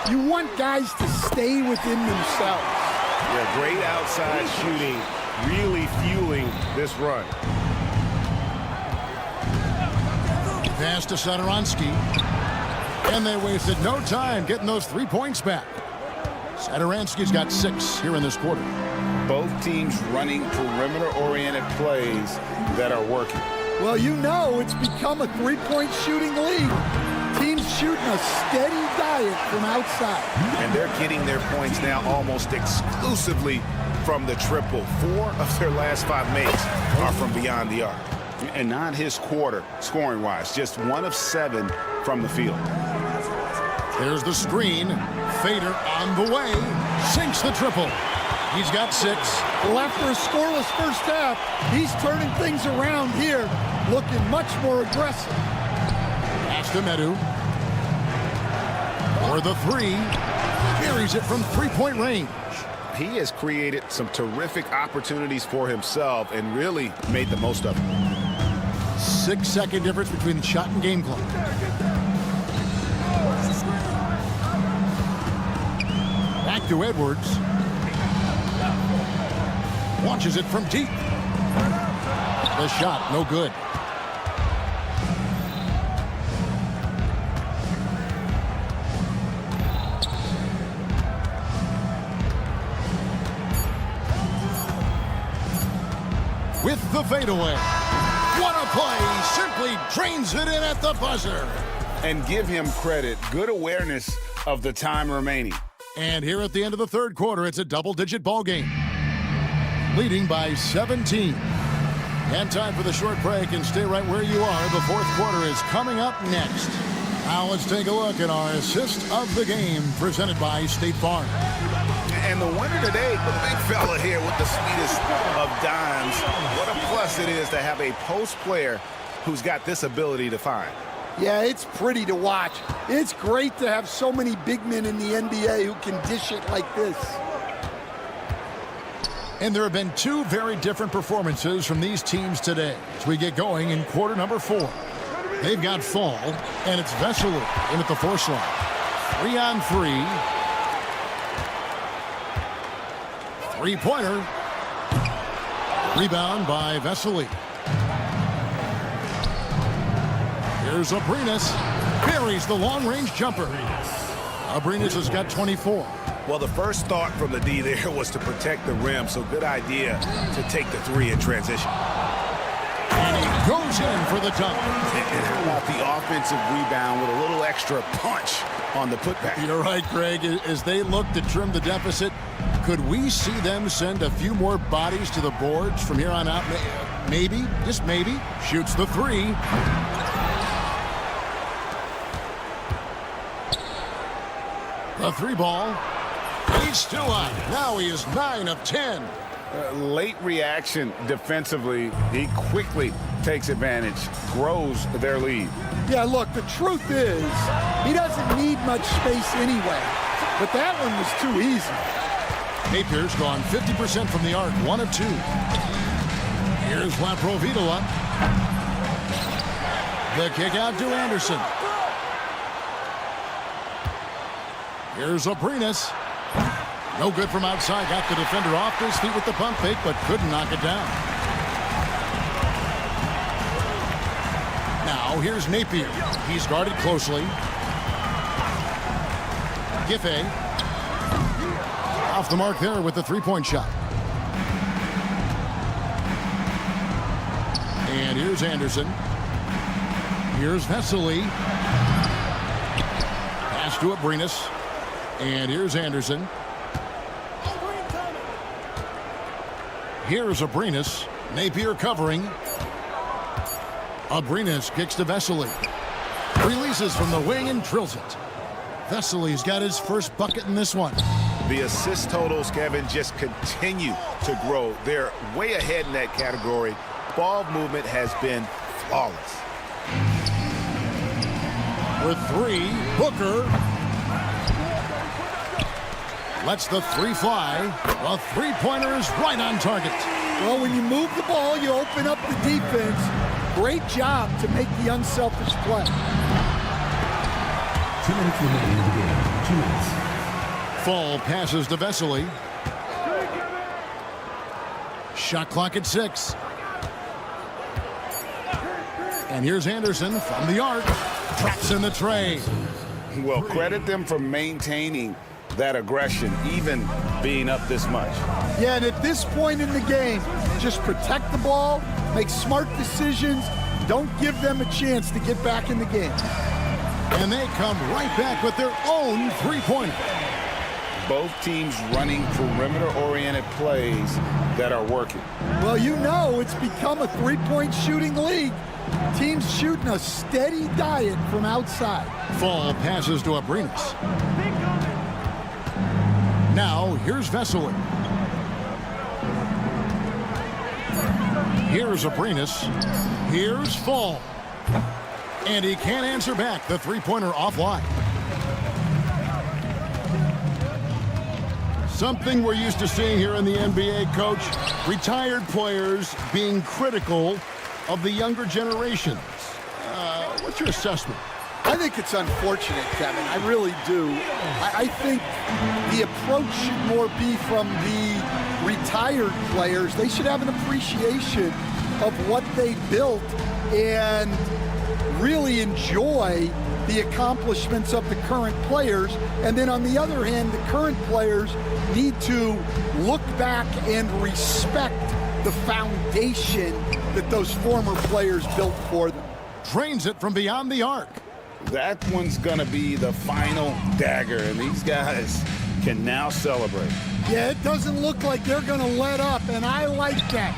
You want guys to stay within themselves. Yeah, great outside shooting, really fueling this run. Pass to Satoransky. And they wasted no time getting those 3 points back. Satoransky's got 6 here in this quarter. Both teams running perimeter-oriented plays that are working. Well, you know it's become a three-point shooting league. Teams shooting a steady diet from outside. And they're getting their points now almost exclusively from the triple. 4 of their last 5 makes are from beyond the arc. And not his quarter, scoring-wise. Just 1 of 7 from the field. There's the screen. Fader on the way. Sinks the triple. He's got 6. Well, after a scoreless first half, he's turning things around here, looking much more aggressive. Pass to Medu. For the 3. Carries it from three-point range. He has created some terrific opportunities for himself and really made the most of it. 6-second difference between the shot and game clock. Back to Edwards. Launches it from deep. The shot, no good. With the fadeaway. What a play! Simply drains it in at the buzzer. And give him credit. Good awareness of the time remaining. And here at the end of the third quarter, it's a double-digit ball game. Leading by 17. And time for the short break, and stay right where you are. The fourth quarter is coming up next. Now let's take a look at our assist of the game presented by State Farm. And the winner today, the big fella here with the sweetest of dimes. What a plus it is to have a post player who's got this ability to find. Yeah, it's pretty to watch. It's great to have so many big men in the NBA who can dish it like this. And there have been two very different performances from these teams today as we get going in quarter number 4. They've got Fall, and it's Vesely in at the force line. 3-on-3. Three-pointer. Rebound by Vesely. Here's Abrinas. Buries the long-range jumper. Abrinas has got 24. Well, the first thought from the D there was to protect the rim, so good idea to take the 3 in transition. And he goes in for the dunk. And how about the offensive rebound with a little extra punch on the putback? You're right, Greg. As they look to trim the deficit, could we see them send a few more bodies to the boards from here on out? Maybe, just maybe. Shoots the 3. The 3 ball. He's still on. Now he is 9 of 10. Late reaction defensively. He quickly takes advantage, grows their lead. Yeah, look, the truth is, he doesn't need much space anyway. But that one was too easy. Napier's gone 50% from the arc, 1 of 2. Here's Laprovitola. The kick out to Anderson. Here's Abrinas. No good from outside. Got the defender off his feet with the pump fake, but couldn't knock it down. Now here's Napier. He's guarded closely. Giffey. Off the mark there with the 3-point shot. And here's Anderson. Here's Vesely. Pass to Abrinas. And here's Anderson. Here's Abrinas. Napier covering. Abrinas kicks to Vesely. Releases from the wing and drills it. Vesely's got his first bucket in this one. The assist totals, Kevin, just continue to grow. They're way ahead in that category. Ball movement has been flawless. With 3, Booker lets the 3 fly. The 3-pointer is right on target. Well, when you move the ball, you open up the defense. Great job to make the unselfish play. 2 minutes remaining in the game. 2 minutes. Fall passes to Vesely. Shot clock at 6. And here's Anderson from the arc. Traps in the tray. Well, credit them for maintaining that aggression, even being up this much. Yeah, and at this point in the game, just protect the ball, make smart decisions, don't give them a chance to get back in the game. And they come right back with their own 3-pointer. Both teams running perimeter-oriented plays that are working. Well, you know it's become a 3-point shooting league. Teams shooting a steady diet from outside. Fall passes to Abrinas. Now, here's Vesely. Here's Abrinas. Here's Fall. And he can't answer back. The 3-pointer offline. Something we're used to seeing here in the NBA, Coach. Retired players being critical of the younger generations. What's your assessment? I think it's unfortunate, Kevin. I really do. I think the approach should more be from the retired players. They should have an appreciation of what they built and really enjoy the accomplishments of the current players. And then on the other hand, the current players need to look back and respect the foundation that those former players built for them. Drains it from beyond the arc. That one's going to be the final dagger, and these guys can now celebrate. Yeah, it doesn't look like they're going to let up, and I like that.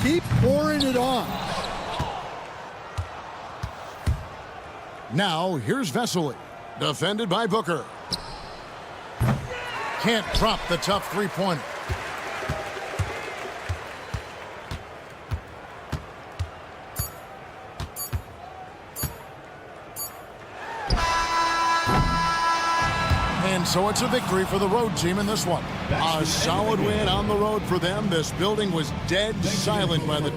Keep pouring it on. Now, here's Vesely, defended by Booker. Can't drop the tough three-pointer. And so it's a victory for the road team in this one. A solid win on the road for them. This building was dead silent by the...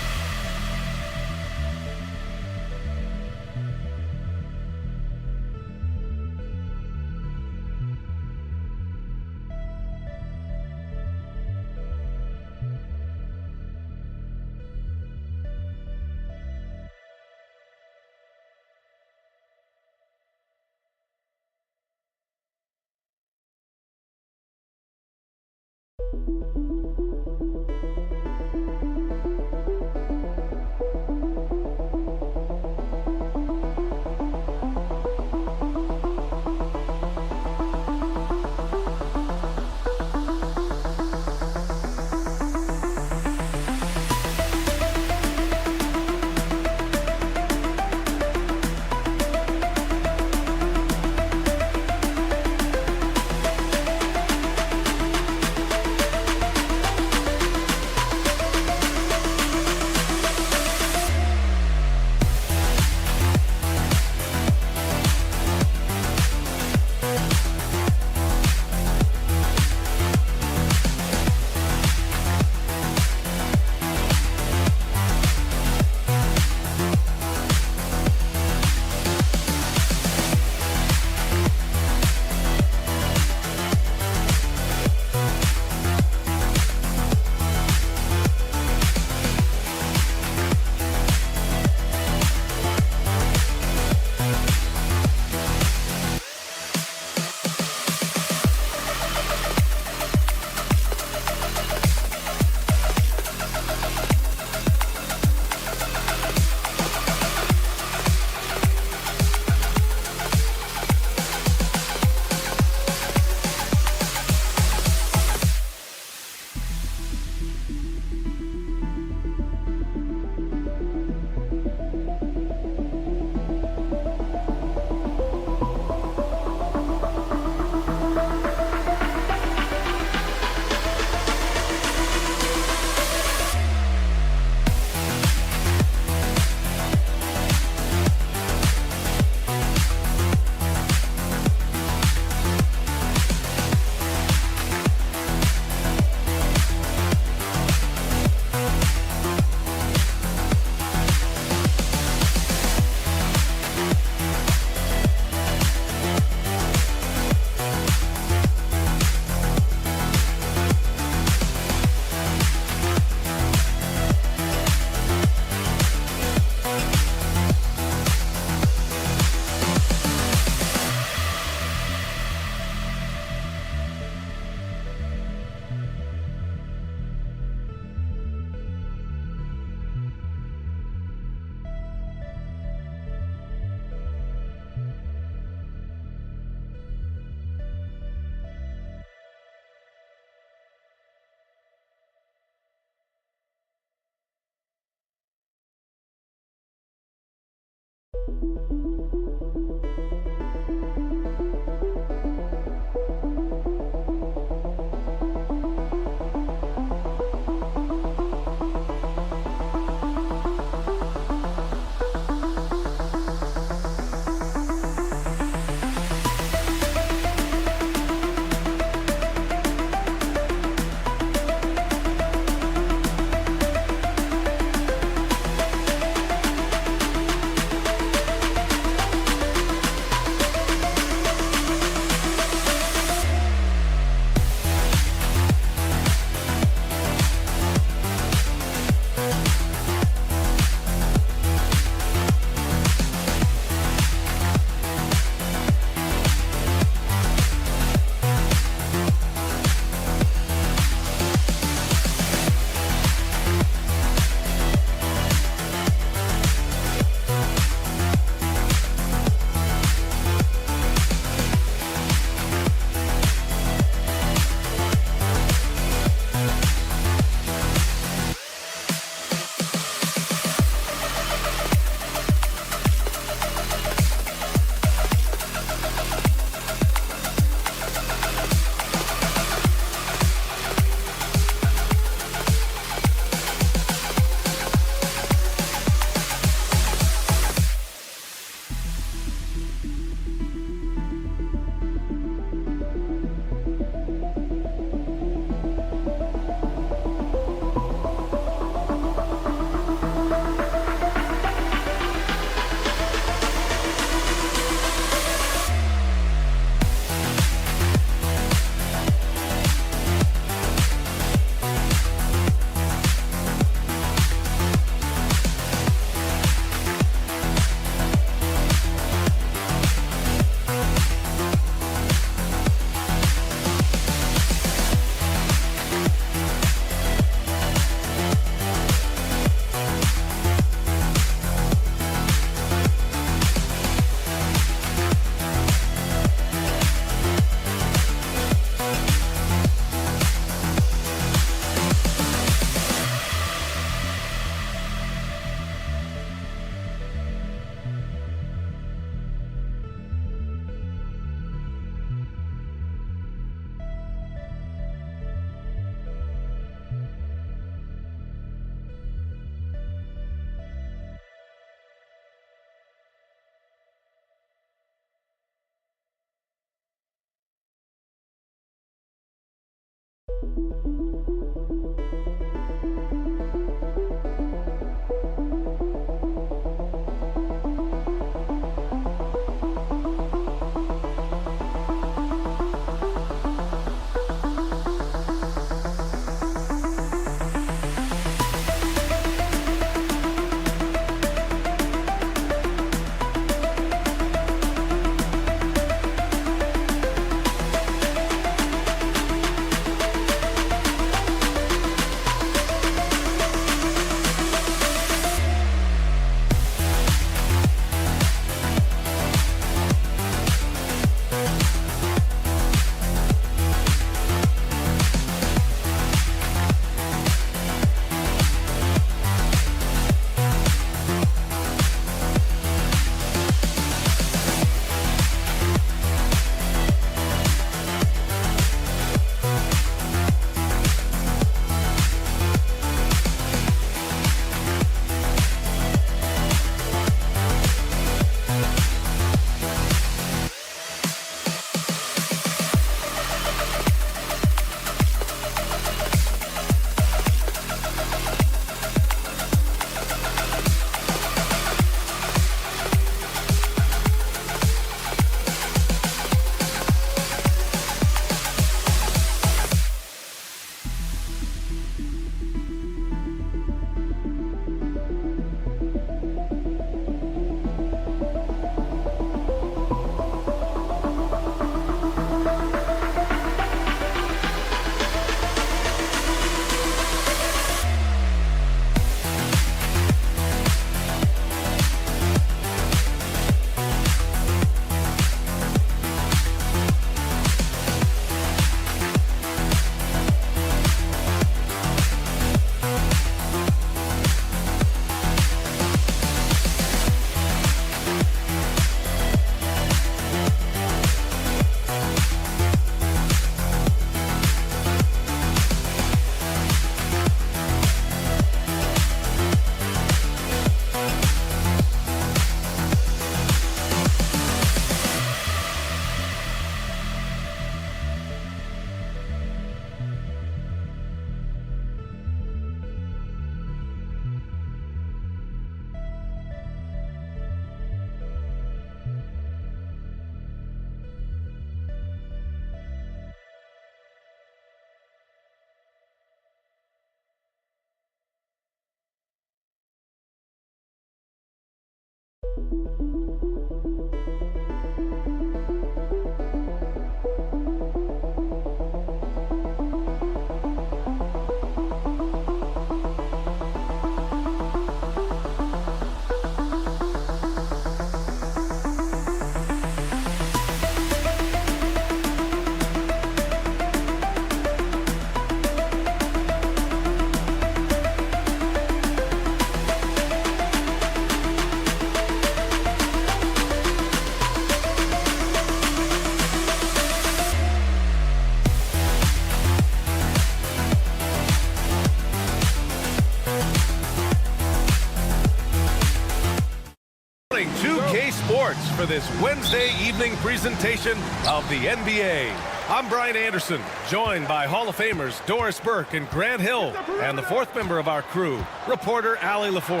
Sports for this Wednesday evening presentation of the NBA. I'm Brian Anderson, joined by Hall of Famers Doris Burke and Grant Hill, and the fourth member of our crew, reporter Allie LaForce.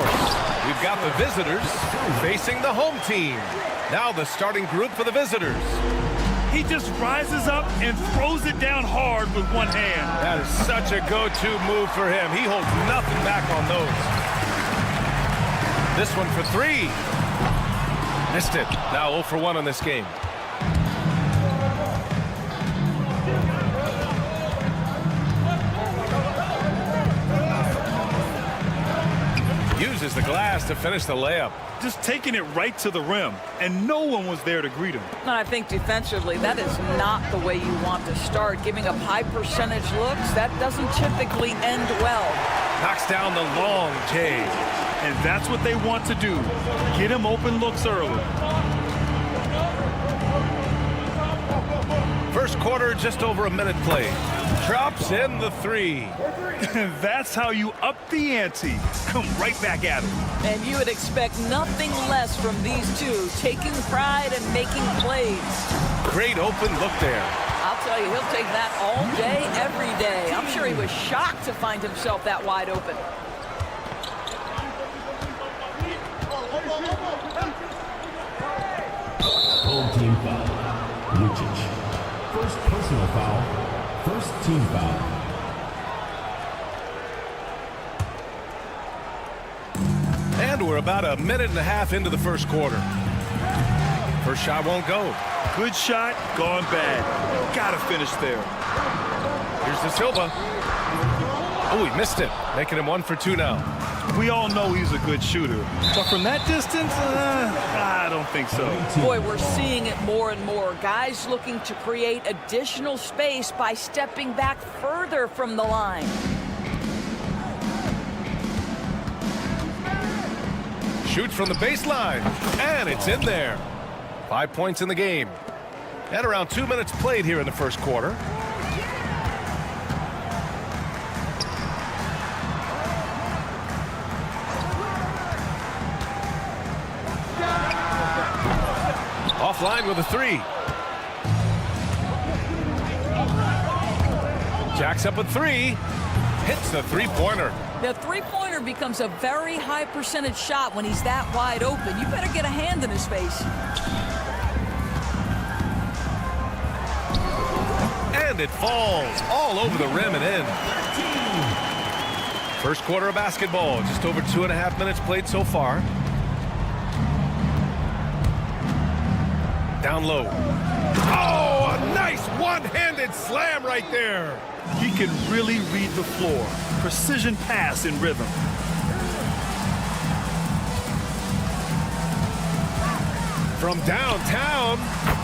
We've got the visitors facing the home team. Now the starting group for the visitors. He just rises up and throws it down hard with one hand. That is such a go-to move for him. He holds nothing back on those. This one for three. Missed it. Now 0 for 1 on this game. Uses the glass to finish the layup. Just taking it right to the rim, and no one was there to greet him. And I think defensively, that is not the way you want to start. Giving up high percentage looks, that doesn't typically end well. Knocks down the long J. And that's what they want to do. Get him open looks early. First quarter, just over a minute played. Drops in the three. That's how you up the ante. Come right back at him. And you would expect nothing less from these two, taking pride and making plays. Great open look there. I'll tell you, he'll take that all day, every day. I'm sure he was shocked to find himself that wide open. Home team foul. Lucic. First personal foul. First team foul. And we're about a minute and a half into the first quarter. First shot won't go. Good shot, gone bad. Gotta finish there. Here's De Silva. Oh, he missed it. Making him 1 for 2 now. We all know he's a good shooter. But from that distance, I don't think so. Boy, we're seeing it more and more. Guys looking to create additional space by stepping back further from the line. Shoots from the baseline, and it's in there. 5 points in the game. And around 2 minutes played here in the first quarter. Offline with a three. Jacks up a three. Hits the three-pointer. The three-pointer becomes a very high percentage shot when he's that wide open. You better get a hand in his face. And it falls all over the rim and in. First quarter of basketball. Just over 2.5 minutes played so far. Down low. Oh, a nice one-handed slam right there. He can really read the floor. Precision pass in rhythm. From downtown,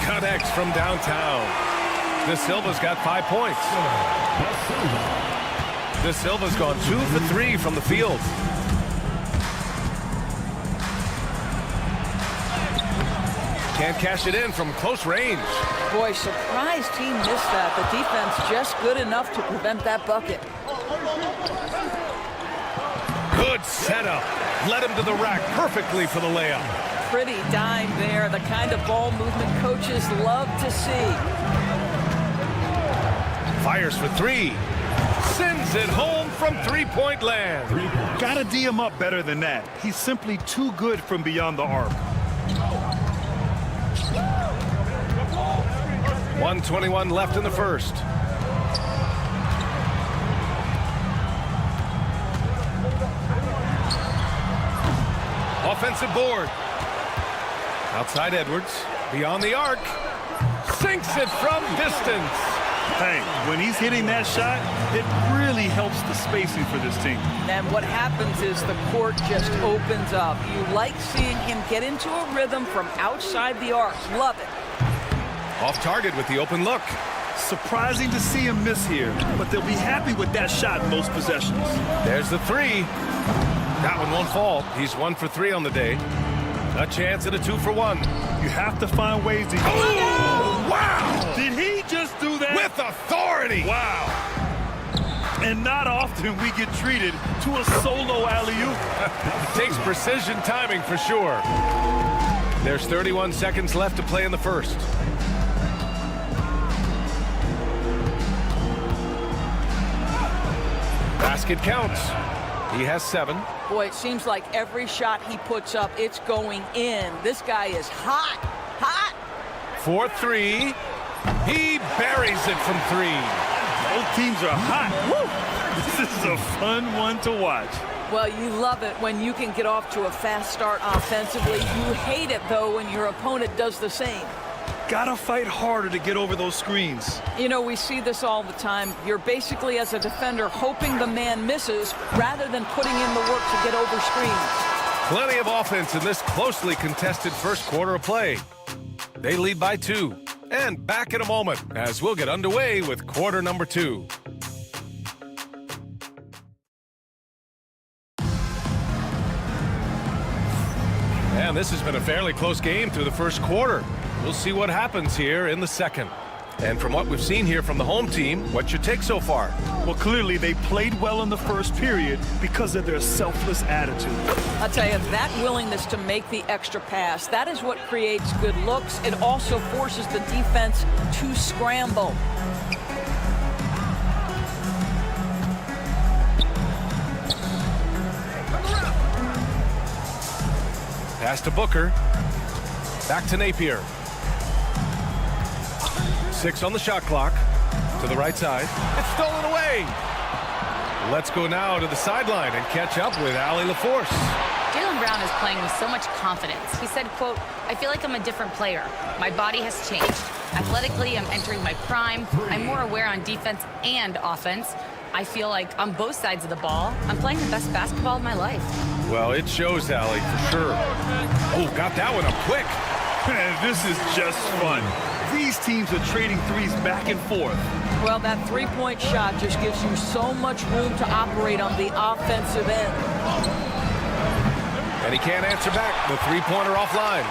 connects from downtown. De Silva's got 5 points. De Silva's gone 2 for 3 from the field. Can't cash it in from close range. Boy, surprised he missed that. The defense just good enough to prevent that bucket. Good setup. Led him to the rack perfectly for the layup. Pretty dime there. The kind of ball movement coaches love to see. Fires for three. Sends it home from three-point land. Gotta D him up better than that. He's simply too good from beyond the arc. 1:21 left in the first. Offensive board. Outside Edwards, beyond the arc, sinks it from distance. Hey, when he's hitting that shot, it really helps the spacing for this team. And what happens is the court just opens up. You like seeing him get into a rhythm from outside the arc. Love it. Off target with the open look. Surprising to see him miss here, but they'll be happy with that shot in most possessions. There's the three. That one won't fall. He's 1 for 3 on the day. A chance at a 2 for 1. You have to find ways to... Oh, wow! Did he just do that? With authority! Wow. And not often we get treated to a solo alley-oop. Takes precision timing for sure. There's 31 seconds left to play in the first. Basket counts. He has 7. Boy, it seems like every shot he puts up, it's going in. This guy is hot. Hot. 4-3. He buries it from 3. Both teams are hot. Woo! This is a fun one to watch. Well, you love it when you can get off to a fast start offensively. You hate it, though, when your opponent does the same. Gotta fight harder to get over those screens. You know, we see this all the time. You're basically, as a defender, hoping the man misses rather than putting in the work to get over screens. Plenty of offense in this closely contested first quarter of play. They lead by 2. And back in a moment as we'll get underway with quarter number 2. And this has been a fairly close game through the first quarter. We'll see what happens here in the second. And from what we've seen here from the home team, what's your take so far? Well, clearly they played well in the first period because of their selfless attitude. I'll tell you, that willingness to make the extra pass, that is what creates good looks. It also forces the defense to scramble. Pass to Booker. Back to Napier. 6 on the shot clock. To the right side. It's stolen away. Let's go now to the sideline and catch up with Allie LaForce. Jaylen Brown is playing with so much confidence. He said, quote, "I feel like I'm a different player. My body has changed. Athletically, I'm entering my prime. I'm more aware on defense and offense. I feel like on both sides of the ball, I'm playing the best basketball of my life." Well, it shows, Allie, for sure. Oh, got that one up quick. Man, this is just fun. These teams are trading threes back and forth. Well, that three-point shot just gives you so much room to operate on the offensive end. And he can't answer back. The three-pointer offline.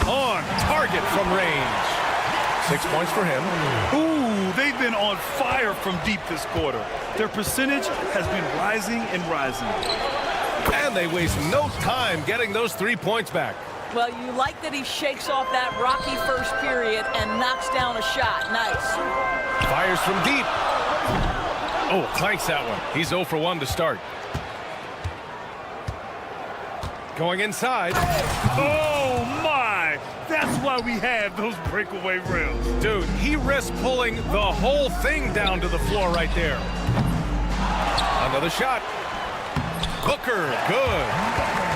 On target from range. 6 points for him. Ooh, they've been on fire from deep this quarter. Their percentage has been rising and rising. And they waste no time getting those 3 points back. Well, you like that he shakes off that rocky first period and knocks down a shot. Nice. Fires from deep. Oh, clanks that one. He's 0 for 1 to start. Going inside. Oh, my! That's why we have those breakaway rims. Dude, he risked pulling the whole thing down to the floor right there. Another shot. Booker, good.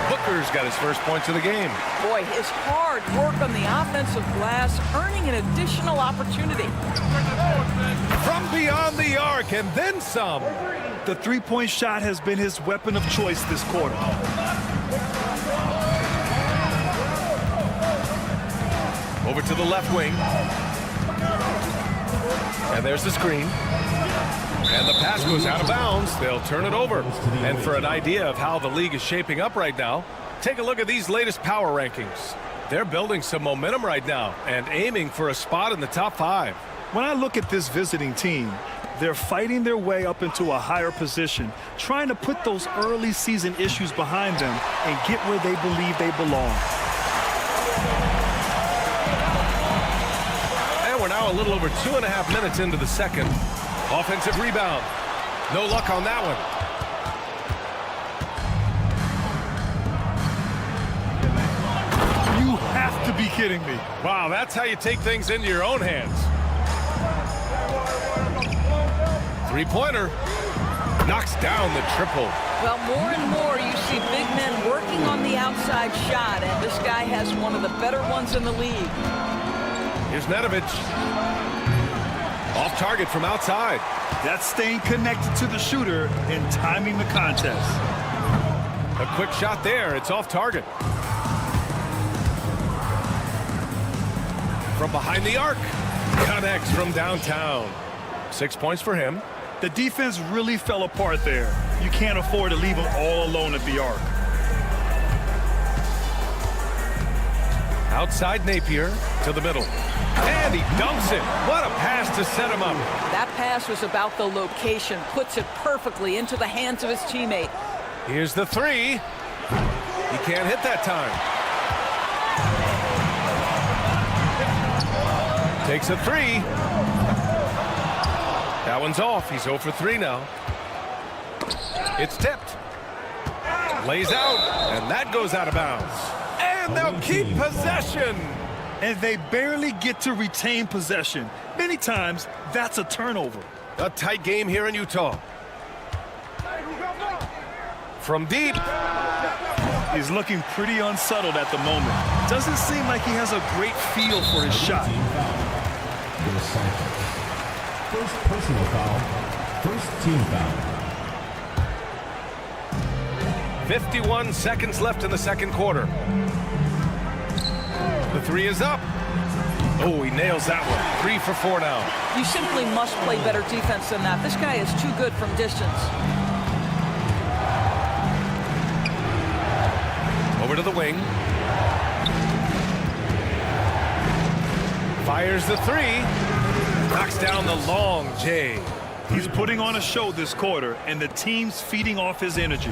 Booker's got his first points of the game. Boy, his hard work on the offensive glass, earning an additional opportunity. From beyond the arc, and then some. The three-point shot has been his weapon of choice this quarter. Over to the left wing. And there's the screen. And the pass goes out of bounds. They'll turn it over. And for an idea of how the league is shaping up right now, take a look at these latest power rankings. They're building some momentum right now and aiming for a spot in the top 5. When I look at this visiting team, they're fighting their way up into a higher position, trying to put those early season issues behind them and get where they believe they belong. And we're now a little over 2.5 minutes into the second. Offensive rebound. No luck on that one. You have to be kidding me. Wow, that's how you take things into your own hands. Three-pointer. Knocks down the triple. Well, more and more you see big men working on the outside shot, and this guy has one of the better ones in the league. Here's Nedovic. Off target from outside. That's staying connected to the shooter and timing the contest. A quick shot there. It's off target. From behind the arc. Connects from downtown. 6 points for him. The defense really fell apart there. You can't afford to leave them all alone at the arc. Outside Napier to the middle. And he dunks it. What a pass to set him up. That pass was about the location. Puts it perfectly into the hands of his teammate. Here's the three. He can't hit that time. Takes a three. That one's off. He's 0 for 3 now. It's tipped. Lays out. And that goes out of bounds. And they'll keep possession. And they barely get to retain possession. Many times, that's a turnover. A tight game here in Utah. From deep. He's looking pretty unsettled at the moment. Doesn't seem like he has a great feel for his shot. First personal foul. First team foul. 51 seconds left in the second quarter. The three is up. Oh, he nails that one. 3 for 4 now. You simply must play better defense than that. This guy is too good from distance. Over to the wing. Fires the three. Knocks down the long J. He's putting on a show this quarter, and the team's feeding off his energy.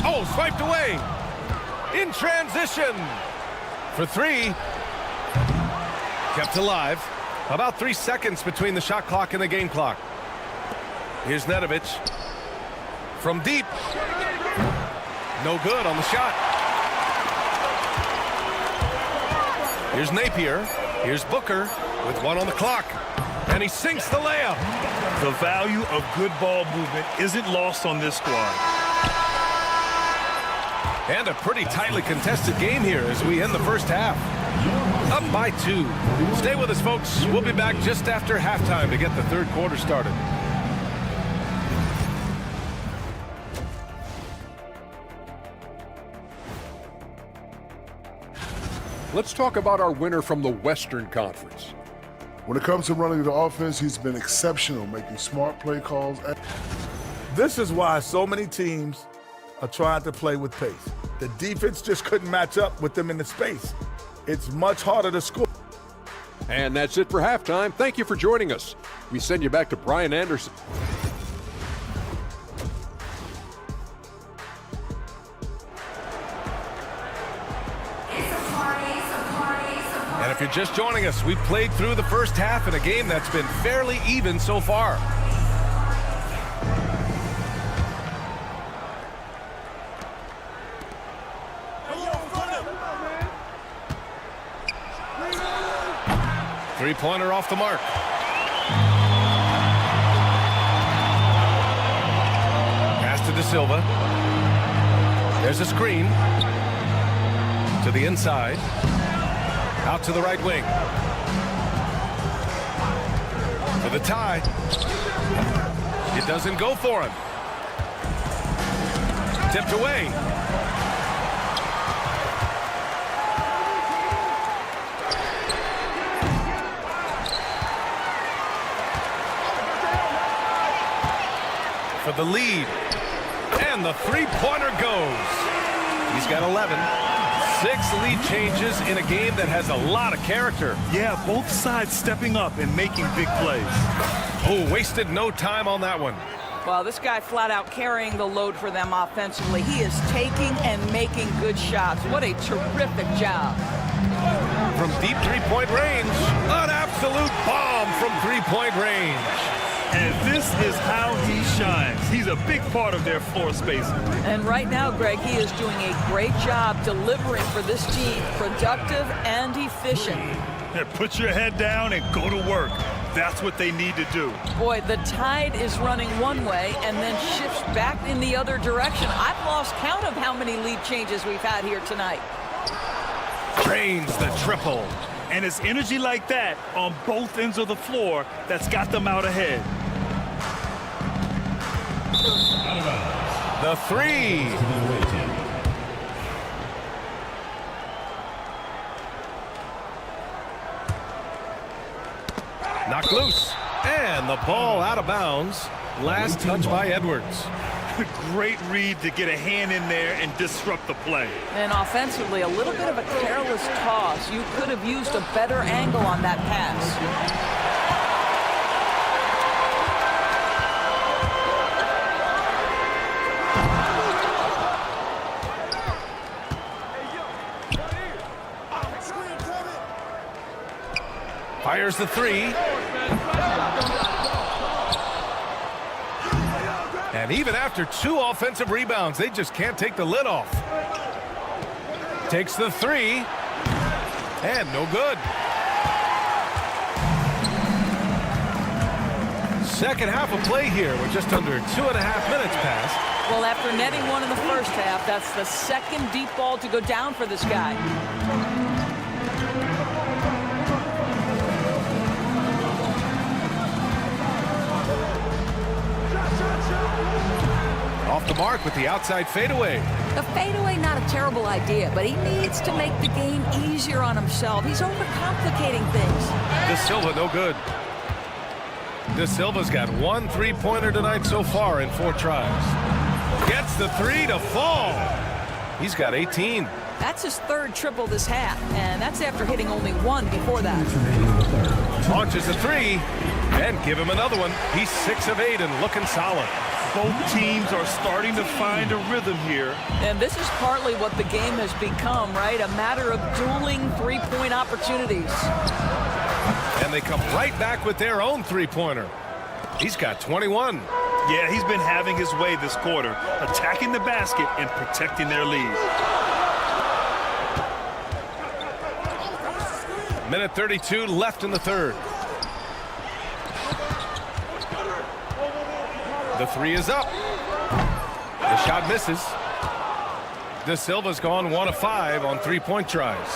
Oh, swiped away. In transition. For 3. Kept alive. About 3 seconds between the shot clock and the game clock. Here's Nedovic. From deep. No good on the shot. Here's Napier. Here's Booker with 1 on the clock. And he sinks the layup. The value of good ball movement isn't lost on this squad. And a pretty tightly contested game here as we end the first half. Up by 2. Stay with us, folks. We'll be back just after halftime to get the third quarter started. Let's talk about our winner from the Western Conference. When it comes to running the offense, he's been exceptional, making smart play calls. This is why so many teams are trying to play with pace. The defense just couldn't match up with them in the space. It's much harder to score. And that's it for halftime. Thank you for joining us. We send you back to Brian Anderson. And if you're just joining us, we've played through the first half in a game that's been fairly even so far. Three-pointer off the mark. Pass to De Silva. There's a screen. To the inside. Out to the right wing. For the tie. It doesn't go for him. Tipped away. For the lead. And the three-pointer goes. He's got 11. 6 lead changes in a game that has a lot of character. Yeah, both sides stepping up and making big plays. Oh, wasted no time on that one. Well, this guy flat out carrying the load for them offensively. He is taking and making good shots. What a terrific job. From deep three-point range. An absolute bomb from three-point range. And this is how he shines. He's a big part of their floor spacing. And right now, Greg, he is doing a great job delivering for this team. Productive and efficient. Put your head down and go to work. That's what they need to do. Boy, the tide is running one way and then shifts back in the other direction. I've lost count of how many lead changes we've had here tonight. Drains the triple. And it's energy like that on both ends of the floor that's got them out ahead. The three. Knocked loose. And the ball out of bounds. Last touch by Edwards. Great read to get a hand in there and disrupt the play. And offensively, a little bit of a careless toss. You could have used a better angle on that pass. Fires the three. And even after 2 offensive rebounds, they just can't take the lid off. Takes the three. And no good. Second half of play here. We're just under 2.5 minutes past. Well, after netting one in the first half, that's the second deep ball to go down for this guy. Off the mark with the outside fadeaway. The fadeaway, not a terrible idea, but he needs to make the game easier on himself. He's overcomplicating things. De Silva, no good. De Silva's got 1 3-pointer tonight so far in 4 tries. Gets the three to fall. He's got 18. That's his 3rd triple this half, and that's after hitting only 1 before that. Launches a three, and give him another one. He's 6 of 8 and looking solid. Both teams are starting to find a rhythm here. And this is partly what the game has become, right? A matter of dueling 3-point opportunities. And they come right back with their own 3-pointer. He's got 21. Yeah, he's been having his way this quarter, attacking the basket and protecting their lead. Minute 32 left in the third. The three is up. The shot misses. De Silva's gone 1 of 5 on 3-point tries.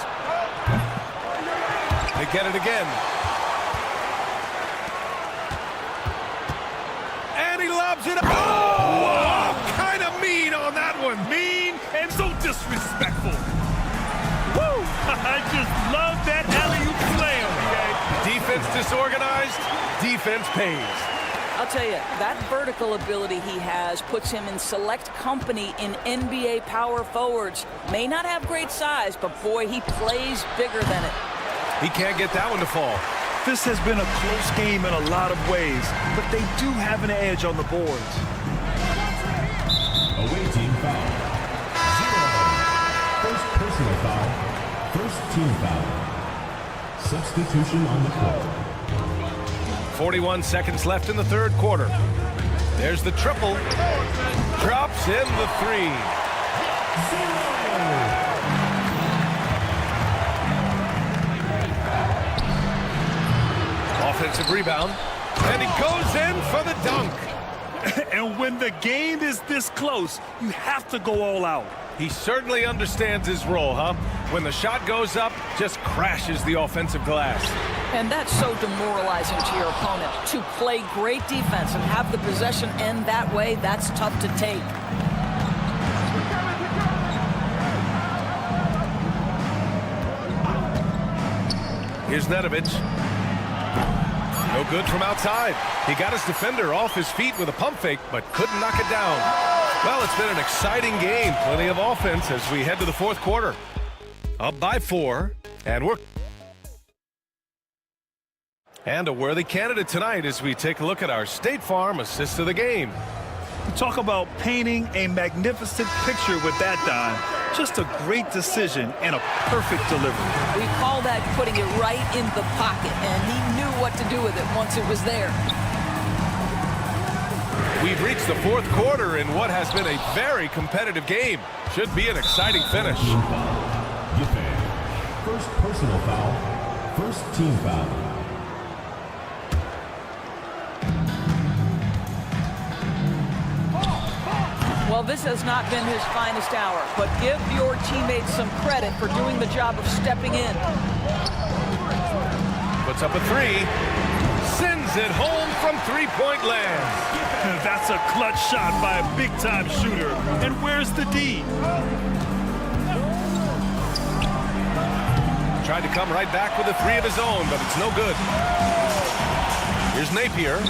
They get it again. And he lobs it up. Oh, kind of mean on that one. Mean and so disrespectful. Woo! I just love that alley-oop slam. Defense disorganized. Defense pays. I'll tell you, that vertical ability he has puts him in select company in NBA power forwards. May not have great size, but boy, he plays bigger than it. He can't get that one to fall. This has been a close game in a lot of ways, but they do have an edge on the boards. Away team foul. 0. First personal foul. First team foul. Substitution on the court. 41 seconds left in the third quarter. There's the triple. Drops in the three. Offensive rebound. And he goes in for the dunk. And when the game is this close, you have to go all out. He certainly understands his role, huh? When the shot goes up, just crashes the offensive glass. And that's so demoralizing to your opponent. To play great defense and have the possession end that way, that's tough to take. Here's Nedovic. No good from outside. He got his defender off his feet with a pump fake, but couldn't knock it down. Well, it's been an exciting game. Plenty of offense as we head to the fourth quarter. Up by 4, and we're... And a worthy candidate tonight as we take a look at our State Farm assist of the game. Talk about painting a magnificent picture with that dime. Just a great decision and a perfect delivery. We call that putting it right in the pocket, and he knew what to do with it once it was there. We've reached the fourth quarter in what has been a very competitive game. Should be an exciting finish. First personal foul. First team foul. Well, this has not been his finest hour, but give your teammates some credit for doing the job of stepping in. Puts up a three. Sends it home from three-point land. That's a clutch shot by a big-time shooter. And where's the D? Tried to come right back with a three of his own, but it's no good. Here's Napier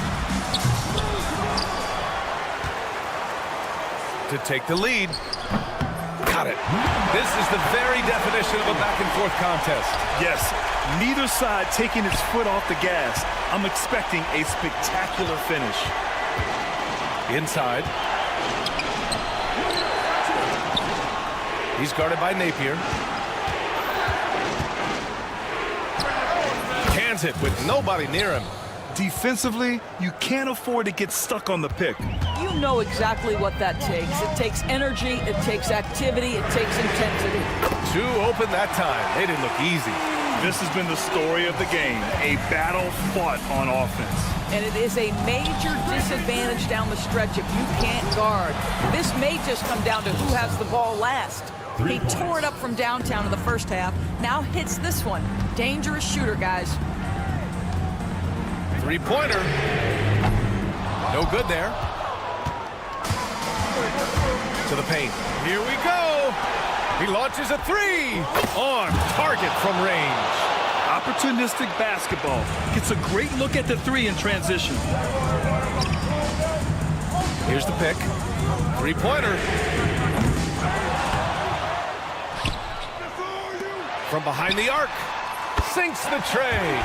to take the lead. Got it. This is the very definition of a back-and-forth contest. Yes, neither side taking its foot off the gas. I'm expecting a spectacular finish. Inside. He's guarded by Napier. Cans it with nobody near him. Defensively, you can't afford to get stuck on the pick. You know exactly what that takes. It takes energy, it takes activity, it takes intensity. Two open that time. They didn't look easy. This has been the story of the game, a battle fought on offense. And it is a major disadvantage down the stretch if you can't guard. This may just come down to who has the ball last. He tore it up from downtown in the first half, now hits this one. Dangerous shooter, guys. Three-pointer. No good there. To the paint. Here we go. He launches a three. On target from range. Opportunistic basketball. Gets a great look at the three in transition. Here's the pick. Three-pointer. From behind the arc. Sinks the tray.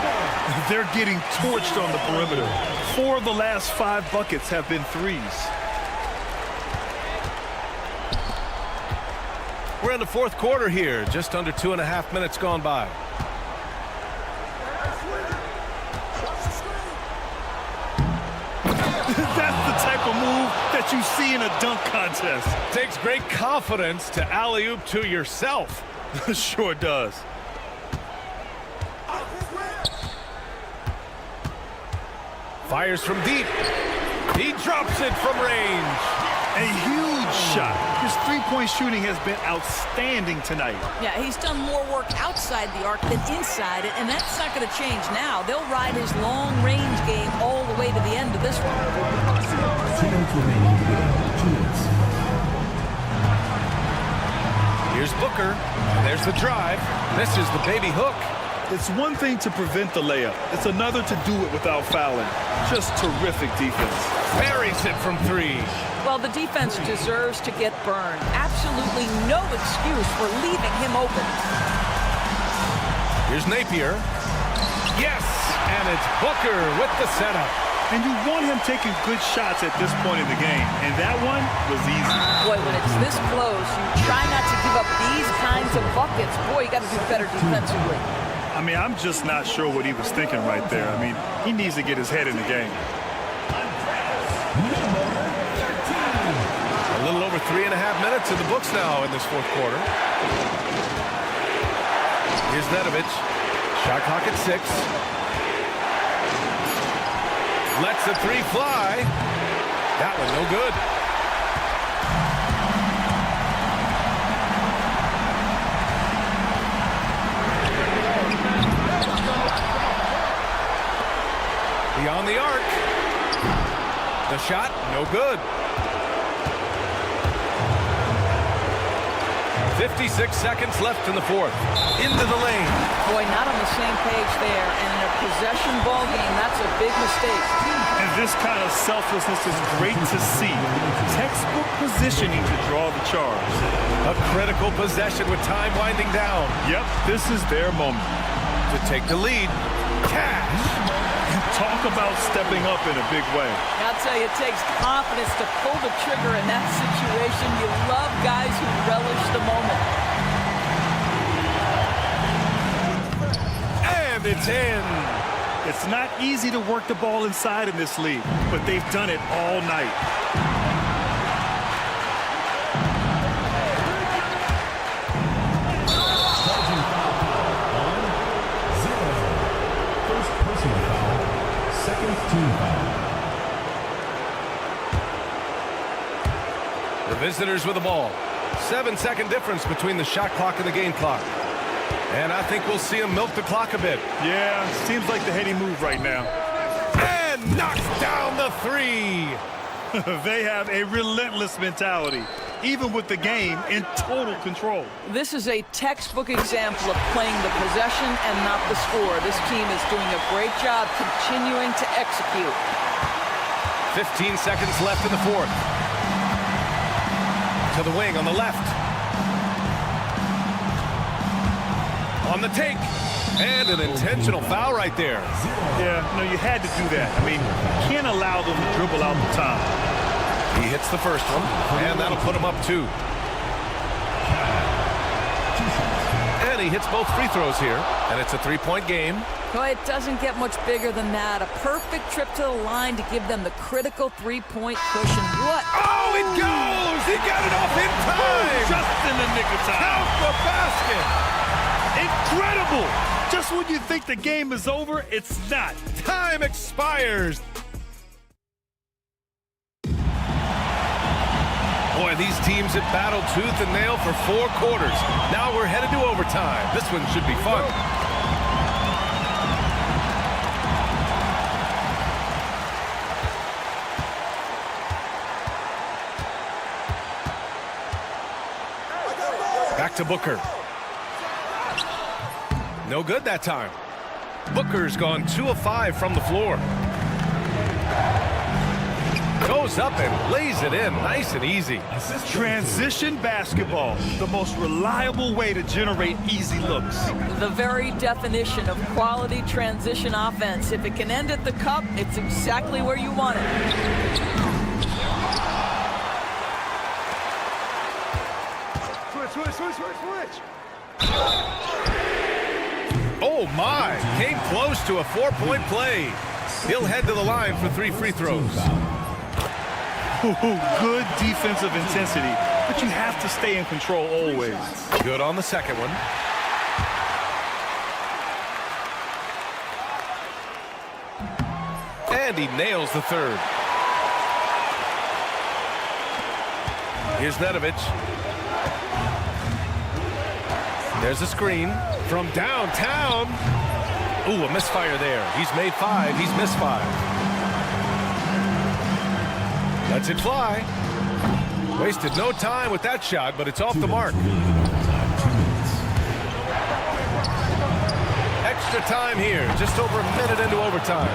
They're getting torched on the perimeter. 4 of the last 5 buckets have been threes. We're in the fourth quarter here. Just under 2.5 minutes gone by. That's the type of move that you see in a dunk contest. Takes great confidence to alley-oop to yourself. Sure does. Fires from deep. He drops it from range. A huge shot. His three-point shooting has been outstanding tonight. Yeah, he's done more work outside the arc than inside it, and that's not going to change now. They'll ride his long-range game all the way to the end of this one. 2 minutes remaining to go. 2 minutes. Here's Booker. There's the drive. Misses the baby hook. It's one thing to prevent the layup. It's another to do it without fouling. Just terrific defense. Buries it from three. Well, the defense deserves to get burned. Absolutely no excuse for leaving him open. Here's Napier. Yes, and it's Booker with the setup. And you want him taking good shots at this point in the game. And that one was easy. Boy, when it's this close, you try not to give up these kinds of buckets. Boy, you got to do better defensively. I mean, I'm just not sure what he was thinking right there. I mean, he needs to get his head in the game. A little over 3.5 minutes in the books now in this fourth quarter. Here's Nedovic. Shot clock at 6. Lets the three fly. That one no good. Beyond the arc. The shot, no good. 56 seconds left in the fourth. Into the lane. Boy, not on the same page there. And in a possession ball game, that's a big mistake. And this kind of selflessness is great to see. Textbook positioning to draw the charge. A critical possession with time winding down. Yep, this is their moment. To take the lead. Cash. Talk about stepping up in a big way. I'll tell you, it takes confidence to pull the trigger in that situation. You love guys who relish the moment. And it's in. It's not easy to work the ball inside in this league, but they've done it all night. The visitors with the ball. 7-second difference between the shot clock and the game clock. And I think we'll see him milk the clock a bit. Yeah, seems like the heady move right now. And knocks down the three. They have a relentless mentality, even with the game in total control. This is a textbook example of playing the possession and not the score. This team is doing a great job continuing to execute. 15 seconds left in the fourth. To the wing on the left. On the take. And an intentional foul right there. Yeah, no, you had to do that. I mean, you can't allow them to dribble out the time. He hits the first one, and that'll put him up 2. And he hits both free throws here, and it's a 3-point game. Boy, it doesn't get much bigger than that. A perfect trip to the line to give them the critical 3-point cushion. What? Oh, it goes! He got it off in time! Just in the nick of time. Count the basket! Incredible! Just when you think the game is over, it's not. Time expires. Boy, these teams have battled tooth and nail for 4 quarters. Now we're headed to overtime. This one should be fun. Back to Booker. No good that time. Booker's gone 2 of 5 from the floor. Goes up and lays it in nice and easy. Transition basketball, the most reliable way to generate easy looks. The very definition of quality transition offense. If it can end at the cup, it's exactly where you want it. Switch. Oh my, came close to a 4-point play. He'll head to the line for 3 free throws. Good defensive intensity, but you have to stay in control always. Good on the second one. And he nails the third. Here's Nedovic. There's a screen from downtown. Ooh, a misfire there. He's made 5. He's missed 5. Lets it fly. Wasted no time with that shot, but it's off the mark. Extra time here, just over a minute into overtime.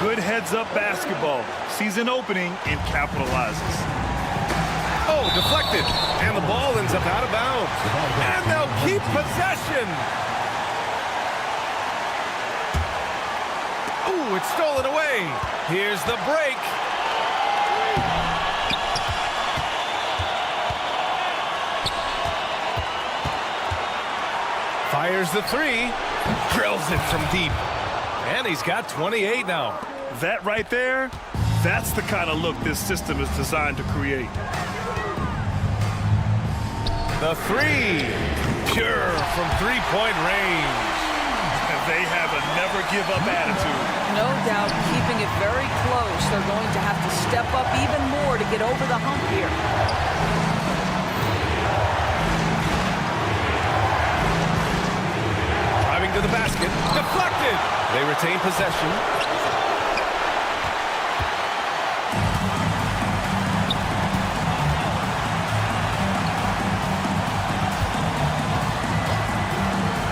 Good heads-up basketball. Sees an opening and capitalizes. Oh, deflected, and the ball ends up out of bounds. And they'll keep possession. Ooh, it's stolen away. Here's the break. Fires the 3, drills it from deep. And he's got 28 now. That right there, that's the kind of look this system is designed to create. The 3, pure from 3-point range. And they have a never-give-up attitude. No doubt, keeping it very close. They're going to have to step up even more to get over the hump here. Driving to the basket, deflected. They retain possession.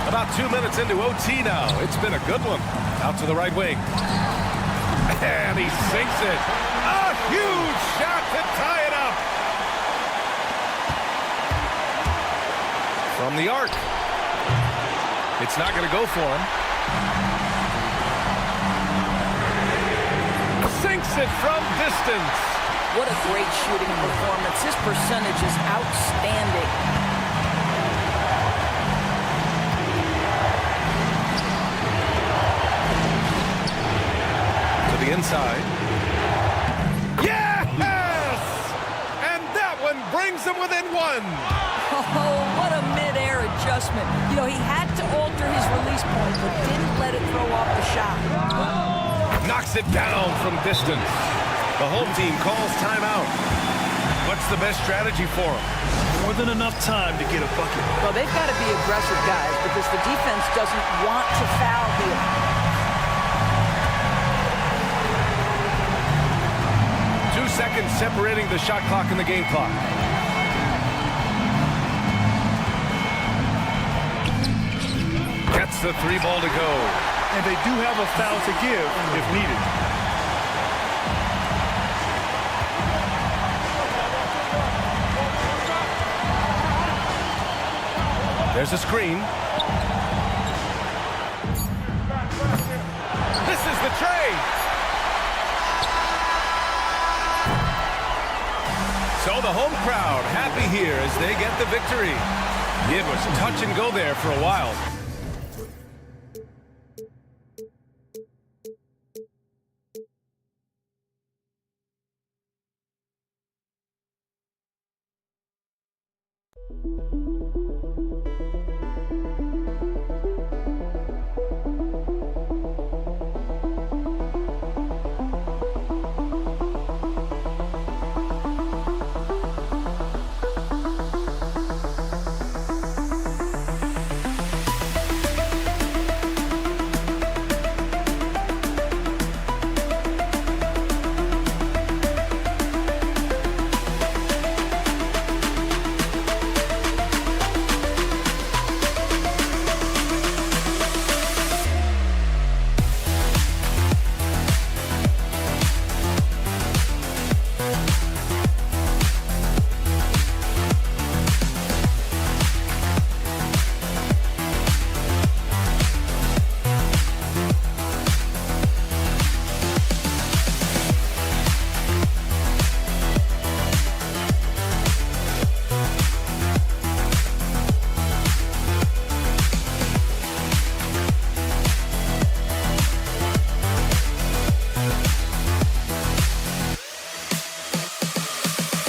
About 2 minutes into OT now. It's been a good one. Out to the right wing. And he sinks it. A huge shot to tie it up. From the arc. It's not going to go for him. Sinks it from distance. What a great shooting performance. His percentage is outstanding. The inside. Yes! And that one brings them within 1. Oh, what a mid-air adjustment. You know, he had to alter his release point, but didn't let it throw off the shot. Knocks it down from distance. The home team calls timeout. Puts the best strategy for them? More than enough time to get a bucket. Well, they've got to be aggressive, guys, because the defense doesn't want to foul here. 2 seconds separating the shot clock and the game clock. Gets the 3 ball to go. And they do have a foul to give if needed. There's a screen. This is the trade. So the home crowd happy here as they get the victory. It was touch and go there for a while.